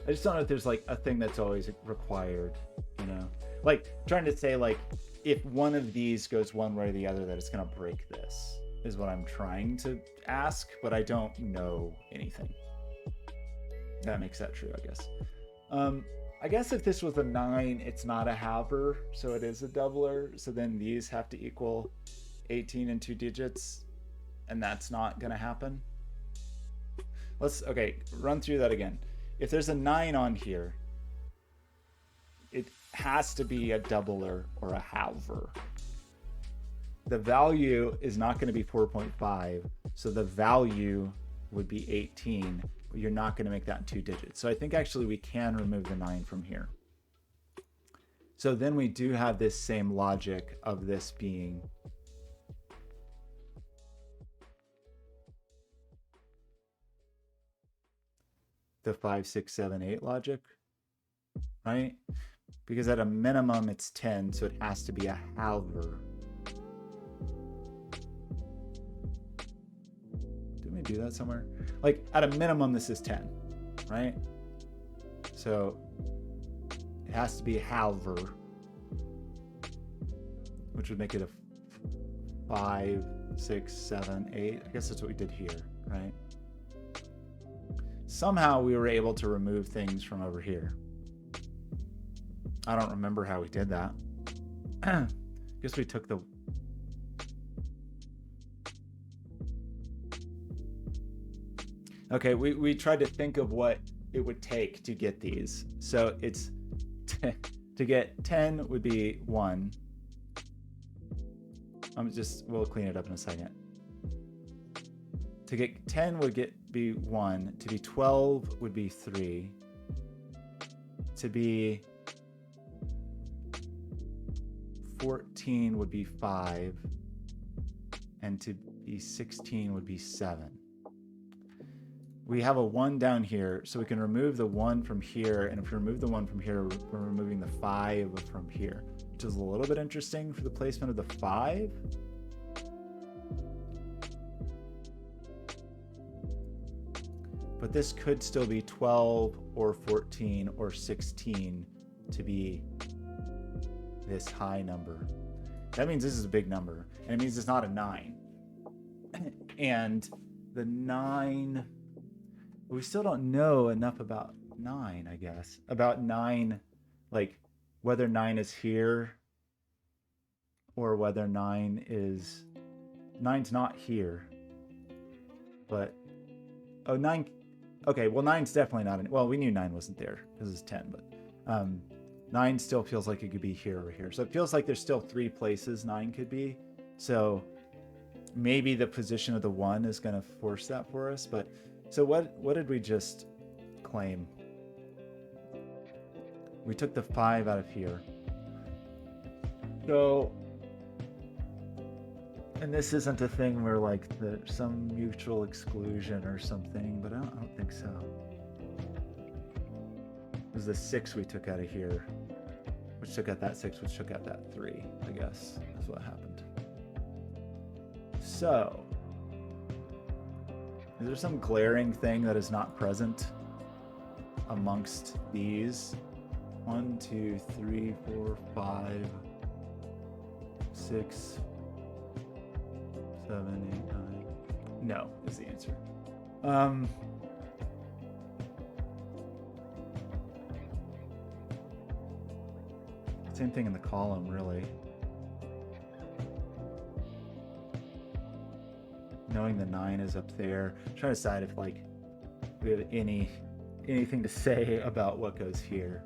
A: I just don't know if there's like a thing that's always required, you know? Like trying to say like if one of these goes one way or the other that it's gonna break this is what I'm trying to ask, but I don't know anything. That makes that true, I guess. I guess if this was a 9, it's not a halver, so it is a doubler. So then these have to equal 18 and 2 digits, and that's not gonna happen. Okay, run through that again. If there's a 9 on here, it has to be a doubler or a halver. The value is not going to be 4.5, so the value would be 18, but you're not going to make that in 2 digits. So I think actually we can remove the 9 from here. So then we do have this same logic of this being the 5, 6, 7, 8 logic, right? Because at a minimum, it's 10, so it has to be a halver. Didn't we do that somewhere? Like, at a minimum, this is 10, right? So it has to be a halver, which would make it a 5, 6, 7, 8. I guess that's what we did here, right? Somehow we were able to remove things from over here. I don't remember how we did that. Guess we took the... Okay, we tried to think of what it would take to get these. So it's... to get 10 would be 1. We'll clean it up in a second. To get 10 would be 1. To be 12 would be 3. To be 14 would be 5. And to be 16 would be 7. We have a 1 down here, so we can remove the 1 from here. And if we remove the 1 from here, we're removing the 5 from here, which is a little bit interesting for the placement of the 5. But this could still be 12 or 14 or 16 to be this high number. That means this is a big number, and it means it's not a 9. And the 9, we still don't know enough about 9, I guess. About 9, like whether 9 is here or whether 9's not here. But, 9, okay, well 9's definitely not, well, we knew 9 wasn't there because it's 10, but 9 still feels like it could be here or here. So it feels like there's still 3 places 9 could be. So maybe the position of the 1 is going to force that for us. But so what did we just claim? We took the 5 out of here. So, and this isn't a thing where like there's some mutual exclusion or something, but I don't think so. It was the 6 we took out of here, which took out that 6, which took out that 3, I guess. That's what happened. So, is there some glaring thing that is not present amongst these? 1, 2, 3, 4, 5, 6, 7, 8, 9. No, is the answer. Same thing in the column, really. Knowing the 9 is up there. I'm trying to decide if like we have anything to say about what goes here.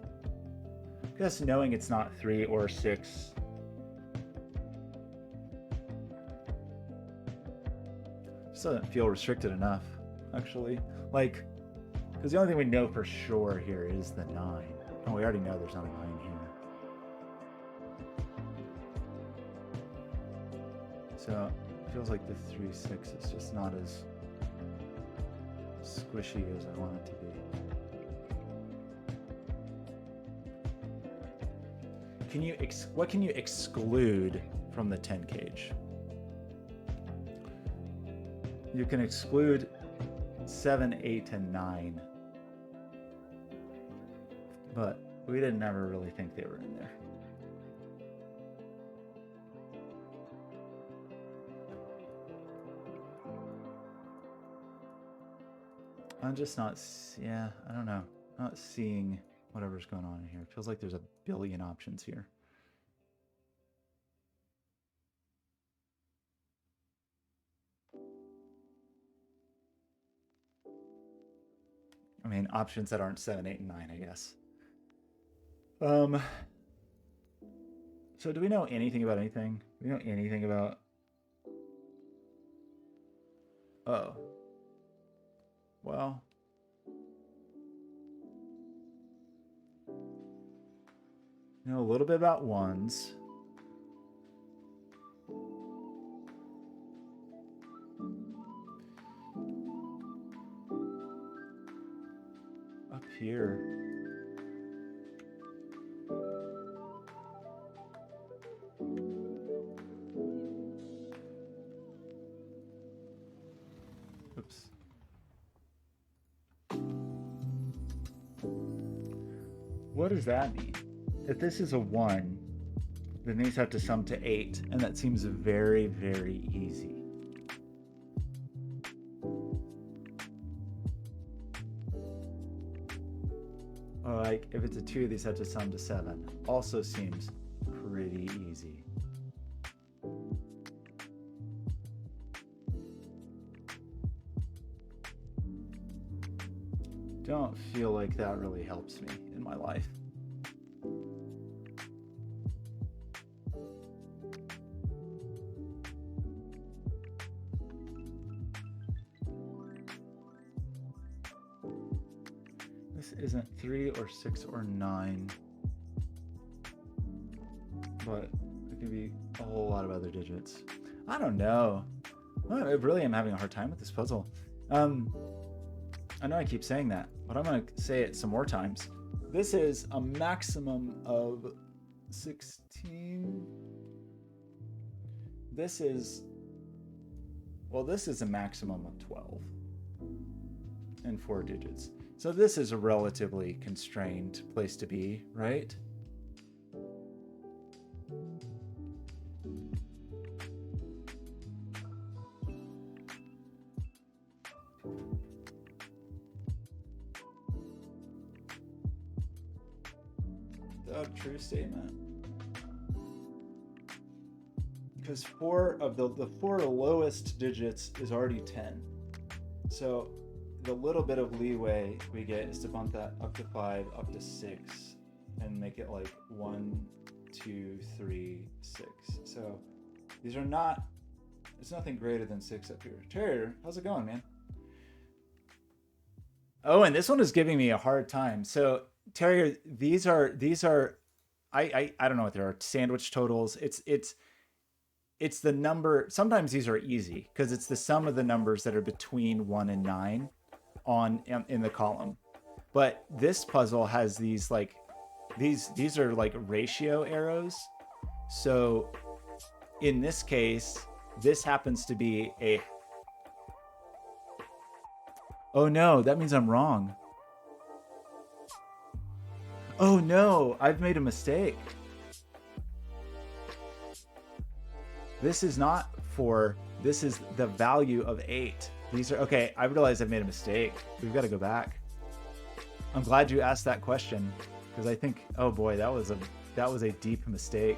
A: I guess knowing it's not 3 or 6. Just doesn't feel restricted enough, actually. Like, because the only thing we know for sure here is the 9. Oh, we already know there's not a 9 here. So it feels like the 3, 6 is just not as squishy as I want it to be. What can you exclude from the 10 cage? You can exclude 7, 8, and 9. But we didn't ever really think they were in there. I'm just not, yeah, I don't know. Not seeing whatever's going on in here. It feels like there's a billion options here. I mean, options that aren't 7, 8, and 9, I guess. So do we know anything about anything? Do we know anything about... Oh. Well... You know a little bit about ones. Up here. what does that mean? If this is a 1, then these have to sum to 8, and that seems very, very easy. Or like, if it's a 2, these have to sum to 7. Also seems pretty easy. Don't feel like that really helps me in my life. This isn't 3 or 6 or 9, but it could be a whole lot of other digits. I don't know. I really am having a hard time with this puzzle. I know I keep saying that, but I'm going to say it some more times. This is a maximum of 16. This is a maximum of 12 and 4 digits. So this is a relatively constrained place to be, right? A true statement. Because 4 of the 4 lowest digits is already 10. So the little bit of leeway we get is to bump that up to 5, up to 6, and make it like 1, 2, 3, 6. So these are not, it's nothing greater than 6 up here. Terrier, how's it going, man? Oh, and this one is giving me a hard time. So Terrier, these are I don't know what they are, sandwich totals. It's the number. Sometimes these are easy because it's the sum of the numbers that are between 1 and 9 in the column. But this puzzle has these like these are like ratio arrows. So in this case, this happens to be a, oh no, that means I'm wrong. Oh no, I've made a mistake. This is not 4, this is the value of 8. These are, okay, I realize I've made a mistake. We've got to go back. I'm glad you asked that question because I think, oh boy, that was a deep mistake.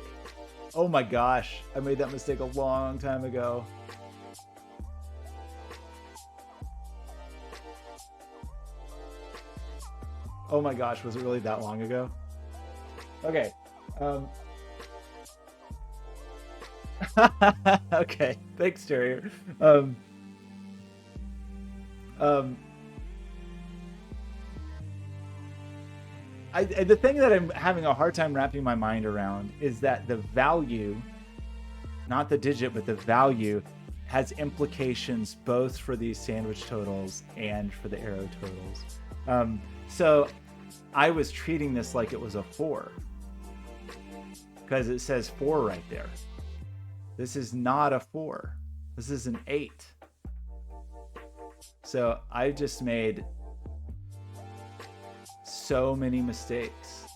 A: Oh my gosh, I made that mistake a long time ago. Oh my gosh, was it really that long ago? Okay. Okay, thanks, Terrier. The thing that I'm having a hard time wrapping my mind around is that the value, not the digit, but the value has implications both for these sandwich totals and for the arrow totals. So I was treating this like it was a 4 because it says 4 right there. This is not a 4. This is an 8. So I just made so many mistakes.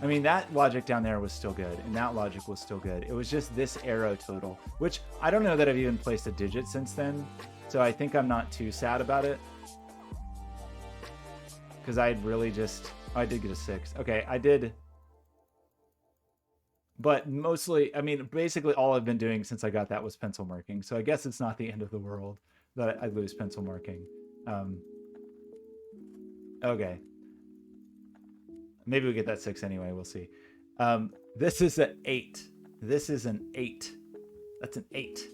A: I mean, that logic down there was still good, and that logic was still good. It was just this arrow total, which I don't know that I've even placed a digit since then. So I think I'm not too sad about it. Because I really just, oh, I did get a 6. Okay, I did. But mostly, I mean, basically all I've been doing since I got that was pencil marking. So I guess it's not the end of the world that I lose pencil marking. Okay. Maybe we get that 6 anyway. We'll see. This is an 8. This is an 8. That's an 8.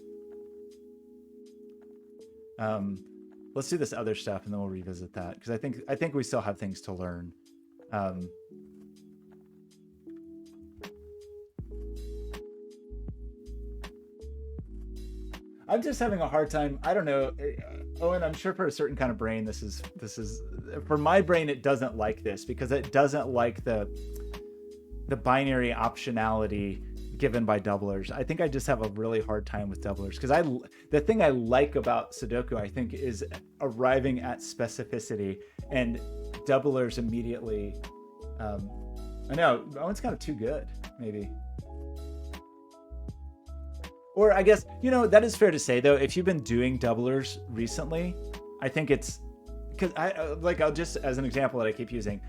A: Let's do this other stuff and then we'll revisit that because I think we still have things to learn. I'm just having a hard time. I don't know, Owen. I'm sure for a certain kind of brain, this is for my brain. It doesn't like this because it doesn't like the binary optionality given by doublers. I think I just have a really hard time with doublers because the thing I like about Sudoku, I think, is arriving at specificity, and doublers immediately. I know Owen's kind of too good, maybe. Or I guess, that is fair to say though. If you've been doing doublers recently, I think it's because I'll just, as an example that I keep using,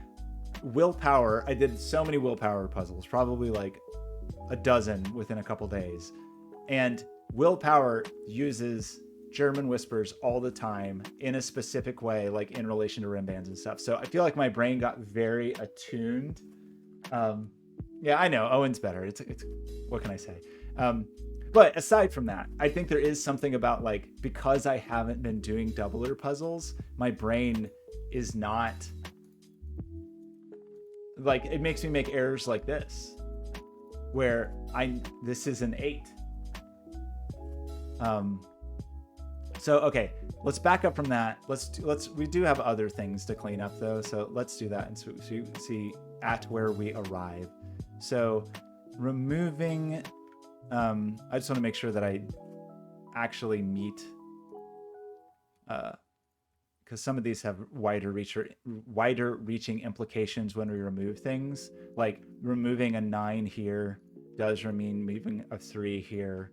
A: willpower. I did so many willpower puzzles, probably like a dozen within a couple days. And willpower uses German whispers all the time in a specific way, like in relation to rim bands and stuff. So I feel like my brain got very attuned. Yeah, I know Owen's better. It's what can I say? But aside from that, I think there is something about, like, because I haven't been doing doubler puzzles, my brain is not like, it makes me make errors like this, where this is an 8. So, okay, let's back up from that. We do have other things to clean up though. So let's do that and see at where we arrive. So removing, I just want to make sure that I actually meet, because some of these have wider reaching implications when we remove things. Like removing a 9 here does mean moving a 3 here.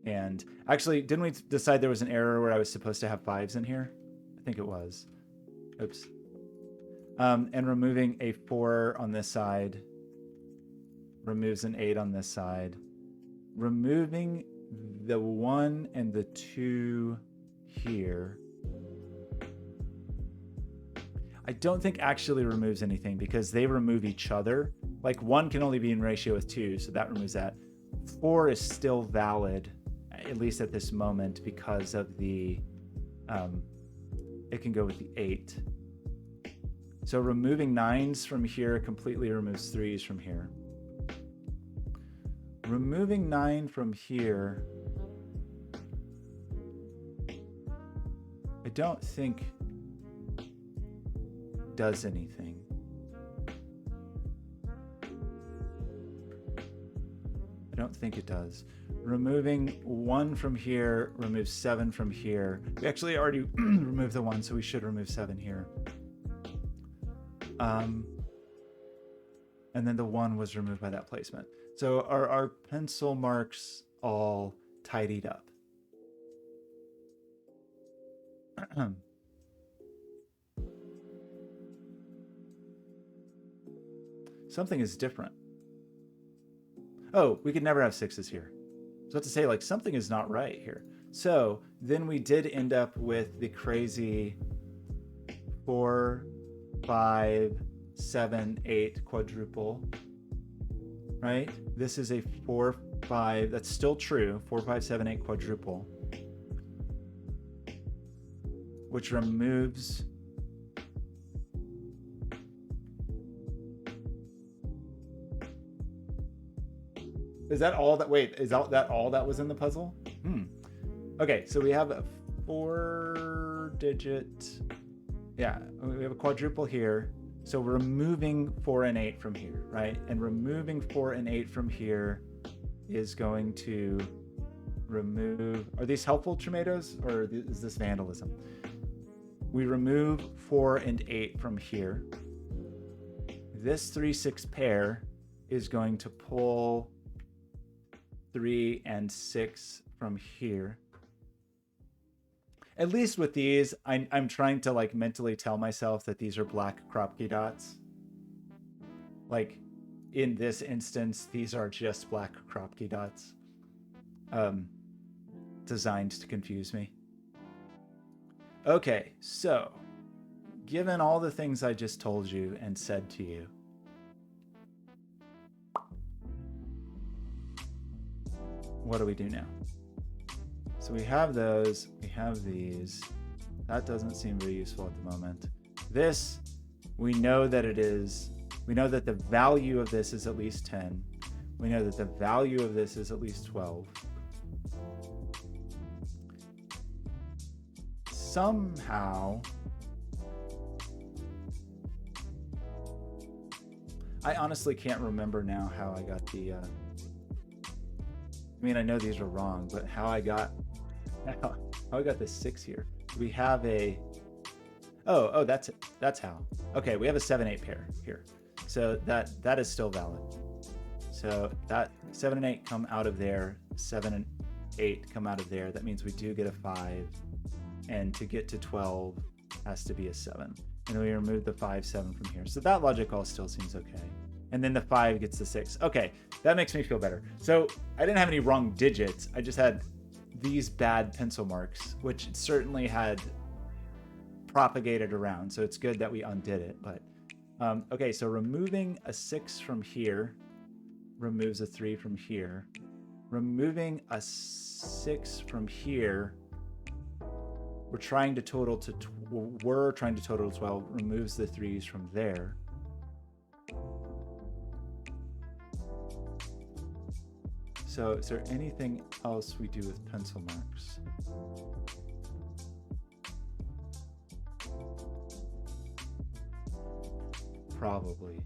A: And actually, didn't we decide there was an error where I was supposed to have 5s in here? I think it was. Oops. And removing a 4 on this side removes an 8 on this side. Removing the 1 and the 2 here, I don't think actually removes anything because they remove each other. Like 1 can only be in ratio with 2, so that removes that. 4 is still valid, at least at this moment, because of the, it can go with the 8. So removing 9s from here completely removes 3s from here. Removing 9 from here, I don't think does anything. I don't think it does. Removing 1 from here removes 7 from here. We actually already removed the 1, so we should remove 7 here. And then the 1 was removed by that placement. So our pencil marks all tidied up. Something is different. Oh, we could never have 6s here. So I have to say, like, something is not right here. So then we did end up with the crazy 4, 5, 7, 8 quadruple, right? This is a 4, 5, that's still true, 4, 5, 7, 8 quadruple, which removes is that all that, wait, is that all that was in the puzzle? Okay, so we have a 4-digit, yeah, we have a quadruple here. So we're removing 4 and 8 from here, right? And removing 4 and 8 from here is going to remove, are these helpful tomatoes or is this vandalism? We remove 4 and 8 from here. This 3-6 pair is going to pull 3 and 6 from here. At least with these, I'm trying to, like, mentally tell myself that these are black Kropke dots. Like, in this instance, these are just black Kropke dots. Designed to confuse me. Okay, so, given all the things I just told you and said to you, what do we do now? So we have those, we have these. That doesn't seem very useful at the moment. This, we know that it is, we know that the value of this is at least 10. We know that the value of this is at least 12. Somehow, I honestly can't remember now how I got the, I mean, I know these are wrong, but how I got how I got the 6 here. We have a oh, that's how. Okay, we have a 7-8 pair here. So that is still valid. So that 7 and 8 come out of there, 7 and 8 come out of there. That means we do get a 5, and to get to 12 has to be a 7. And then we remove the 5, 7 from here. So that logic all still seems okay. And then the 5 gets the 6. Okay, that makes me feel better. So I didn't have any wrong digits. I just had these bad pencil marks, which certainly had propagated around. So it's good that we undid it. But okay, so removing a 6 from here removes a 3 from here. Removing a 6 from here, we're trying to total to 12, removes the 3s from there. So is there anything else we do with pencil marks? Probably.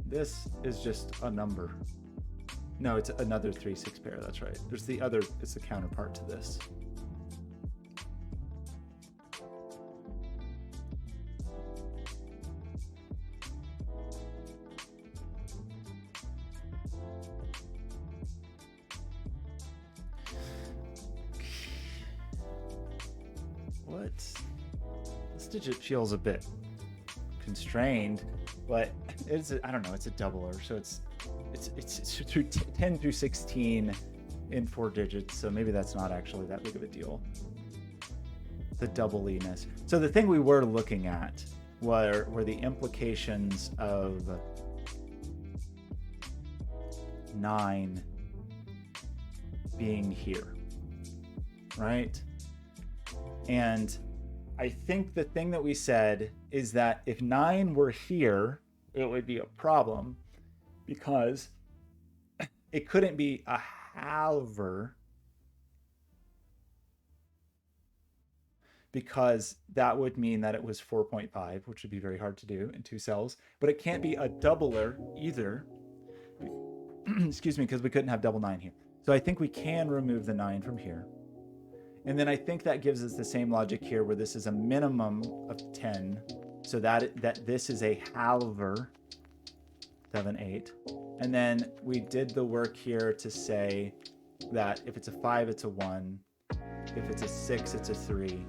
A: This is just a number. No, it's another 3-6 pair. That's right. There's the other, it's the counterpart to this. What? This digit feels a bit constrained, but it's I don't know, it's a doubler, so it's through 10 through 16 in 4 digits, so maybe that's not actually that big of a deal. The doubliness. So the thing we were looking at were the implications of 9 being here, right? And I think the thing that we said is that if 9 were here, it would be a problem because it couldn't be a halver, because that would mean that it was 4.5, which would be very hard to do in 2 cells. But it can't be a doubler either, excuse me, because we couldn't have double 9 here. So I think we can remove the 9 from here. And then I think that gives us the same logic here where this is a minimum of 10. So that this is a halver, 7, 8. And then we did the work here to say that if it's a 5, it's a 1. If it's a 6, it's a 3.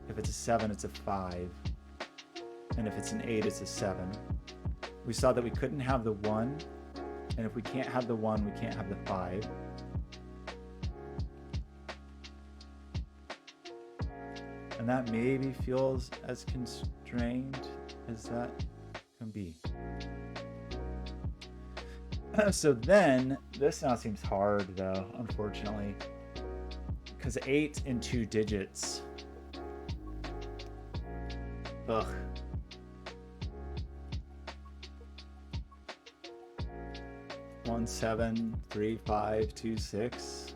A: If it's a 7, it's a 5. And if it's an 8, it's a 7. We saw that we couldn't have the 1. And if we can't have the 1, we can't have the 5. And that maybe feels as constrained as that can be. So then, this now seems hard though, unfortunately. Because 8 in 2 digits. Ugh. One, 7, 3, 5, 2, 6.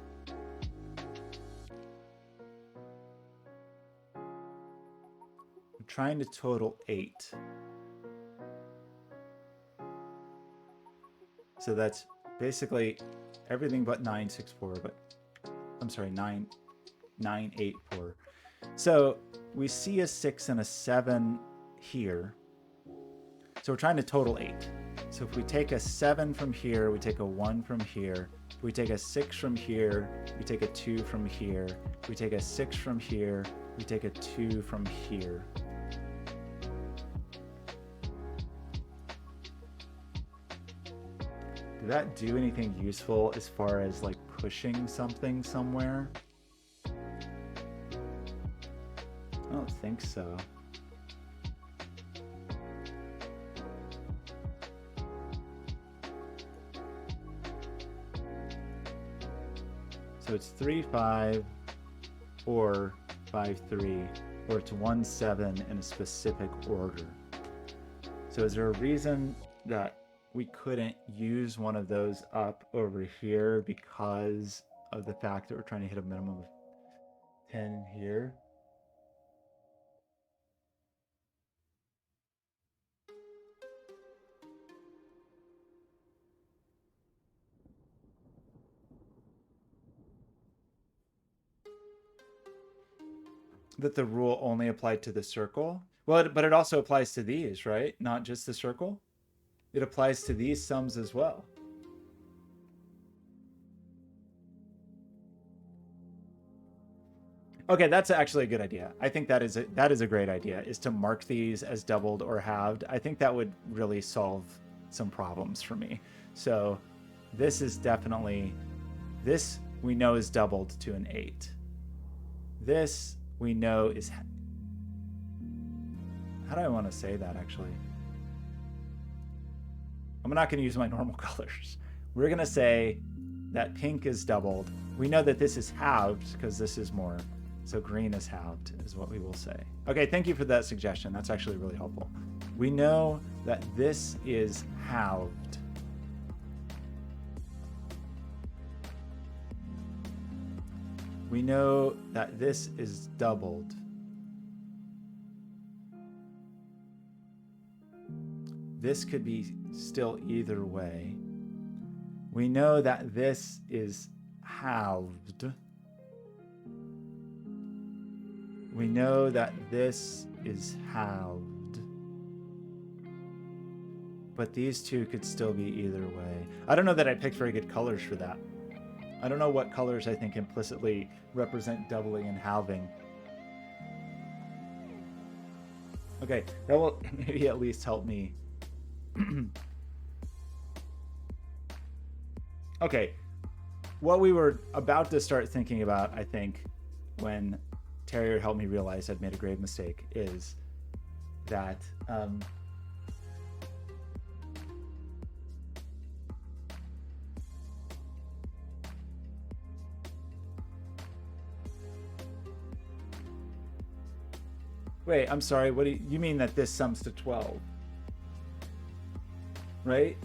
A: Trying to total 8. So that's basically everything but 9, 6, 4, but I'm sorry, 9, 9, 8, 4. So we see a 6 and a 7 here. So we're trying to total 8. So if we take a 7 from here, we take a 1 from here. If we take a 6 from here, we take a 2 from here. If we take a 6 from here, we take a 2 from here. Did that do anything useful as far as like pushing something somewhere? I don't think so. So it's 3, 5, or 5, 3, or it's 1, 7 in a specific order. So is there a reason that we couldn't use one of those up over here because of the fact that we're trying to hit a minimum of 10 here? that the rule only applied to the circle. Well, but it also applies to these, right? Not just the circle. It applies to these sums as well. Okay, that's actually a good idea. I think that is a great idea, is to mark these as doubled or halved. I think that would really solve some problems for me. So this is definitely, this we know is doubled to an 8. This we know is, how do I want to say that actually? I'm not going to use my normal colors. We're going to say that pink is doubled. We know that this is halved because this is more. So green is halved is what we will say. Okay, thank you for that suggestion. That's actually really helpful. We know that this is halved. We know that this is doubled. This could be still either way. We know that this is halved. We know that this is halved. But these two could still be either way. I don't know that I picked very good colors for that. I don't know what colors I think implicitly represent doubling and halving. Okay, that will maybe at least help me. Okay, what we were about to start thinking about, I think, when Terrier helped me realize I'd made a grave mistake, is that wait, I'm sorry, what do you mean that this sums to 12? Right?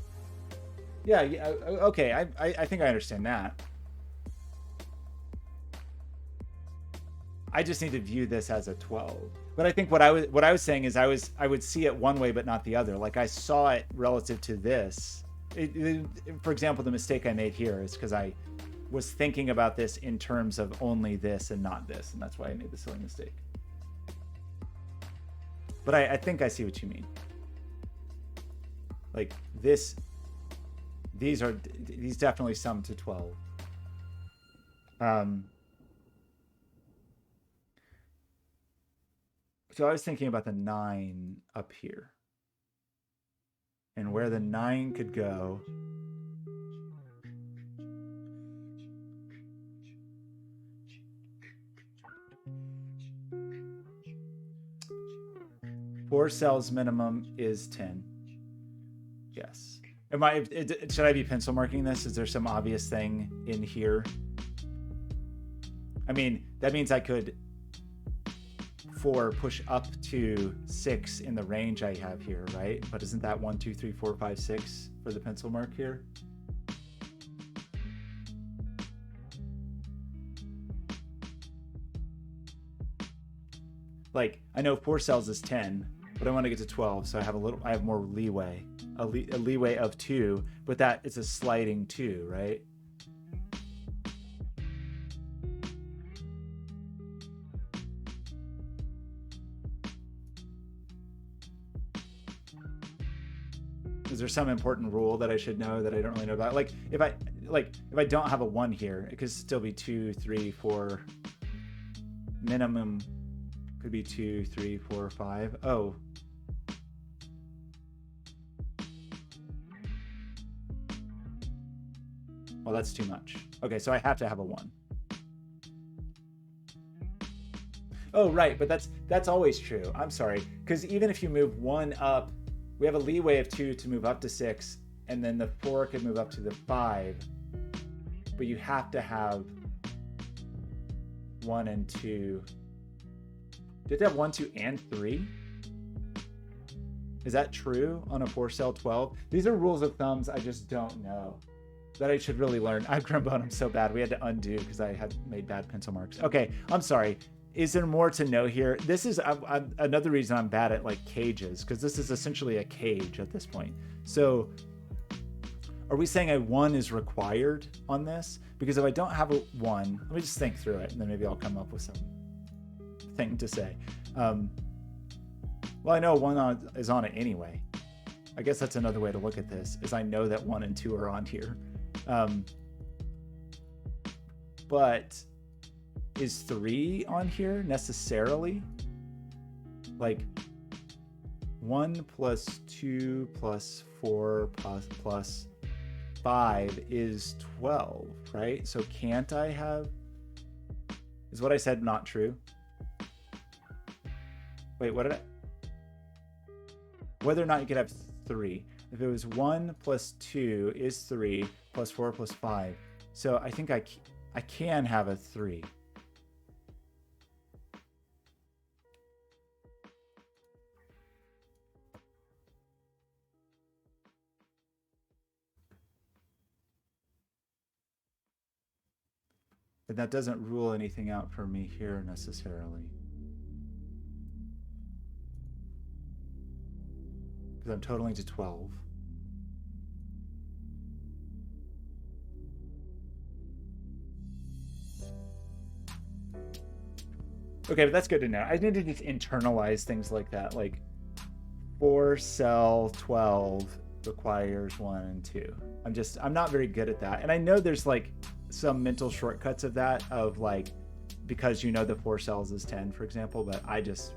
A: Yeah, okay, I think I understand that. I just need to view this as a 12. But I think what I was saying is I would see it one way but not the other. Like I saw it relative to this. For example, the mistake I made here is because I was thinking about this in terms of only this and not this, and that's why I made the silly mistake. But I think I see what you mean. Like this, these definitely sum to 12. So I was thinking about the 9 up here. And where the 9 could go. Four cells minimum is 10. Yes. Should I be pencil marking this? Is there some obvious thing in here? I mean, that means I could 4 push up to 6 in the range I have here, right? But isn't that 1, 2, 3, 4, 5, 6 for the pencil mark here? Like, I know 4 cells is 10, but I want to get to 12, so I have more leeway. A leeway of 2, but that it's a sliding 2, right? Is there some important rule that I should know that I don't really know about? Like if I don't have a 1 here, it could still be 2, 3, 4. Minimum could be 2, 3, 4, 5. Oh. Well, that's too much. Okay, so I have to have a 1. Oh, right, but that's always true. I'm sorry, because even if you move 1 up, we have a leeway of 2 to move up to 6, and then the 4 could move up to the 5. But you have to have 1 and 2. Did it have 1, 2, and 3? Is that true on a 4-cell 12? These are rules of thumbs I just don't know that I should really learn. I've Grumbone, I'm so bad. We had to undo because I had made bad pencil marks. Okay, I'm sorry. Is there more to know here? This is another reason I'm bad at like cages, because this is essentially a cage at this point. So are we saying a 1 is required on this? Because if I don't have a 1, let me just think through it, and then maybe I'll come up with some thing to say. Well, I know is on it anyway. I guess that's another way to look at this, is I know that 1 and 2 are on here. But is 3 on here necessarily? Like 1 plus 2 plus 4 plus 5 is 12, right? So can't I have... Is what I said not true? Wait, what did I... Whether or not you could have 3. If it was 1 plus 2 is 3 plus 4 plus 5. So I think I can have a 3. But that doesn't rule anything out for me here necessarily. Because I'm totaling to 12. Okay, but that's good to know. I need to just internalize things like that. Like 4 cell 12 requires 1 and 2. I'm not very good at that. And I know there's like some mental shortcuts of that, of like, because you know the 4 cells is 10, for example, but I just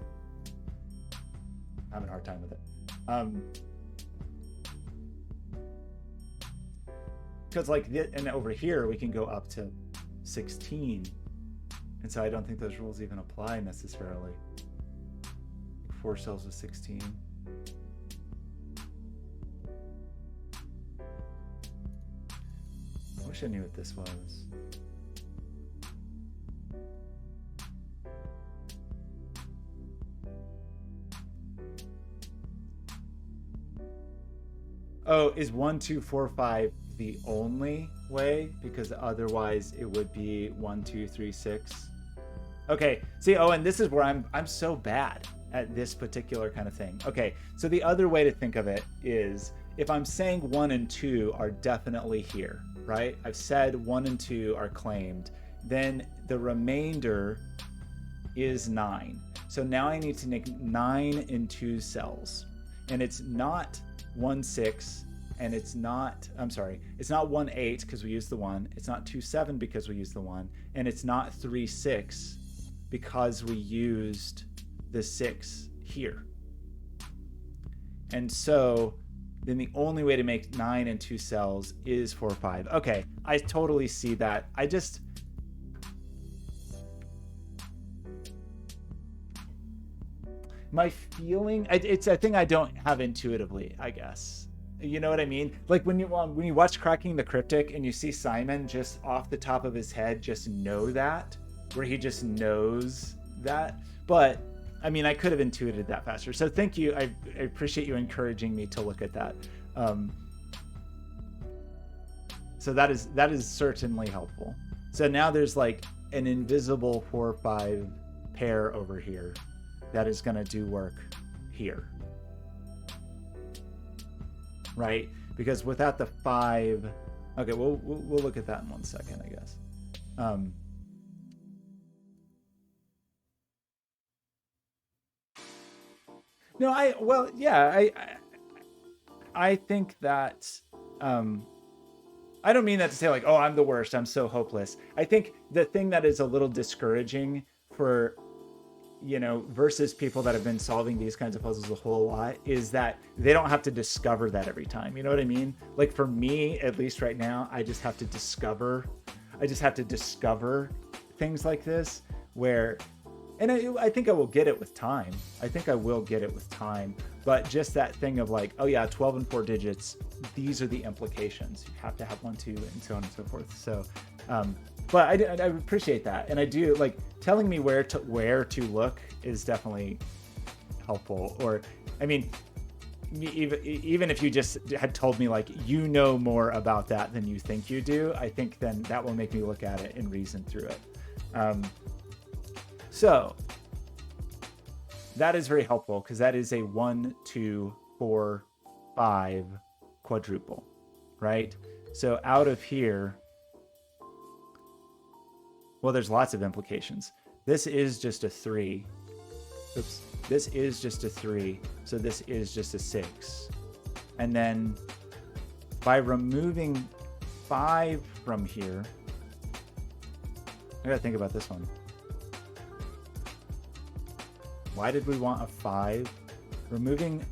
A: having a hard time with it. Because like, and over here we can go up to 16, and so I don't think those rules even apply necessarily. 4 cells with 16. I wish I knew what this was. Oh, is 1, 2, 4, 5 the only way? Because otherwise it would be 1, 2, 3, 6. Okay, see, oh, and this is where I'm so bad at this particular kind of thing. Okay, so the other way to think of it is, if I'm saying 1 and 2 are definitely here, right? I've said 1 and 2 are claimed, then the remainder is 9. So now I need to make 9 in 2 cells. And it's not 1, 6, and it's not 1, 8 because we used the 1. It's not 2, 7 because we used the 1. And it's not 3, 6 because we used the 6 here. And so then the only way to make 9 in 2 cells is 4, 5. Okay, I totally see that. My feeling, it's a thing I don't have intuitively, I guess. You know what I mean? Like when you watch Cracking the Cryptic and you see Simon just off the top of his head just know that, where he just knows that. But I mean, I could have intuited that faster. So thank you. I appreciate you encouraging me to look at that. So that is certainly helpful. So now there's like an invisible 4, 5 pair over here that is going to do work here, right? Because without the 5, okay, we'll look at that in 1 second, I guess. No, I think that I don't mean that to say like, oh, I'm the worst, I'm so hopeless. I think the thing that is a little discouraging for, versus people that have been solving these kinds of puzzles a whole lot, is that they don't have to discover that every time. You know what I mean? Like for me, at least right now, I just have to discover things like this where, and I think I will get it with time. But just that thing of like, oh yeah, 12 and 4 digits, these are the implications. You have to have 1, 2, and so on and so forth. So, but I appreciate that, and I do like telling me where to look is definitely helpful. Or, I mean, even if you just had told me like you know more about that than you think you do, I think then that will make me look at it and reason through it. So that is very helpful because that is a 1, 2, 4, 5 quadruple, right? So out of here, well, there's lots of implications. This is just a 3. Oops. This is just a 3. So this is just a 6. And then by removing 5 from here, I gotta think about this one. Why did we want a 5? Removing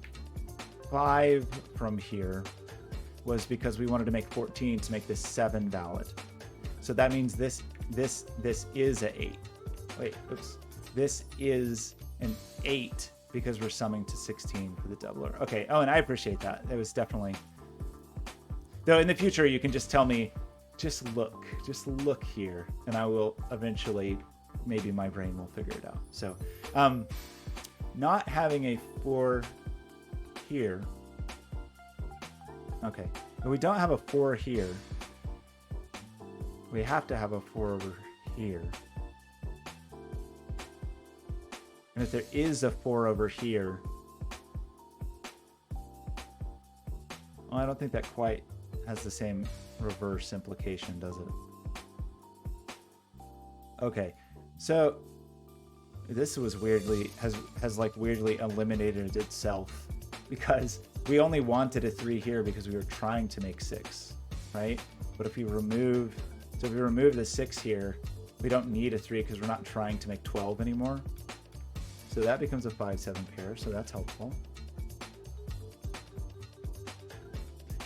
A: 5 from here was because we wanted to make 14 to make this 7 valid. So that means this is a 8. Wait, oops. This is an 8 because we're summing to 16 for the doubler. Okay, oh, and I appreciate that. It was definitely... Though in the future, you can just tell me, just look here, and I will eventually, maybe my brain will figure it out. So, not having a 4 here. Okay, but we don't have a 4 here. We have to have a 4 over here. And if there is a 4 over here, well, I don't think that quite has the same reverse implication, does it? Okay, so this was weirdly, has like weirdly eliminated itself, because we only wanted a 3 here because we were trying to make 6, right? But if we remove, so if we remove the 6 here, we don't need a 3 because we're not trying to make 12 anymore. So that becomes a 5-7 pair, so that's helpful.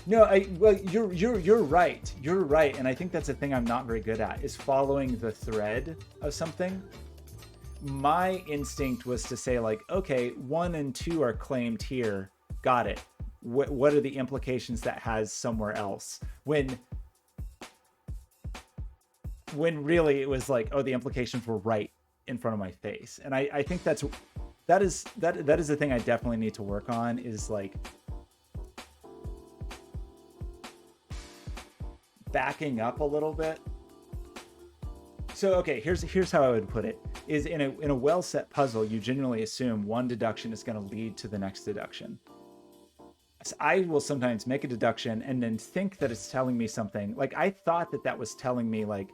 A: No, well, you're right. You're right, and I think that's a thing I'm not very good at, is following the thread of something. My instinct was to say, like, okay, 1 and 2 are claimed here. Got it. What are the implications that has somewhere else? When really it was like, oh, the implications were right in front of my face. And I think that is the thing I definitely need to work on, is like backing up a little bit. So okay, here's how I would put it, is in a well set puzzle, you generally assume one deduction is going to lead to the next deduction. So I will sometimes make a deduction and then think that it's telling me something. Like, I thought that was telling me like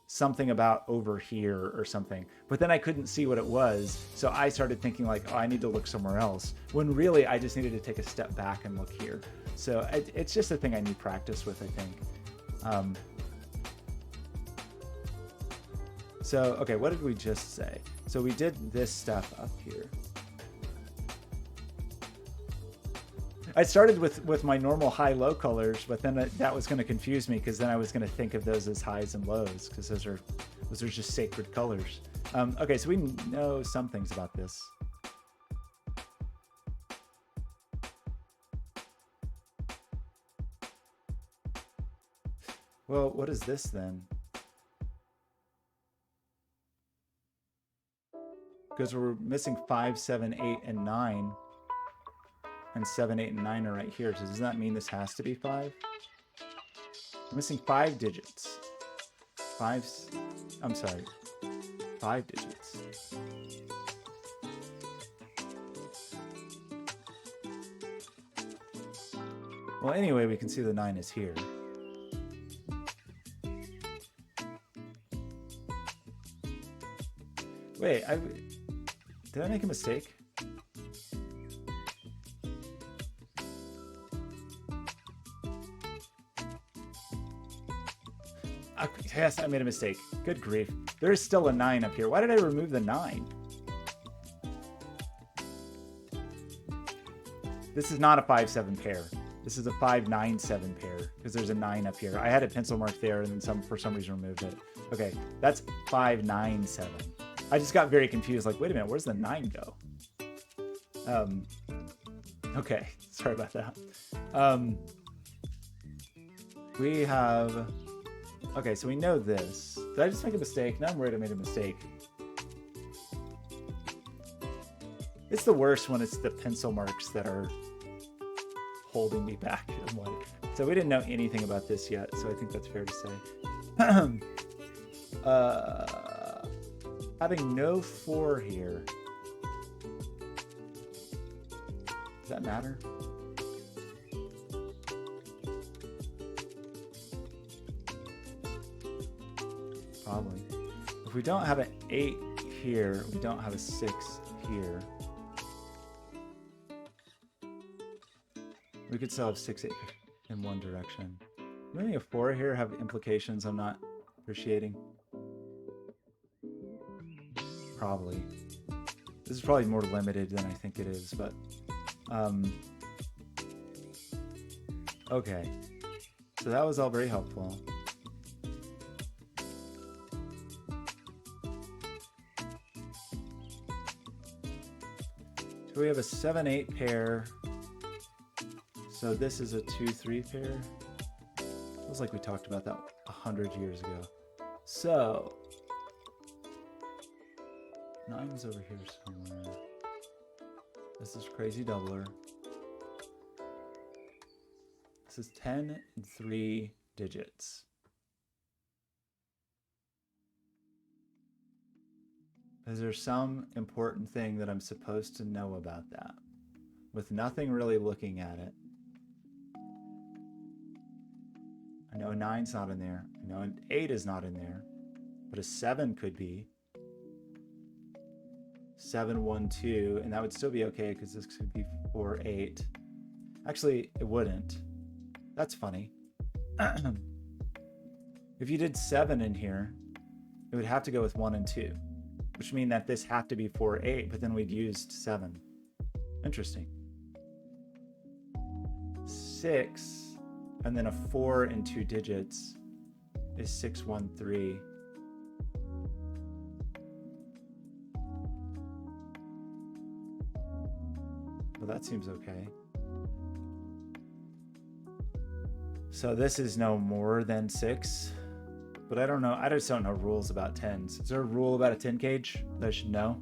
A: something about over here or something, but then I couldn't see what it was, so I started thinking like, oh, I need to look somewhere else, when really I just needed to take a step back and look here. So it's just a thing I need practice with, I think. So okay, what did we just say? So we did this stuff up here. I started with my normal high-low colors, but then that was going to confuse me, because then I was going to think of those as highs and lows, because those are just sacred colors. Okay, so we know some things about this. Well, what is this then? Because we're missing 5, 7, 8, and 9. And 7, 8, and 9 are right here. So does that mean this has to be 5? We're missing 5 digits. 5 digits. Well, anyway, we can see the 9 is here. Wait, did I make a mistake? Yes, I made a mistake. Good grief. There is still a 9 up here. Why did I remove the 9? This is not a 5-7 pair. This is a 5-9-7 pair, because there's a 9 up here. I had a pencil mark there and then for some reason removed it. Okay, that's 5-9-7. I just got very confused, like, wait a minute, where's the 9 go? Okay, sorry about that. We have... Okay, so we know this. Did I just make a mistake? Now I'm worried I made a mistake. It's the worst when it's the pencil marks that are holding me back. I'm like, so we didn't know anything about this yet, so I think that's fair to say. Having no 4 here. Does that matter? Probably. If we don't have an 8 here. We don't have a 6 here. We could still have 6 in one direction. Moving a 4 here have implications I'm not appreciating. Probably. This is probably more limited than I think it is, but okay. So that was all very helpful. So we have a 7-8 pair. So this is a 2-3 pair. Feels like we talked about that 100 years ago. So 9's over here somewhere. This is crazy doubler. This is 10 and 3 digits. Is there some important thing that I'm supposed to know about that? With nothing really looking at it. I know a 9's not in there. I know an 8 is not in there. But a 7 could be. 7, 1, 2. And that would still be okay because this could be 4, 8. Actually, it wouldn't. That's funny. If you did 7 in here, it would have to go with 1 and 2. Which means that this had to be 4, 8. But then we'd used 7. Interesting. 6. And then a 4 in 2 digits is 6, 1, 3. Well, that seems okay. So this is no more than 6. But I don't know. I just don't know rules about 10s. Is there a rule about a 10 cage that I should know?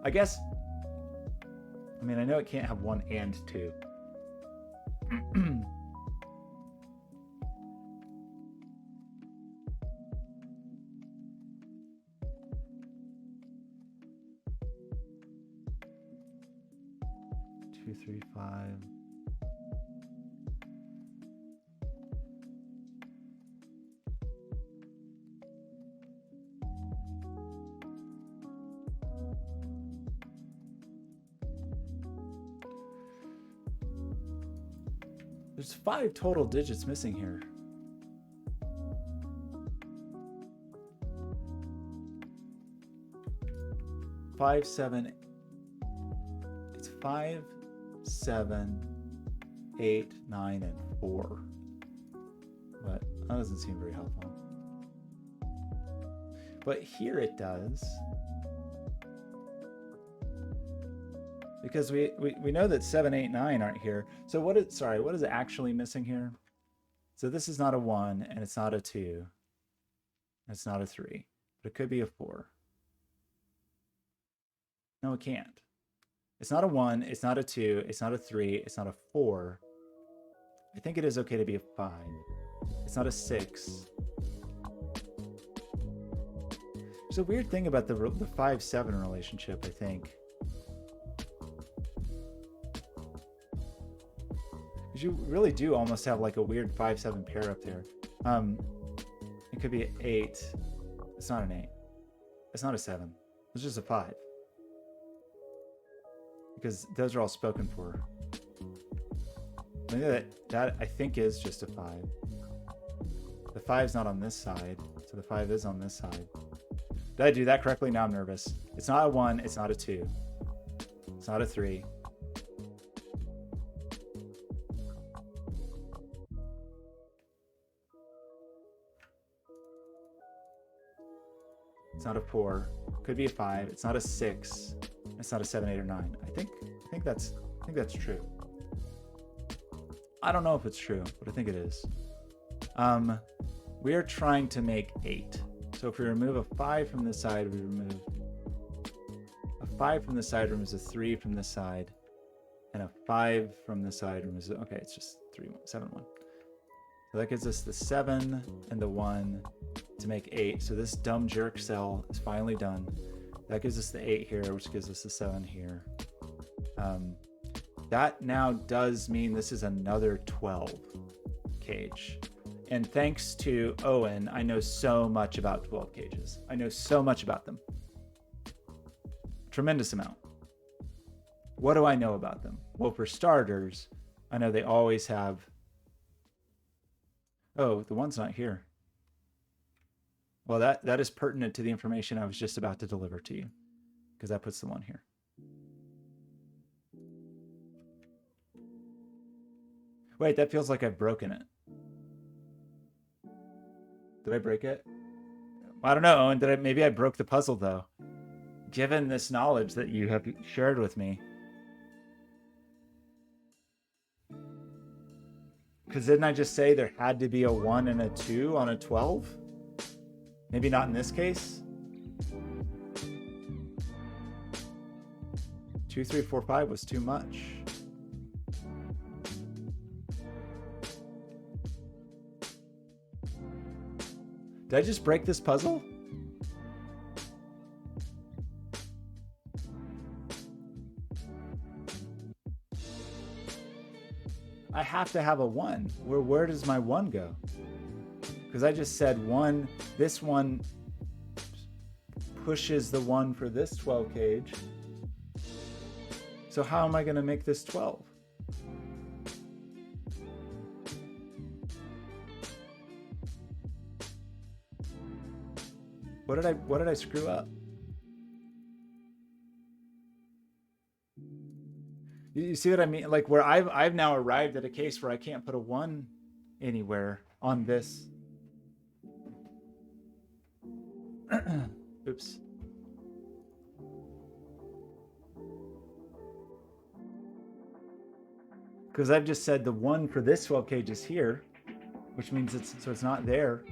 A: I guess... I mean, I know it can't have 1 and 2. Two, 3, 5. There's 5 total digits missing here. Five, 7. It's 5, 7, 8, 9, and 4. But that doesn't seem very helpful. But here it does. Because we know that 7, 8, 9 aren't here. So what is actually missing here? So this is not a 1, and it's not a 2. And it's not a 3. But it could be a 4. No, it can't. It's not a 1, it's not a 2, it's not a 3, it's not a 4. I think it is okay to be a 5. It's not a 6. There's a weird thing about the 5-7 relationship, I think. You really do almost have like a weird 5-7 pair up there. It could be an 8. It's not an 8. It's not a 7. It's just a 5. Because those are all spoken for. I mean, that I think is just a 5. The 5's not on this side, so the 5 is on this side. Did I do that correctly? Now I'm nervous. It's not a 1. It's not a 2. It's not a 3. It's not a 4. Could be a 5. It's not a 6. It's not a 7, 8, or 9. I think that's true. I don't know if it's true, but I think it is. We are trying to make 8. So if we remove a 5 from this side, we remove a 5 from this side, removes a 3 from this side, and a 5 from this side removes. Okay, it's just 3, 1, 7, 1. So that gives us the 7 and the 1 to make 8. So this dumb jerk cell is finally done. That gives us the 8 here, which gives us the 7 here. That now does mean this is another 12 cage. And thanks to Owen, I know so much about 12 cages. I know so much about them. Tremendous amount. What do I know about them? Well, for starters, I know they always have... Oh, the one's not here. Well, that is pertinent to the information I was just about to deliver to you, because that puts the one here. Wait, that feels like I've broken it. Did I break it? I don't know, Owen. Maybe I broke the puzzle, though. Given this knowledge that you have shared with me. Because didn't I just say there had to be a 1 and a 2 on a 12? Maybe not in this case. 2, 3, 4, 5 was too much. Did I just break this puzzle? I have to have a 1. Where does my 1 go? Because I just said 1. This one pushes the 1 for this 12 cage. So how am I going to make this 12? What did I screw up? You see what I mean? Like where I've now arrived at a case where I can't put a 1 anywhere on this. Oops. Because I've just said the 1 for this 12 cage is here, which means it's not there.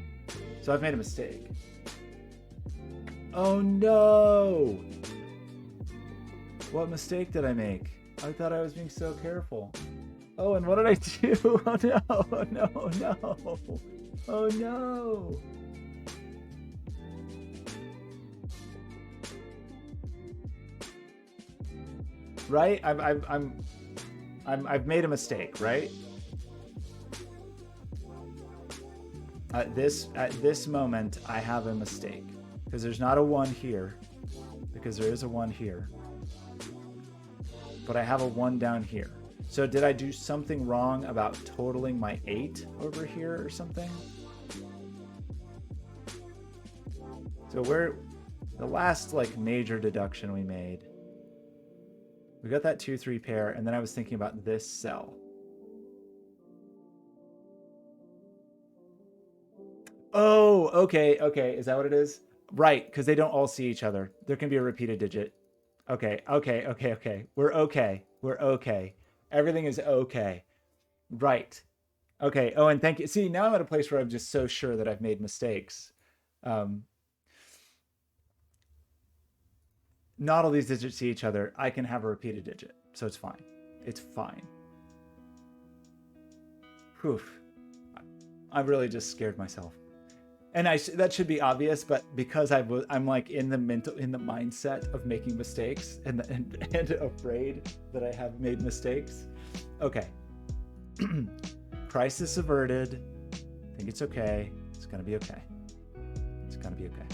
A: So I've made a mistake. Oh no! What mistake did I make? I thought I was being so careful. Oh, and what did I do? Oh no, oh no, oh no. Oh no. Right? I've made a mistake, right? At this moment, I have a mistake. Because there's not a 1 here. Because there is a 1 here. But I have a 1 down here. So did I do something wrong about totaling my 8 over here or something? So the last like major deduction we made, we got that 2, 3 pair, and then I was thinking about this cell. Oh, okay. Is that what it is? Right, because they don't all see each other. There can be a repeated digit. Okay. We're okay. Everything is okay. Right. Okay. Oh, and thank you. See, now I'm at a place where I'm just so sure that I've made mistakes. Not all these digits see each other. I can have a repeated digit, so it's fine. It's fine. Whew. I really just scared myself. And that should be obvious, but because I'm like in the mindset of making mistakes and afraid that I have made mistakes. Okay. Crisis averted. I think it's okay. It's gonna be okay. It's gonna be okay.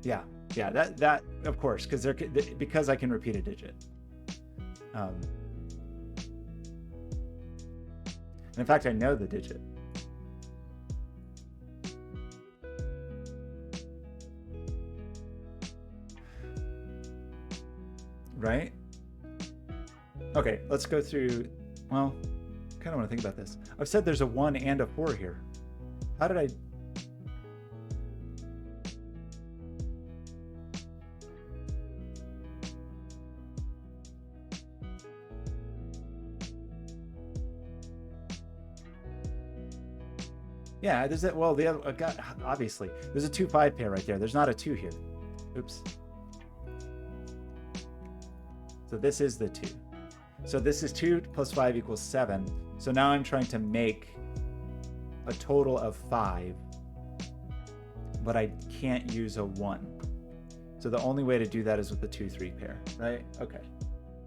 A: Yeah. That of course, because I can repeat a digit. In fact, I know the digit. Right? Okay, let's go through. Well, I kind of want to think about this. I've said there's a 1 and a 4 here. How did I... Yeah, there's that. Well, the other, obviously, there's a 2, 5 pair right there. There's not a 2 here. Oops. So this is the 2. So this is 2 plus 5 equals 7. So now I'm trying to make a total of 5, but I can't use a 1. So the only way to do that is with the 2, 3 pair, right? Okay.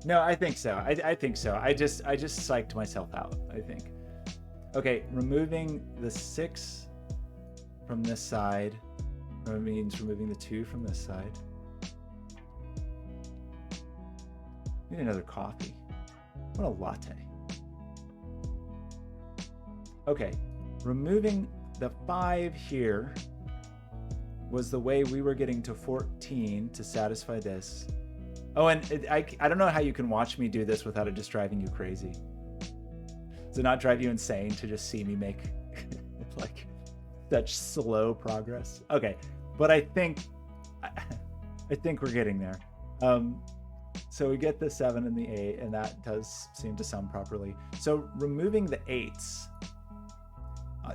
A: No, I think so. I think so. I just psyched myself out, I think. Okay, removing the 6 from this side means removing the 2 from this side. Need another coffee. What a latte. Okay, removing the 5 here was the way we were getting to 14 to satisfy this. Oh, and I don't know how you can watch me do this without it just driving you crazy. Does it not drive you insane to just see me make like such slow progress? Okay, but I think we're getting there. So we get the 7 and the 8, and that does seem to sum properly. So removing the 8s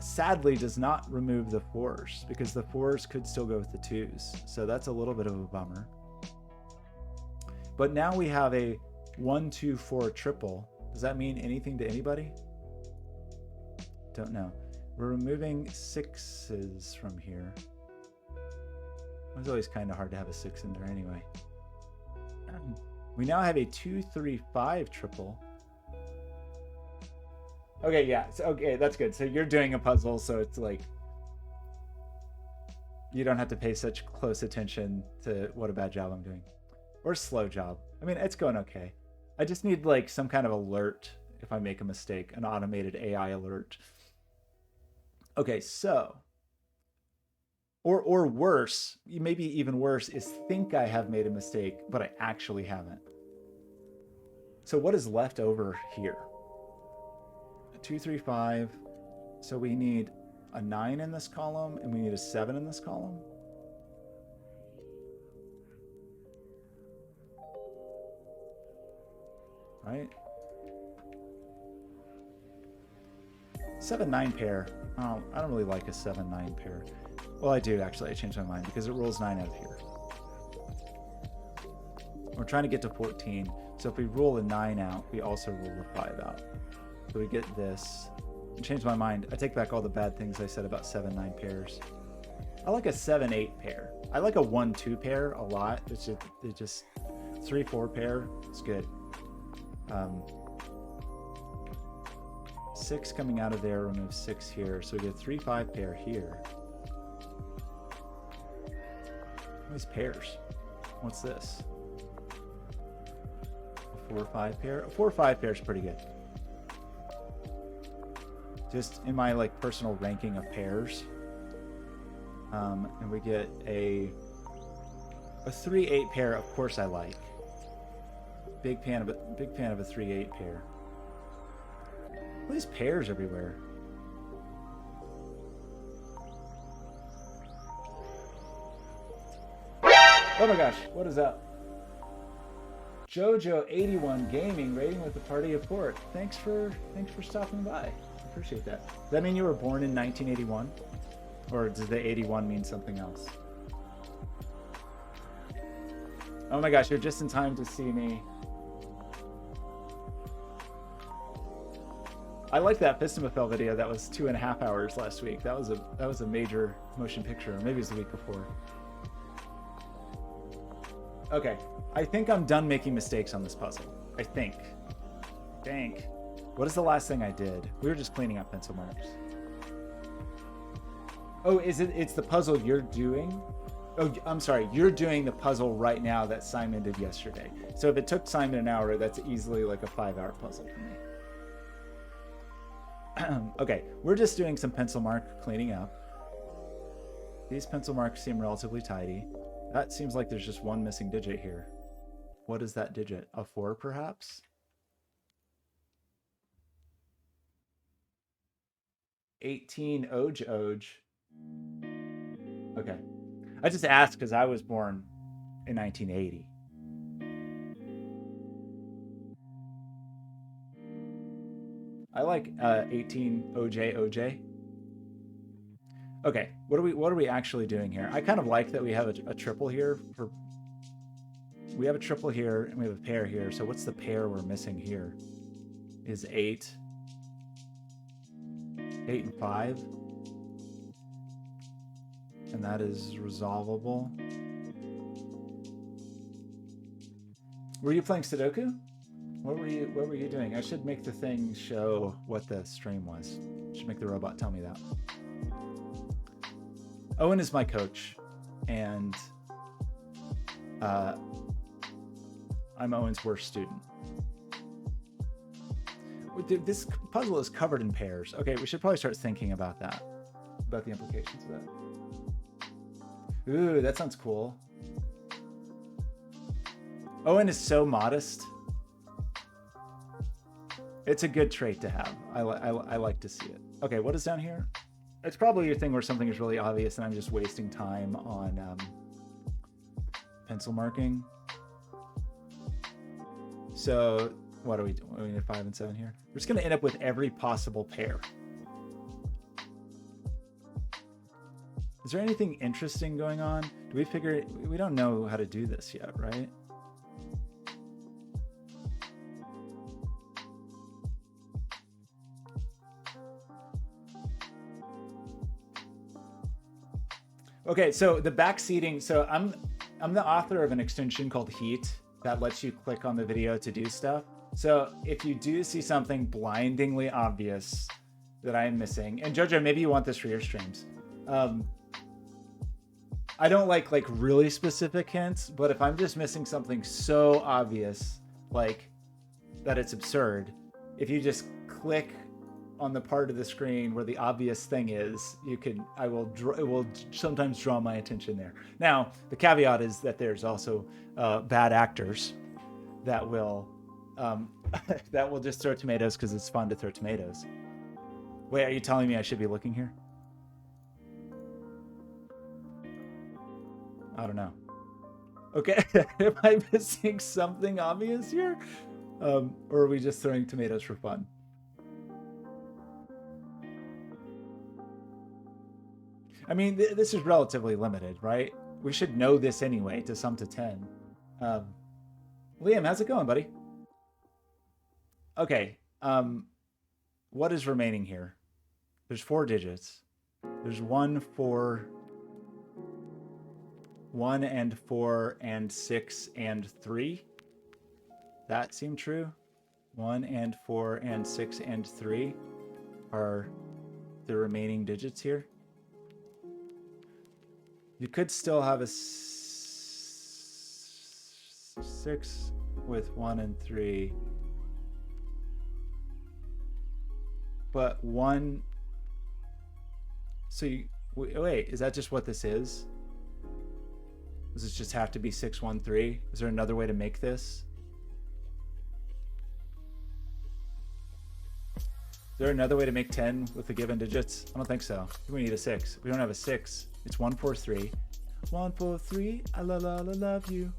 A: sadly does not remove the 4s, because the 4s could still go with the 2s. So that's a little bit of a bummer. But now we have a 1, 2, 4 triple. Does that mean anything to anybody? Don't know. We're removing 6s from here. It's always kind of hard to have a 6 in there anyway. We now have a 2, 3, 5 triple. Okay, yeah. So, okay, that's good. So you're doing a puzzle, so it's like you don't have to pay such close attention to what a bad job I'm doing. Or slow job. I mean, it's going okay. I just need like some kind of alert if I make a mistake, an automated AI alert. Okay, so or worse, maybe even worse, is think I have made a mistake, but I actually haven't. So what is left over here? 2, 3, 5. So we need a 9 in this column, and we need a 7 in this column. Right? 7-9 pair. Oh, I don't really like a 7-9 pair. Well, I do actually. I changed my mind because it rolls 9 out of here. We're trying to get to 14. So if we roll a 9 out, we also roll a 5 out. So we get this. I changed my mind. I take back all the bad things I said about 7-9 pairs. I like a 7-8 pair. I like a 1-2 pair a lot. It's just 3-4 pair. It's good. 6 coming out of there, remove 6 here. So we get 3-5 pair here. These pairs. What's this? A 4-5 pair? A 4-5 pair is pretty good. Just in my like personal ranking of pairs. And we get a 3-8 pair, of course I like. Big fan of a 3-8 pair. All these pairs everywhere. Oh my gosh, what is up? Jojo81 Gaming rating with the party of 4. Thanks for stopping by. Appreciate that. Does that mean you were born in 1981? Or does the 81 mean something else? Oh my gosh, you're just in time to see me. I liked that Pistomafel video that was 2.5 hours last week. That was a major motion picture. Maybe it was the week before. Okay, I think I'm done making mistakes on this puzzle. I think. What is the last thing I did? We were just cleaning up pencil marks. Oh, it's the puzzle you're doing? Oh, I'm sorry, you're doing the puzzle right now that Simon did yesterday. So if it took Simon an hour, that's easily like a 5-hour puzzle for me. Okay, we're just doing some pencil mark cleaning up. These pencil marks seem relatively tidy. That seems like there's just one missing digit here. What is that digit? A 4, perhaps? 18 Oj. Okay. I just asked because I was born in 1980. I like 18 OJ. Okay, what are we actually doing here? I kind of like that we have a triple here. We have a triple here and we have a pair here. So what's the pair we're missing here? Is 8. 8 and 5. And that is resolvable. Were you playing Sudoku? What were you doing? I should make the thing show what the stream was. I should make the robot tell me that. Owen is my coach, and I'm Owen's worst student. This puzzle is covered in pairs. Okay, we should probably start thinking about that, about the implications of that. Ooh, that sounds cool. Owen is so modest. It's a good trait to have. I like to see it. Okay, what is down here? It's probably your thing where something is really obvious and I'm just wasting time on pencil marking. So what are we doing? We need 5 and 7 here. We're just going to end up with every possible pair. Is there anything interesting going on? Do we figure it? We don't know how to do this yet, right? Okay, so the back seating. So I'm the author of an extension called Heat that lets you click on the video to do stuff. So if you do see something blindingly obvious that I'm missing, and Jojo, maybe you want this for your streams. I don't like really specific hints, but if I'm just missing something so obvious, like that it's absurd, if you just click on the part of the screen where the obvious thing is, it will sometimes draw my attention there. Now, the caveat is that there's also bad actors that will that will just throw tomatoes because it's fun to throw tomatoes. Wait, are you telling me I should be looking here? I don't know. Okay, am I missing something obvious here? Or are we just throwing tomatoes for fun? I mean, this is relatively limited, right? We should know this anyway to sum to 10. Liam, how's it going, buddy? Okay. What is remaining here? There's 4 digits. There's 1, 4, 1 and 4 and 6 and 3. That seemed true. 1 and 4 and 6 and 3 are the remaining digits here. You could still have a 6 with 1 and 3. But 1... So you... Wait, is that just what this is? Does this just have to be 6, 1, 3? Is there another way to make this? Is there another way to make 10 with the given digits? I don't think so. We need a 6. If we don't have a 6, it's 1, 4, 3. 1, 4, 3. I love you.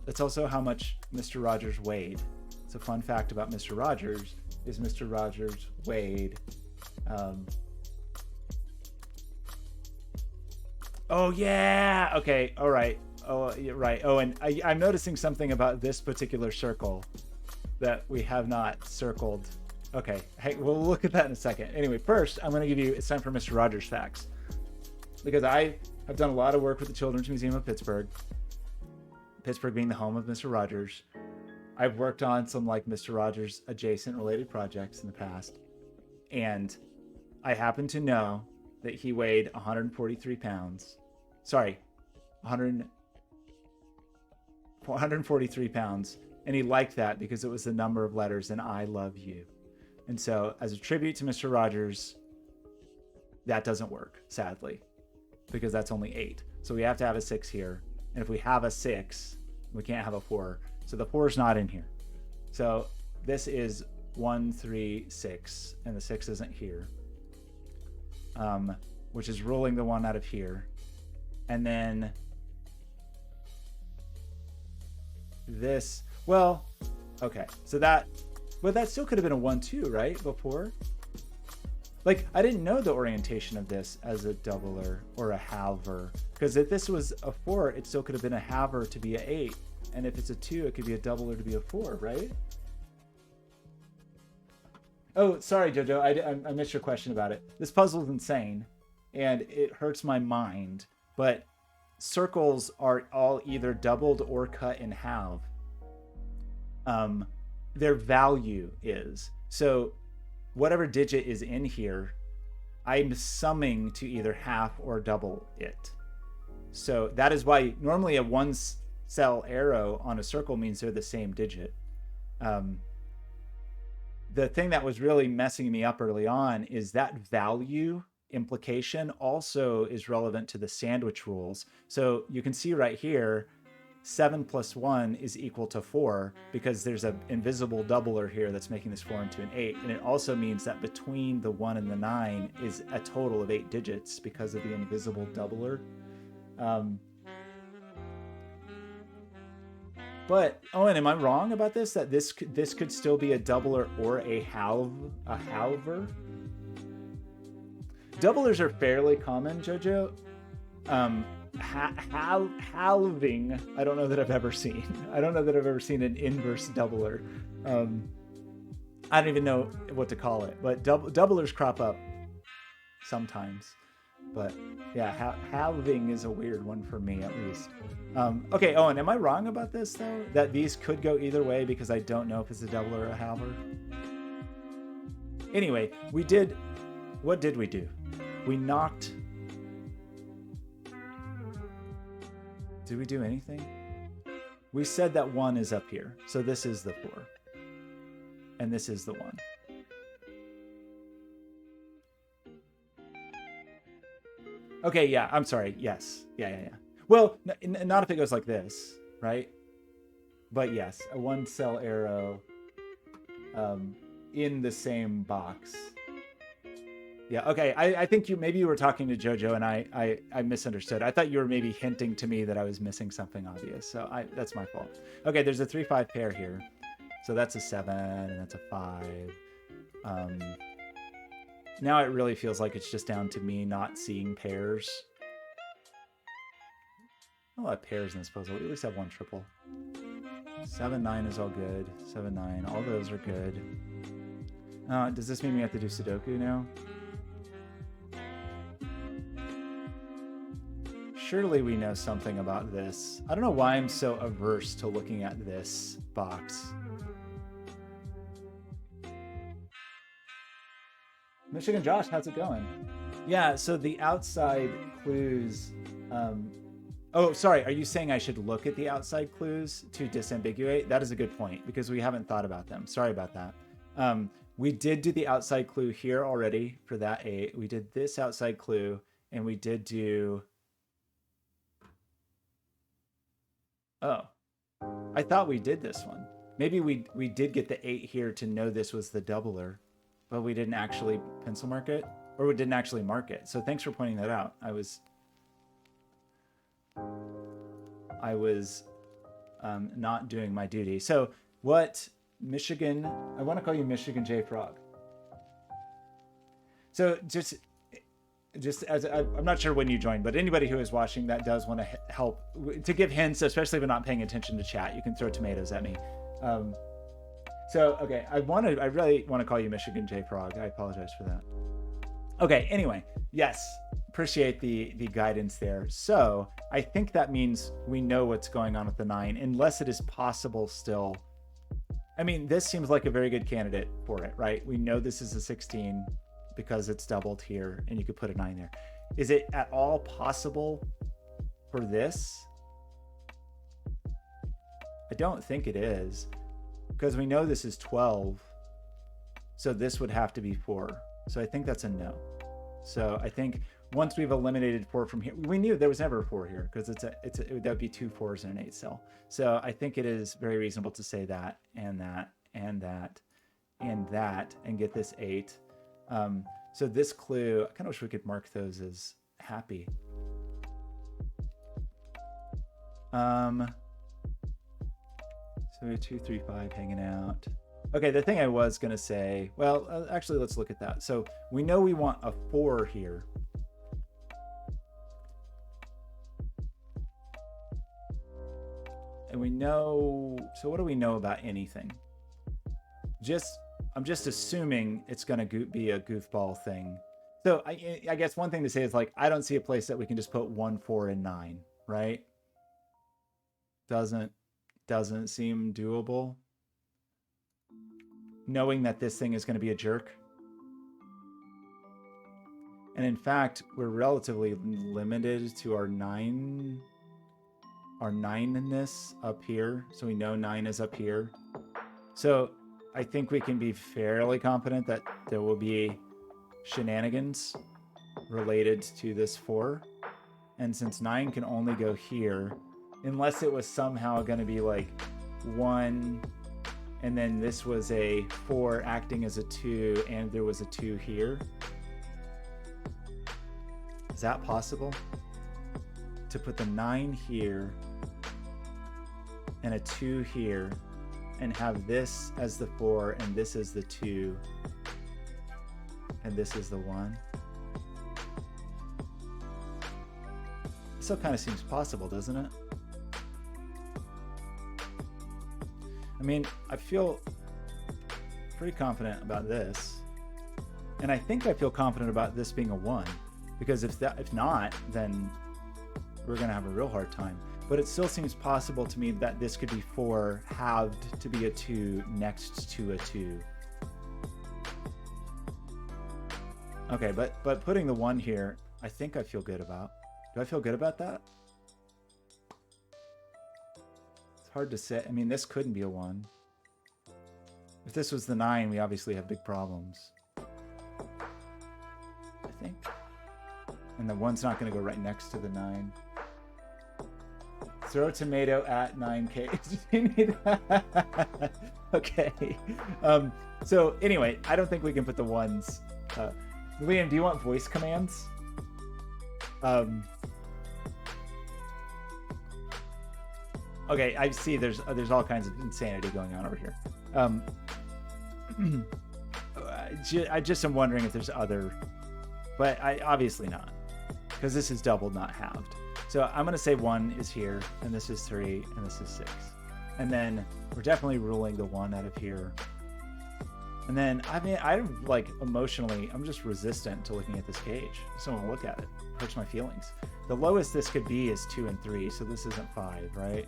A: It's also how much Mr. Rogers weighed. It's a fun fact about Mr. Rogers is Mr. Rogers weighed. Oh yeah. Okay. All right. Oh, yeah, right. Oh, and I'm noticing something about this particular circle that we have not circled. Okay. Hey, we'll look at that in a second. Anyway, first, I'm going to give you, it's time for Mr. Rogers facts. Because I have done a lot of work with the Children's Museum of Pittsburgh. Pittsburgh being the home of Mr. Rogers. I've worked on some like Mr. Rogers adjacent related projects in the past. And I happen to know that he weighed 143 pounds. Sorry, 143 pounds. And he liked that because it was the number of letters in I love you. And so as a tribute to Mr. Rogers, that doesn't work, sadly, because that's only 8. So we have to have a 6 here. And if we have a 6, we can't have a 4. So the 4 is not in here. So this is 1, 3, 6, and the 6 isn't here. Which is ruling the 1 out of here. And then this, well, okay. So that, but that still could have been a 1, 2, right? Before? Like, I didn't know the orientation of this as a doubler or a halver. Because if this was a 4, it still could have been a halver to be a 8. And if it's a 2, it could be a doubler to be a 4, right? Oh, sorry, Jojo. I missed your question about it. This puzzle is insane, and it hurts my mind. But circles are all either doubled or cut in half. their value is. So whatever digit is in here, I'm summing to either half or double it. So that is why normally a one cell arrow on a circle means they're the same digit. The thing that was really messing me up early on is that value implication also is relevant to the sandwich rules. So you can see right here, 7 plus 1 is equal to 4 because there's an invisible doubler here that's making this 4 into an 8. And it also means that between the 1 and the 9 is a total of 8 digits because of the invisible doubler. But Owen, am I wrong about this? That this could still be a doubler or a halver? Doublers are fairly common, Jojo. Halving, I don't know that I've ever seen. I don't know that I've ever seen an inverse doubler. I don't even know what to call it, but doublers crop up sometimes. But yeah, halving is a weird one for me, at least. Okay, Owen, am I wrong about this, though? That these could go either way because I don't know if it's a doubler or a halver? Anyway, what did we do? We knocked... Did we do anything? We said that 1 is up here. So this is the 4. And this is the 1. Okay, yeah, I'm sorry. Yes. Yeah. Well, not if it goes like this, right? But yes, a 1 cell arrow in the same box. Yeah, okay. I think maybe you were talking to Jojo and I misunderstood. I thought you were maybe hinting to me that I was missing something obvious. So that's my fault. Okay, there's a 3-5 pair here. So that's a 7 and that's a 5. Now it really feels like it's just down to me not seeing pairs. A lot of pairs in this puzzle. We at least have one triple. 7-9 is all good. 7-9, all those are good. Does this mean we have to do Sudoku now? Surely we know something about this. I don't know why I'm so averse to looking at this box. Michigan Josh, how's it going? Yeah, so the outside clues... Oh, sorry, are you saying I should look at the outside clues to disambiguate? That is a good point, because we haven't thought about them. Sorry about that. We did do the outside clue here already for that 8. We did this outside clue, and we did do... Oh, I thought we did this one. Maybe we did get the 8 here to know this was the doubler, but we didn't actually pencil mark it, or we didn't actually mark it. So thanks for pointing that out. I was not doing my duty. So what Michigan, I want to call you Michigan J Frog. So just as I'm not sure when you joined, but anybody who is watching that does want to help to give hints, especially if you're not paying attention to chat, you can throw tomatoes at me. So, okay, I really want to call you Michigan J Frog. I apologize for that. Okay, anyway, yes, appreciate the guidance there. So I think that means we know what's going on with the 9, unless it is possible still. I mean, this seems like a very good candidate for it, right? We know this is a 16 because it's doubled here, and you could put a 9 there. Is it at all possible for this? I don't think it is, because we know this is 12, so this would have to be 4. So I think that's a no. So I think once we've eliminated 4 from here, we knew there was never a 4 here, because that would be 2 4s in an 8 cell. So I think it is very reasonable to say that, and that, and that, and that, and get this 8. So this clue, I kind of wish we could mark those as happy. So we have 2 3 5 hanging out. Okay, the thing I was gonna say, well, actually, let's look at that. So we know we want a 4 here. And we know, so what do we know about anything? I'm just assuming it's going to be a goofball thing. So I guess one thing to say is, like, I don't see a place that we can just put 1 4 and 9, right? Doesn't seem doable. knowing that this thing is going to be a jerk. And in fact, we're relatively limited to our nineness up here. So we know 9 is up here. So I think we can be fairly confident that there will be shenanigans related to this 4. And since 9 can only go here, unless it was somehow going to be like 1, and then this was a 4 acting as a 2, and there was a 2 here. Is that possible? To put the 9 here and a 2 here and have this as the 4 and this is the 2 and this is the 1. Still kind of seems possible, doesn't it? I mean, I feel pretty confident about this. And I think I feel confident about this being a 1. Because if not, then we're going to have a real hard time. But it still seems possible to me that this could be 4 halved to be a 2 next to a 2. Okay, but putting the 1 here, I think I feel good about. Do I feel good about that? It's hard to say. I mean, this couldn't be a 1. If this was the 9, we obviously have big problems. I think. And the 1's not going to go right next to the 9. Throw a tomato at 9K. Okay. So anyway, I don't think we can put the 1s. Liam, do you want voice commands? Okay, I see there's all kinds of insanity going on over here. I just am wondering if there's other, but I obviously not, because this is doubled, not halved. So I'm gonna say 1 is here, and this is 3, and this is 6, and then we're definitely ruling the 1 out of here. And then I mean, I'm like emotionally, I'm just resistant to looking at this cage. I just don't want to look at it. It hurts my feelings. The lowest this could be is 2 and 3, so this isn't 5, right?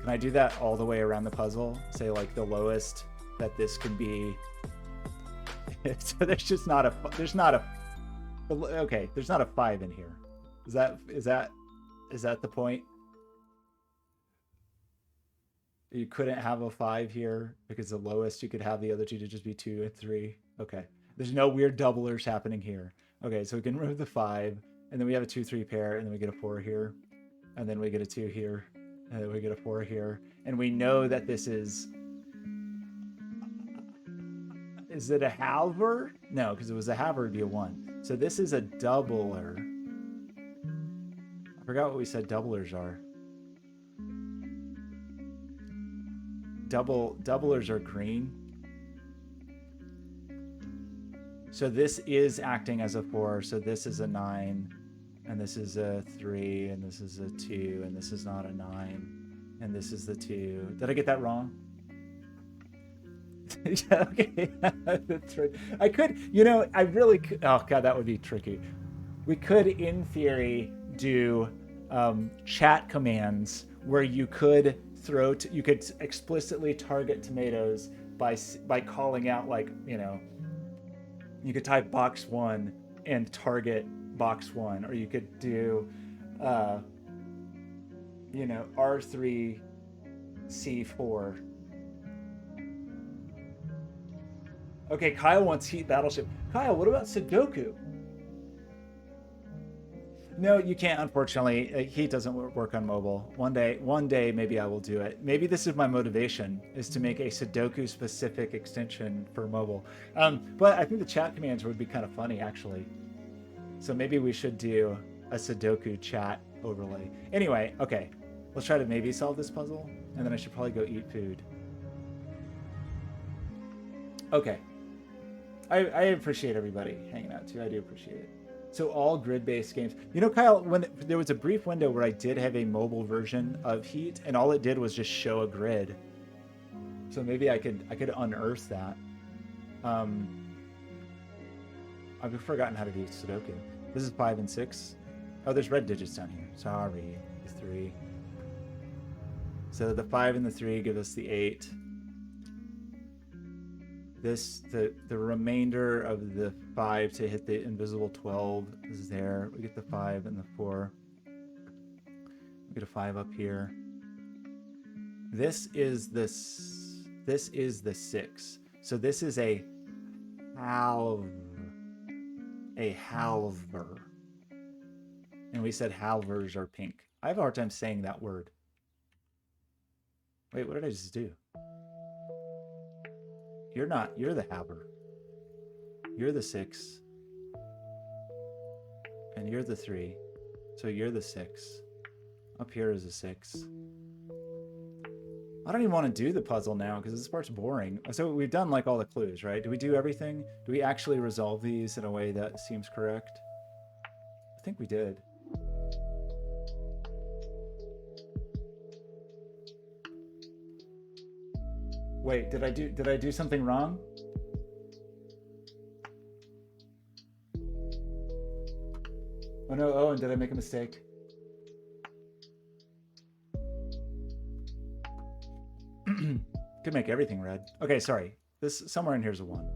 A: Can I do that all the way around the puzzle? Say like the lowest that this could be. So there's just not a, okay, there's not a 5 in here. Is that the point? You couldn't have a 5 here because the lowest you could have the other two to just be 2 and 3. Okay. There's no weird doublers happening here. Okay, so we can remove the 5, and then we have a 2-3 pair, and then we get a 4 here, and then we get a 2 here, and then we get a 4 here, and we know that this is it a halver? No, because if it was a halver, it'd be a 1. So this is a doubler. I forgot what we said doublers are. Doublers are green. So this is acting as a 4. So this is a 9, and this is a 3, and this is a 2, and this is not a 9, and this is the 2. Did I get that wrong? Yeah, okay. That's right. I could, I really could. Oh god, that would be tricky. We could, in theory, do chat commands where you could you could explicitly target tomatoes by calling out, like, you could type box 1 and target box 1, or you could do R3 C4. Okay, Kyle wants Heat Battleship. Kyle, what about Sudoku? No, you can't, unfortunately. Heat doesn't work on mobile. One day, maybe I will do it. Maybe this is my motivation, is to make a Sudoku specific extension for mobile. But I think the chat commands would be kind of funny, actually. So maybe we should do a Sudoku chat overlay. Anyway, okay. Let's try to maybe solve this puzzle, and then I should probably go eat food. Okay. I appreciate everybody hanging out too. I do appreciate it. So all grid-based games. Kyle, when there was a brief window where I did have a mobile version of Heat, and all it did was just show a grid. So maybe I could unearth that. I've forgotten how to do Sudoku. This is 5 and 6. Oh, there's red digits down here. Sorry. 3. So the 5 and the 3 give us the 8. The remainder of the 5 to hit the invisible 12 is there. We get the 5 and the 4. We get a 5 up here. This is the 6. So this is a halver. And we said halvers are pink. I have a hard time saying that word. Wait, what did I just do? You're not. You're the halver. You're the 6. And you're the 3. So you're the 6. Up here is a 6. I don't even want to do the puzzle now because this part's boring. So we've done like all the clues, right? Do we do everything? Do we actually resolve these in a way that seems correct? I think we did. Wait, did I do something wrong? Oh no, Owen, did I make a mistake? Could make everything red. Okay, sorry. This somewhere in here is a 1.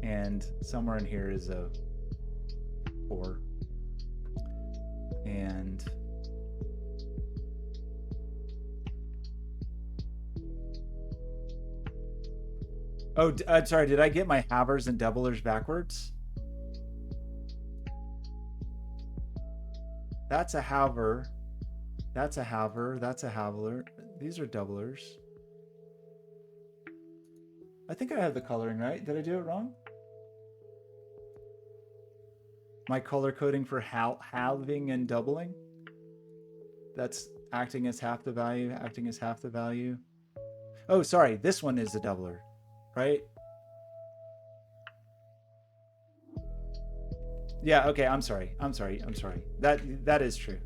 A: And somewhere in here is a 4. And oh, sorry, did I get my halvers and doublers backwards? That's a halver. That's a halver. That's a halver. These are doublers. I think I have the coloring right. Did I do it wrong? My color coding for halving and doubling? That's acting as half the value, acting as half the value. Oh, sorry. This one is a doubler, right? Yeah, okay. I'm sorry. That is true.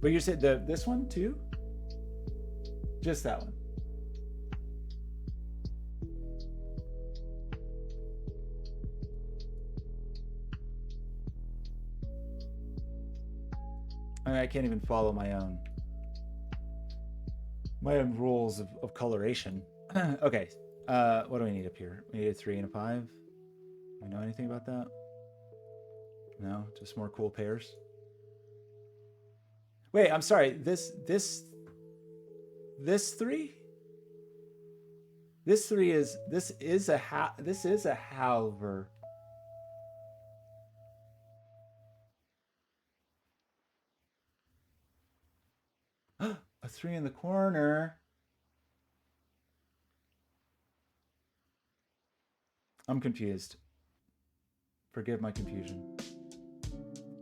A: But you said this one too? Just that one. I mean, I can't even follow my own rules of coloration. Okay. What do we need up here? We need a 3 and a 5. Do we know anything about that? No, just more cool pairs. Wait, I'm sorry. This 3? This is a halver. A 3 in the corner. I'm confused. Forgive my confusion.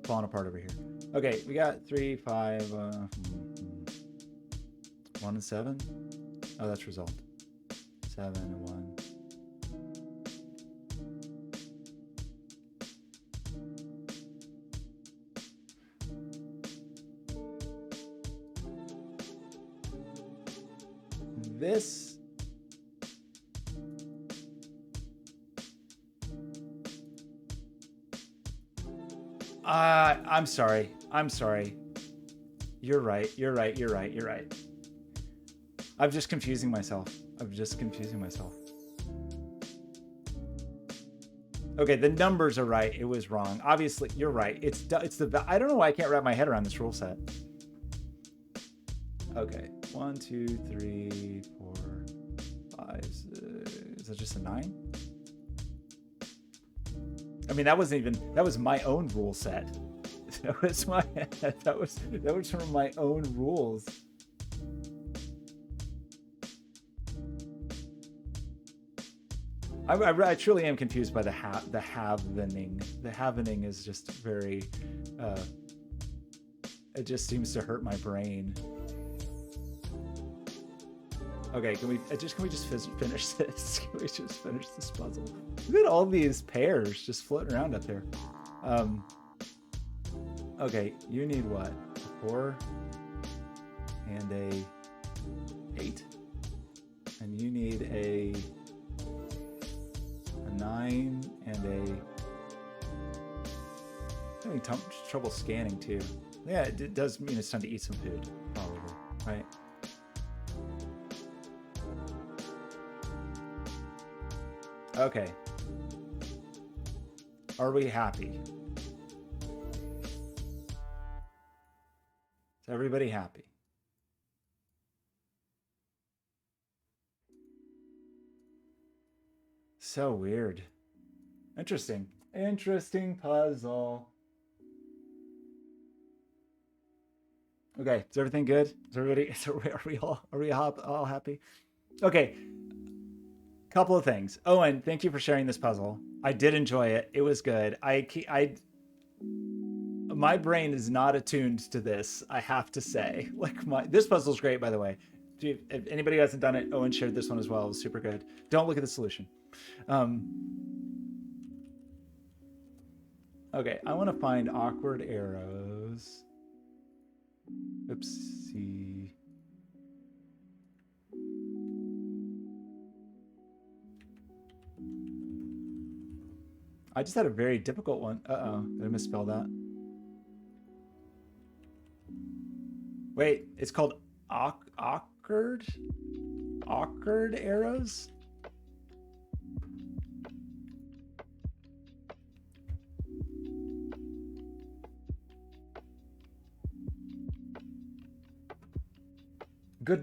A: Falling apart over here. Okay, we got 3, 5, 1 and 7. Oh, that's result. 7 and 1. This I'm sorry. You're right. I'm just confusing myself. Okay, the numbers are right. It was wrong. Obviously, you're right. It's the I don't know why I can't wrap my head around this rule set. Okay, 1, 2, 3, 4, 5, 6. Is that just a 9? I mean, that was my own rule set. That was from my own rules. I truly am confused by the halvening. The halvening is just very. It just seems to hurt my brain. Okay, can we just finish this? Can we just finish this puzzle? Look at all these pairs just floating around up there. Okay, you need what? A 4 and a 8, and you need a 9 and a. I'm having trouble scanning too. Yeah, it does mean it's time to eat some food, probably. Right. Okay. Are we happy? Is everybody happy? So weird. Interesting. Interesting puzzle. Okay, is everything good? Is everybody? Are we all happy? Okay. Couple of things. Owen, thank you for sharing this puzzle. I did enjoy it. It was good. My brain is not attuned to this. I have to say, this puzzle's great, by the way. If anybody who hasn't done it, Owen shared this one as well. It was super good. Don't look at the solution. Okay, I want to find awkward arrows. Oopsie. I just had a very difficult one. Uh-oh, did I misspell that? Wait, it's called awkward arrows?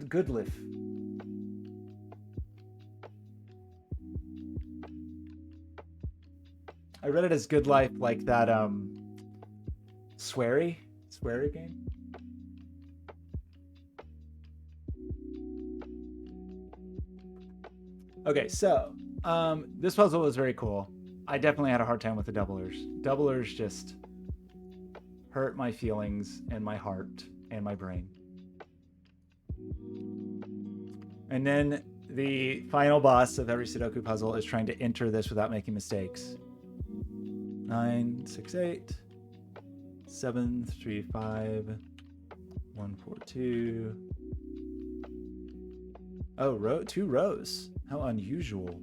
A: Good lift. I read it as Good Life, like that sweary game. Okay, so this puzzle was very cool. I definitely had a hard time with the doublers. Doublers just hurt my feelings and my heart and my brain. And then the final boss of every Sudoku puzzle is trying to enter this without making mistakes. 9, 6, 8, 7, 3, 5, 1, 4, 2. Oh, 2 rows. How unusual.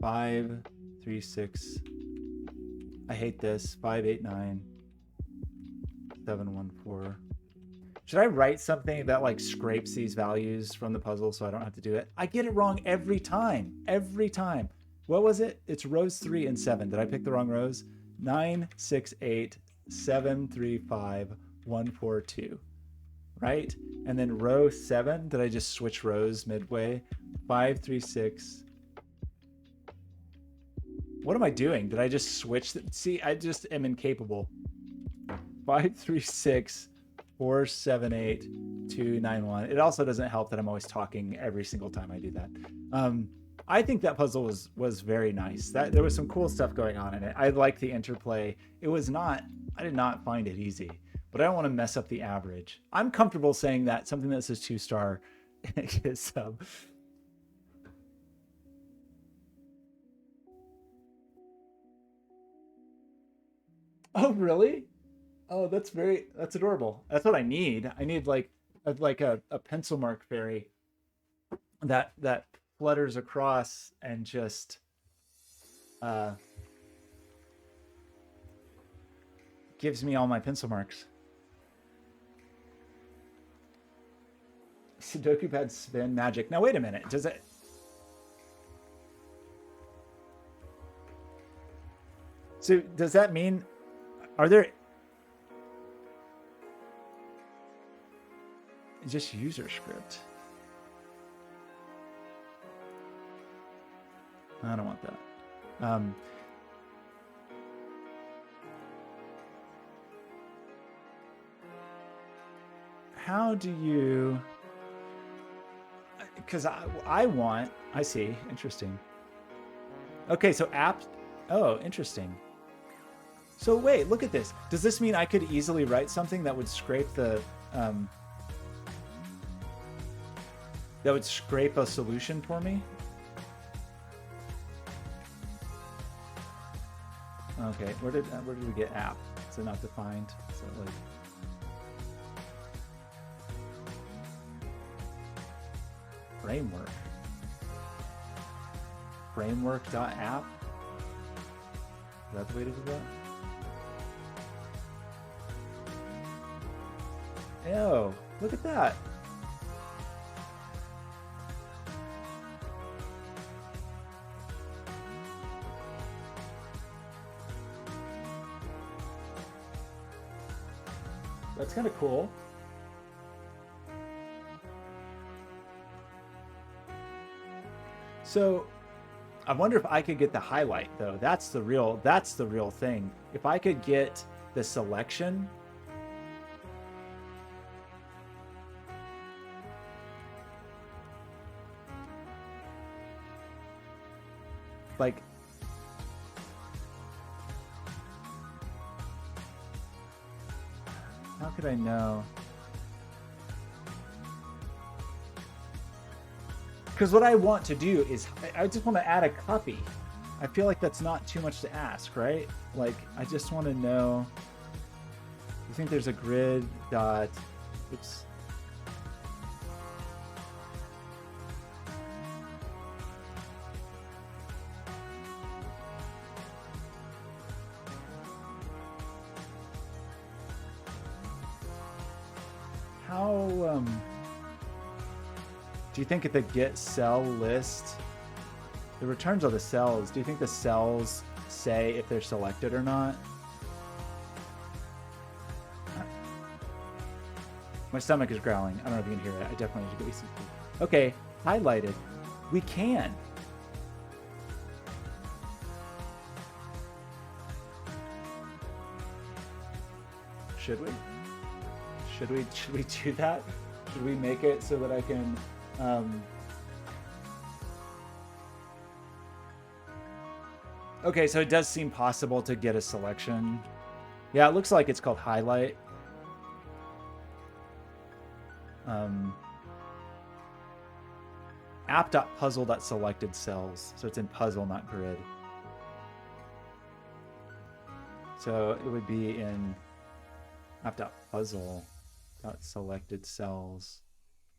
A: 5, 3, 6. I hate this. 5, 8, 9. 7, 1, 4. Should I write something that like scrapes these values from the puzzle so I don't have to do it? I get it wrong every time. Every time. What was it? It's rows 3 and 7. Did I pick the wrong rows? 9, 6, 8, 7, 3, 5, 1, 4, 2. Right? And then row 7, did I just switch rows midway? 5, 3, 6. What am I doing? Did I just switch? See, I just am incapable. 5, 3, 6, 4, 7, 8, 2, 9, 1. It also doesn't help that I'm always talking every single time I do that. I think that puzzle was very nice. There was some cool stuff going on in it. I liked the interplay. I did not find it easy, but I don't want to mess up the average. I'm comfortable saying that something that says 2-star is Oh, really? Oh, that's adorable. That's what I need. I need like a pencil mark fairy that flutters across and just gives me all my pencil marks. Sudoku pad spin magic. Now wait a minute. Does it? So does that mean? Are there? Just user script. I don't want that. How do you? Because I see. Interesting. Okay, so app. Oh, interesting. So wait, look at this. Does this mean I could easily write something that would scrape the that would scrape a solution for me? Okay, where did we get app? Is it not defined? Is it like framework? Framework.app? Is that the way to do that? Oh, look at that. That's kind of cool. So I wonder if I could get the highlight though. That's the real thing. If I could get the selection, like how could I know? Because what I want to do is I just want to add a copy. I feel like that's not too much to ask, right? Like I just want to know. You think there's a grid dot? Oops. How do you think at the get cell list, the returns are the cells? Do you think the cells say if they're selected or not? My stomach is growling. I don't know if you can hear it. I definitely need to go eat some food. Okay, highlighted. We can. Should we? Should we do that? Should we make it so that I can Okay, so it does seem possible to get a selection. Yeah, it looks like it's called highlight. App.puzzle.selected cells. So it's in puzzle, not grid. So it would be in app.puzzle.selected cells.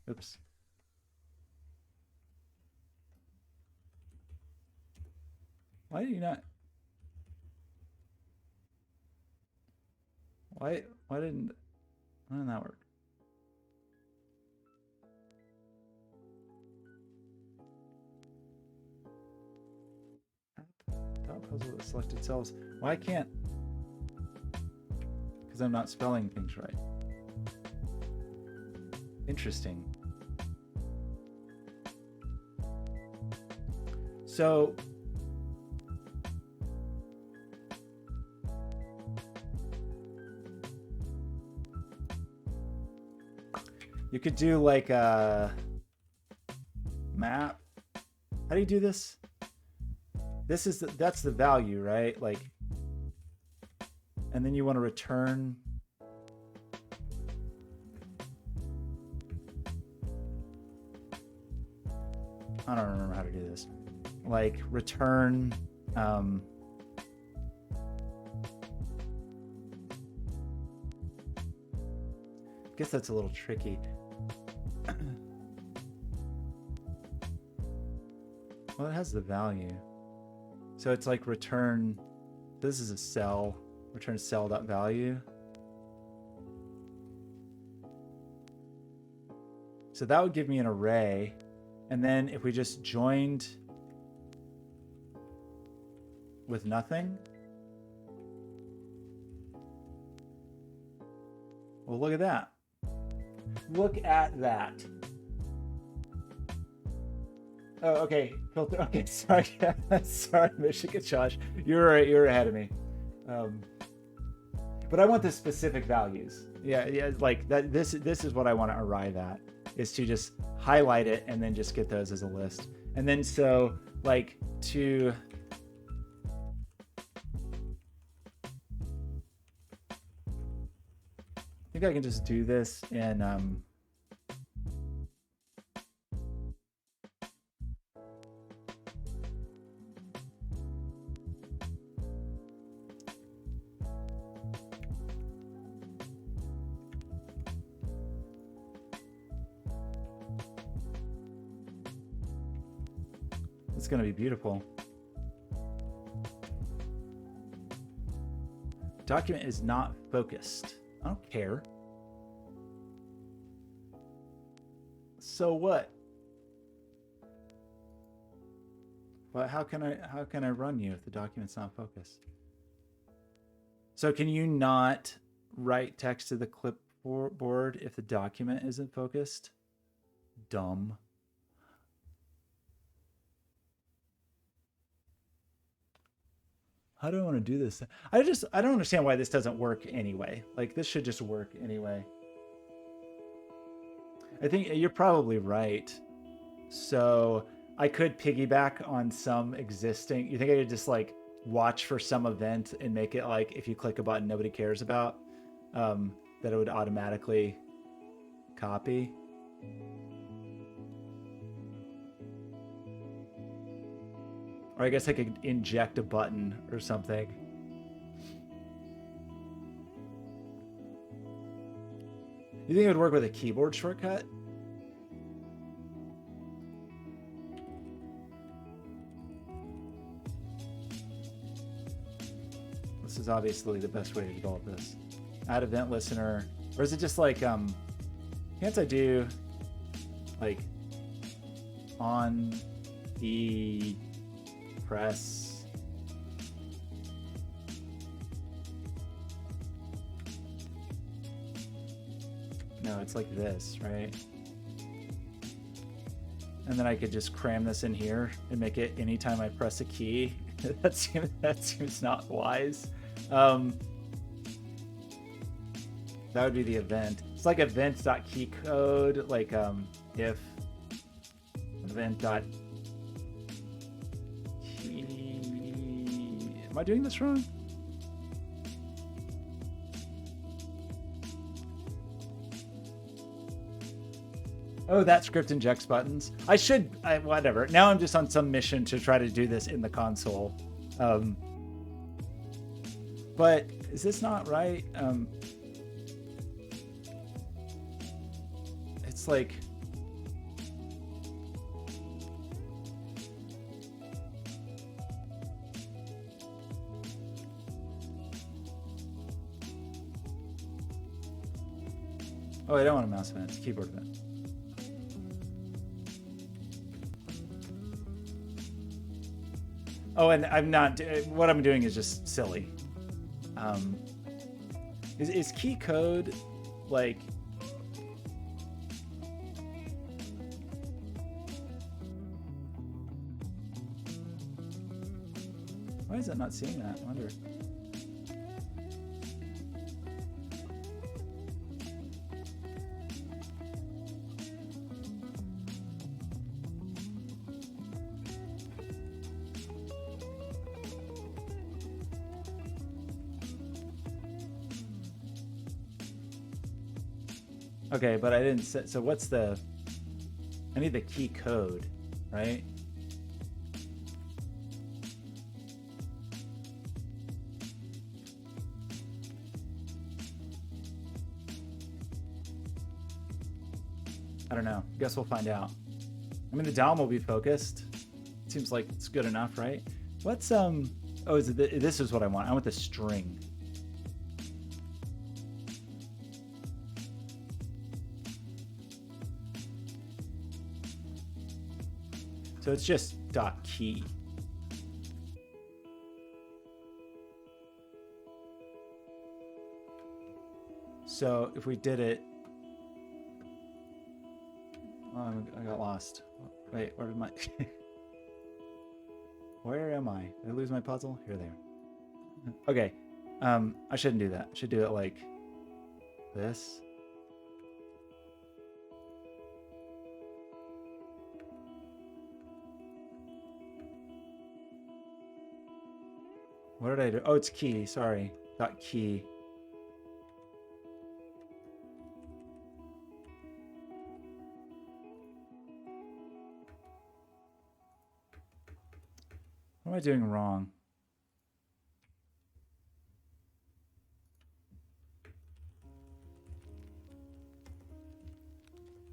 A: Oops. Why did you not? Why didn't that work? Puzzle with selected cells. Why can't? Because I'm not spelling things right. Interesting. So you could do like a map. How do you do this? That's the value, right? Like, and then you want to return. I don't remember how to do this. Like return. I guess that's a little tricky. Well, it has the value. So it's like return, this is a cell, return cell.value. So that would give me an array. And then if we just joined with nothing, well, look at that. Look at that. Oh, okay. Filter. Okay, sorry. Sorry, Michigan Josh. You're ahead of me. But I want the specific values. Yeah, like that. This is what I want to arrive at, is to just highlight it and then just get those as a list. And then so like to I think I can just do this in it's going to be beautiful. Document is not focused. I don't care. So what? But how can I run you if the document's not focused? So can you not write text to the clip board if the document isn't focused. Dumb. How do I want to do this? I don't understand why this doesn't work anyway. Like this should just work anyway. I think you're probably right. So I could piggyback on some existing. You think I could just like watch for some event and make it like if you click a button nobody cares about, that it would automatically copy? Or I guess I could inject a button or something. You think it would work with a keyboard shortcut? This is obviously the best way to develop this. Add event listener. Or is it just like, can't I do like on the press? No, it's like this, right? And then I could just cram this in here and make it anytime I press a key. that seems not wise. That would be the event. It's like event.keycode, like if event.key. Am I doing this wrong? Oh, that script injects buttons. Whatever. Now I'm just on some mission to try to do this in the console. But is this not right? It's like... Oh, I don't want a mouse event. It's a keyboard event. Oh, and I'm not... What I'm doing is just silly. Is key code, like... Why is it not seeing that? I wonder. Okay, but I didn't set, so what's the, I need the key code, right? I don't know. Guess we'll find out. I mean, the DOM will be focused. Seems like it's good enough, right? What's, oh, is it this is what I want. I want the string. So it's just .key. So if we did it, oh, I got lost. Wait, where did my, where am I? Did I lose my puzzle? Here they are. Okay, I shouldn't do that. I should do it like this. What did I do? Oh, it's key. Sorry. .key. What am I doing wrong?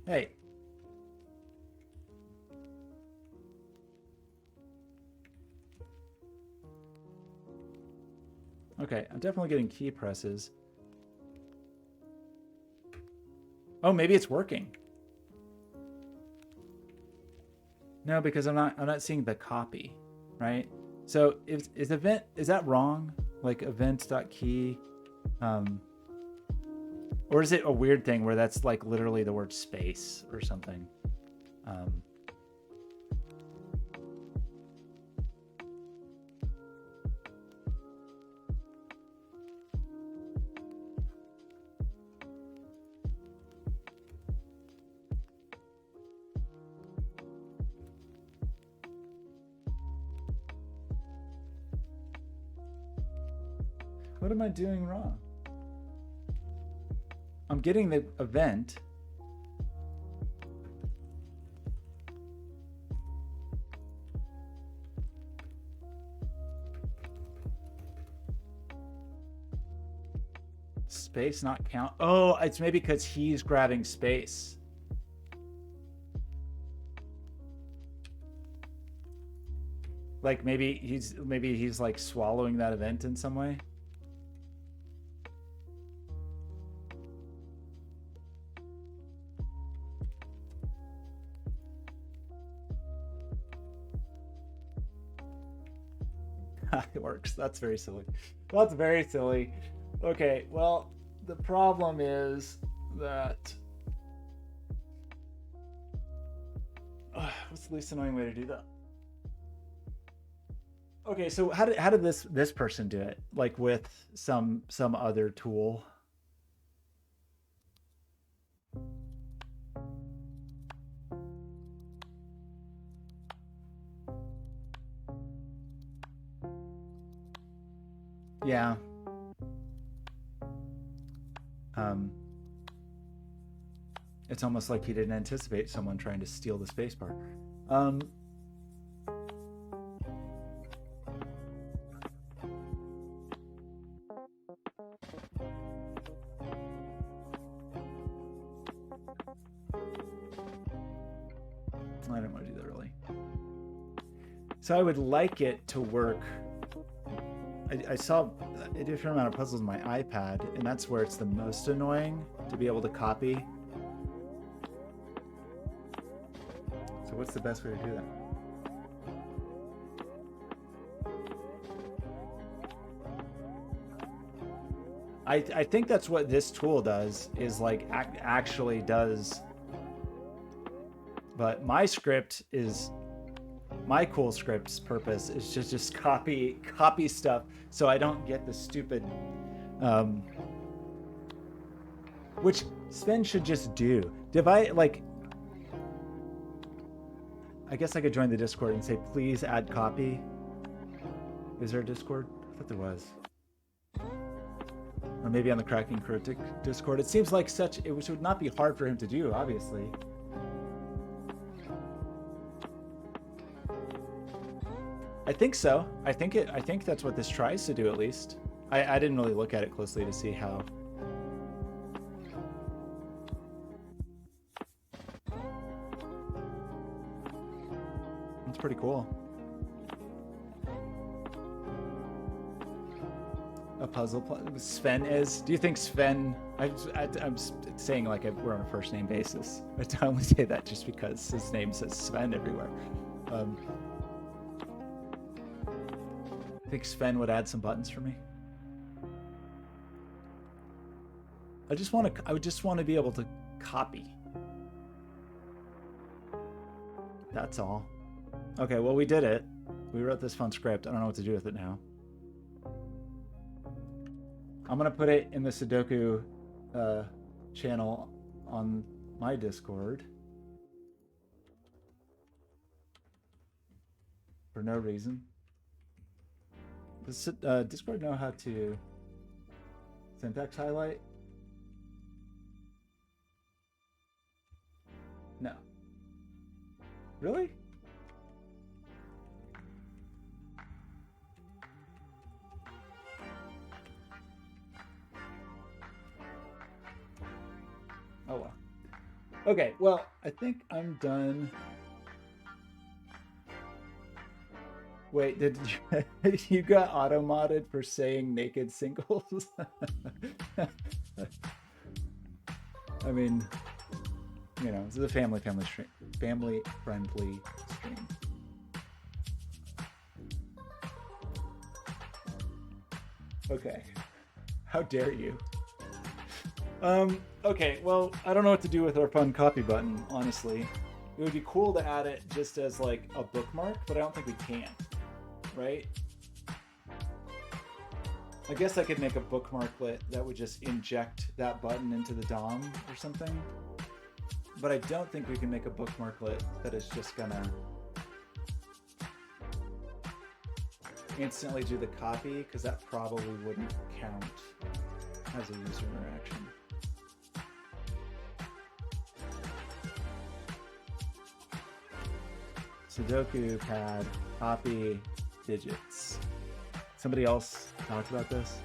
A: Hey. Okay, I'm definitely getting key presses. Oh, maybe it's working. No, because I'm not seeing the copy, right? So is event, is that wrong? Like event.key. Or is it a weird thing where that's like literally the word space or something? What am I doing wrong? I'm getting the event. Space not count. Oh, it's maybe because he's grabbing space. Like maybe he's like swallowing that event in some way. It works. That's very silly. That's very silly. Okay, well, the problem is that what's the least annoying way to do that? Okay, so how did this person do it? Like with some other tool? Yeah. It's almost like he didn't anticipate someone trying to steal the spacebar. I don't want to do that really. So I would like it to work. I saw a different amount of puzzles on my iPad, and that's where it's the most annoying to be able to copy. So what's the best way to do that? I think that's what this tool does, is like actually does. But my script is, my cool script's purpose is to just copy stuff so I don't get the stupid, which Sven should just do. If I like, I guess I could join the Discord and say, please add copy. Is there a Discord? I thought there was. Or maybe on the Cracking Critic Discord. It seems like it would not be hard for him to do, obviously. I think so. I think that's what this tries to do, at least. I didn't really look at it closely to see how. It's pretty cool. A puzzle. Sven is. Do you think Sven? I'm saying like we're on a first name basis. I only say that just because his name says Sven everywhere. I think Sven would add some buttons for me. I would just want to be able to copy. That's all. Okay, well, we did it. We wrote this fun script. I don't know what to do with it now. I'm going to put it in the Sudoku channel on my Discord. For no reason. Does Discord know how to syntax highlight? No. Really? Oh well. Okay, well, I think I'm done. Wait, did you got auto-modded for saying naked singles? I mean, you know, this is a family-friendly stream. Okay. How dare you? Okay, well, I don't know what to do with our fun copy button, honestly. It would be cool to add it just as like a bookmark, but I don't think we can, right? I guess I could make a bookmarklet that would just inject that button into the DOM or something. But I don't think we can make a bookmarklet that is just gonna instantly do the copy, because that probably wouldn't count as a user interaction. Sudoku pad, copy digits. Somebody else talked about this?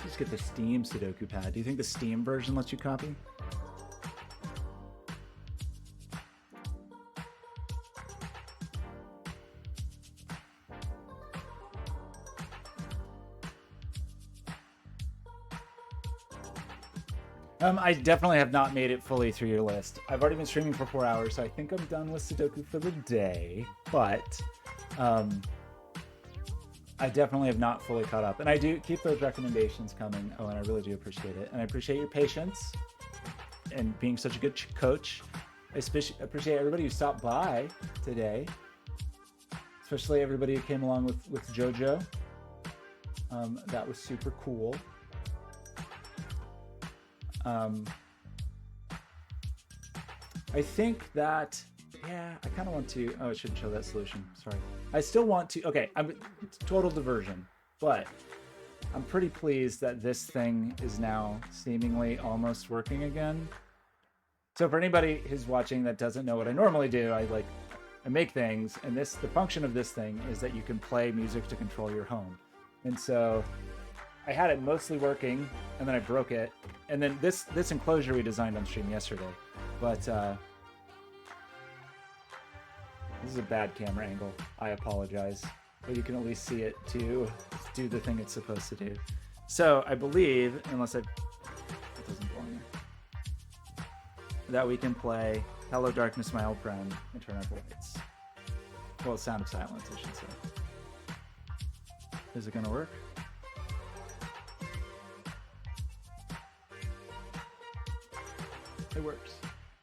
A: Just get the Steam Sudoku pad. Do you think the Steam version lets you copy? I definitely have not made it fully through your list. I've already been streaming for 4 hours, so I think I'm done with Sudoku for the day. But I definitely have not fully caught up. And I do keep those recommendations coming. Oh, and I really do appreciate it. And I appreciate your patience and being such a good coach. I appreciate everybody who stopped by today, especially everybody who came along with JoJo. That was super cool. I think that, yeah, I kind of want to, oh, it shouldn't show that solution. Sorry. I still want to, okay, it's total diversion, but I'm pretty pleased that this thing is now seemingly almost working again. So for anybody who's watching that doesn't know what I normally do, I make things, and the function of this thing is that you can play music to control your home. And so I had it mostly working, and then I broke it. And then this enclosure we designed on stream yesterday. But this is a bad camera angle. I apologize. But you can at least see it to do the thing it's supposed to do. So I believe, unless it doesn't belong there, that we can play Hello Darkness, My Old Friend, and turn off the lights. Well, Sound of Silence, I should say. Is it going to work? It works.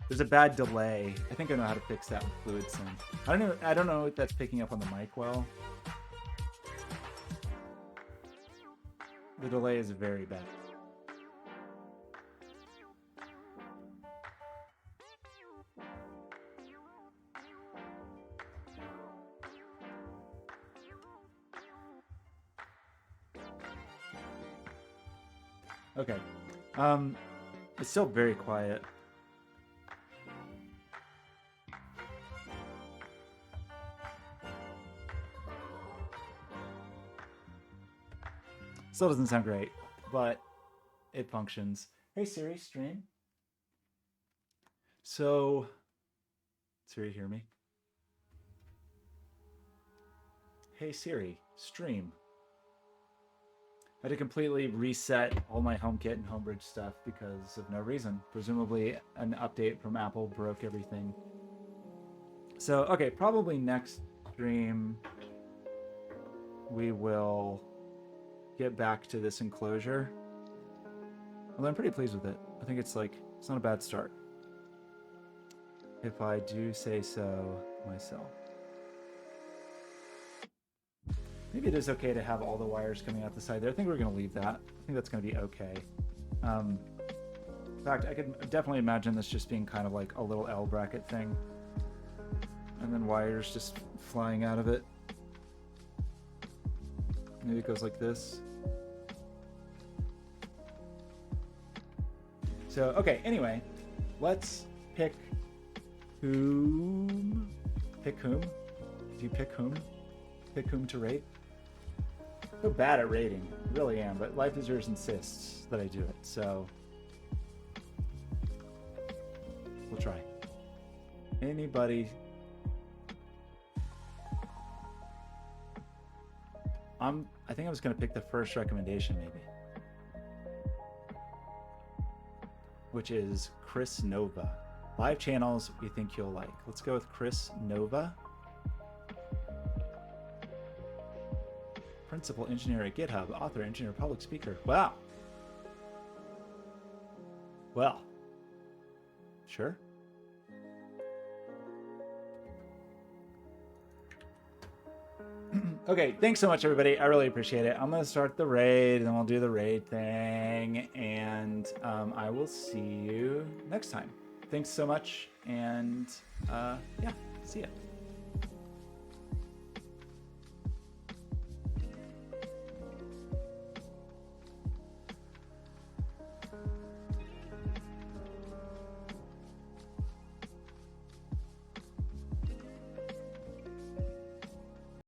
A: There's a bad delay. I think I know how to fix that with Fluid Sync. I don't know if that's picking up on the mic well. The delay is very bad. Okay. It's still very quiet. Still doesn't sound great, but it functions. Hey Siri, stream. So, Siri, hear me? Hey Siri, stream. I had to completely reset all my HomeKit and Homebridge stuff because of no reason. Presumably an update from Apple broke everything. So, okay, probably next stream we will get back to this enclosure. Although I'm pretty pleased with it. I think it's not a bad start. If I do say so myself. Maybe it is okay to have all the wires coming out the side there. I think we're going to leave that. I think that's going to be okay. In fact, I could definitely imagine this just being kind of like a little L bracket thing. And then wires just flying out of it. Maybe it goes like this. So, okay, anyway, let's pick whom? Pick whom? Do you pick whom? Pick whom to rate? I'm so bad at rating. I really am, but Life is Yours insists that I do it, so we'll try. Anybody? I think I was going to pick the first recommendation, maybe. Which is Chris Nova. 5 channels we think you'll like. Let's go with Chris Nova. principal engineer at GitHub, author, engineer, public speaker. Wow. Well, sure. Okay, thanks so much, everybody. I really appreciate it. I'm going to start the raid, and then we'll do the raid thing, and I will see you next time. Thanks so much, and yeah, see ya.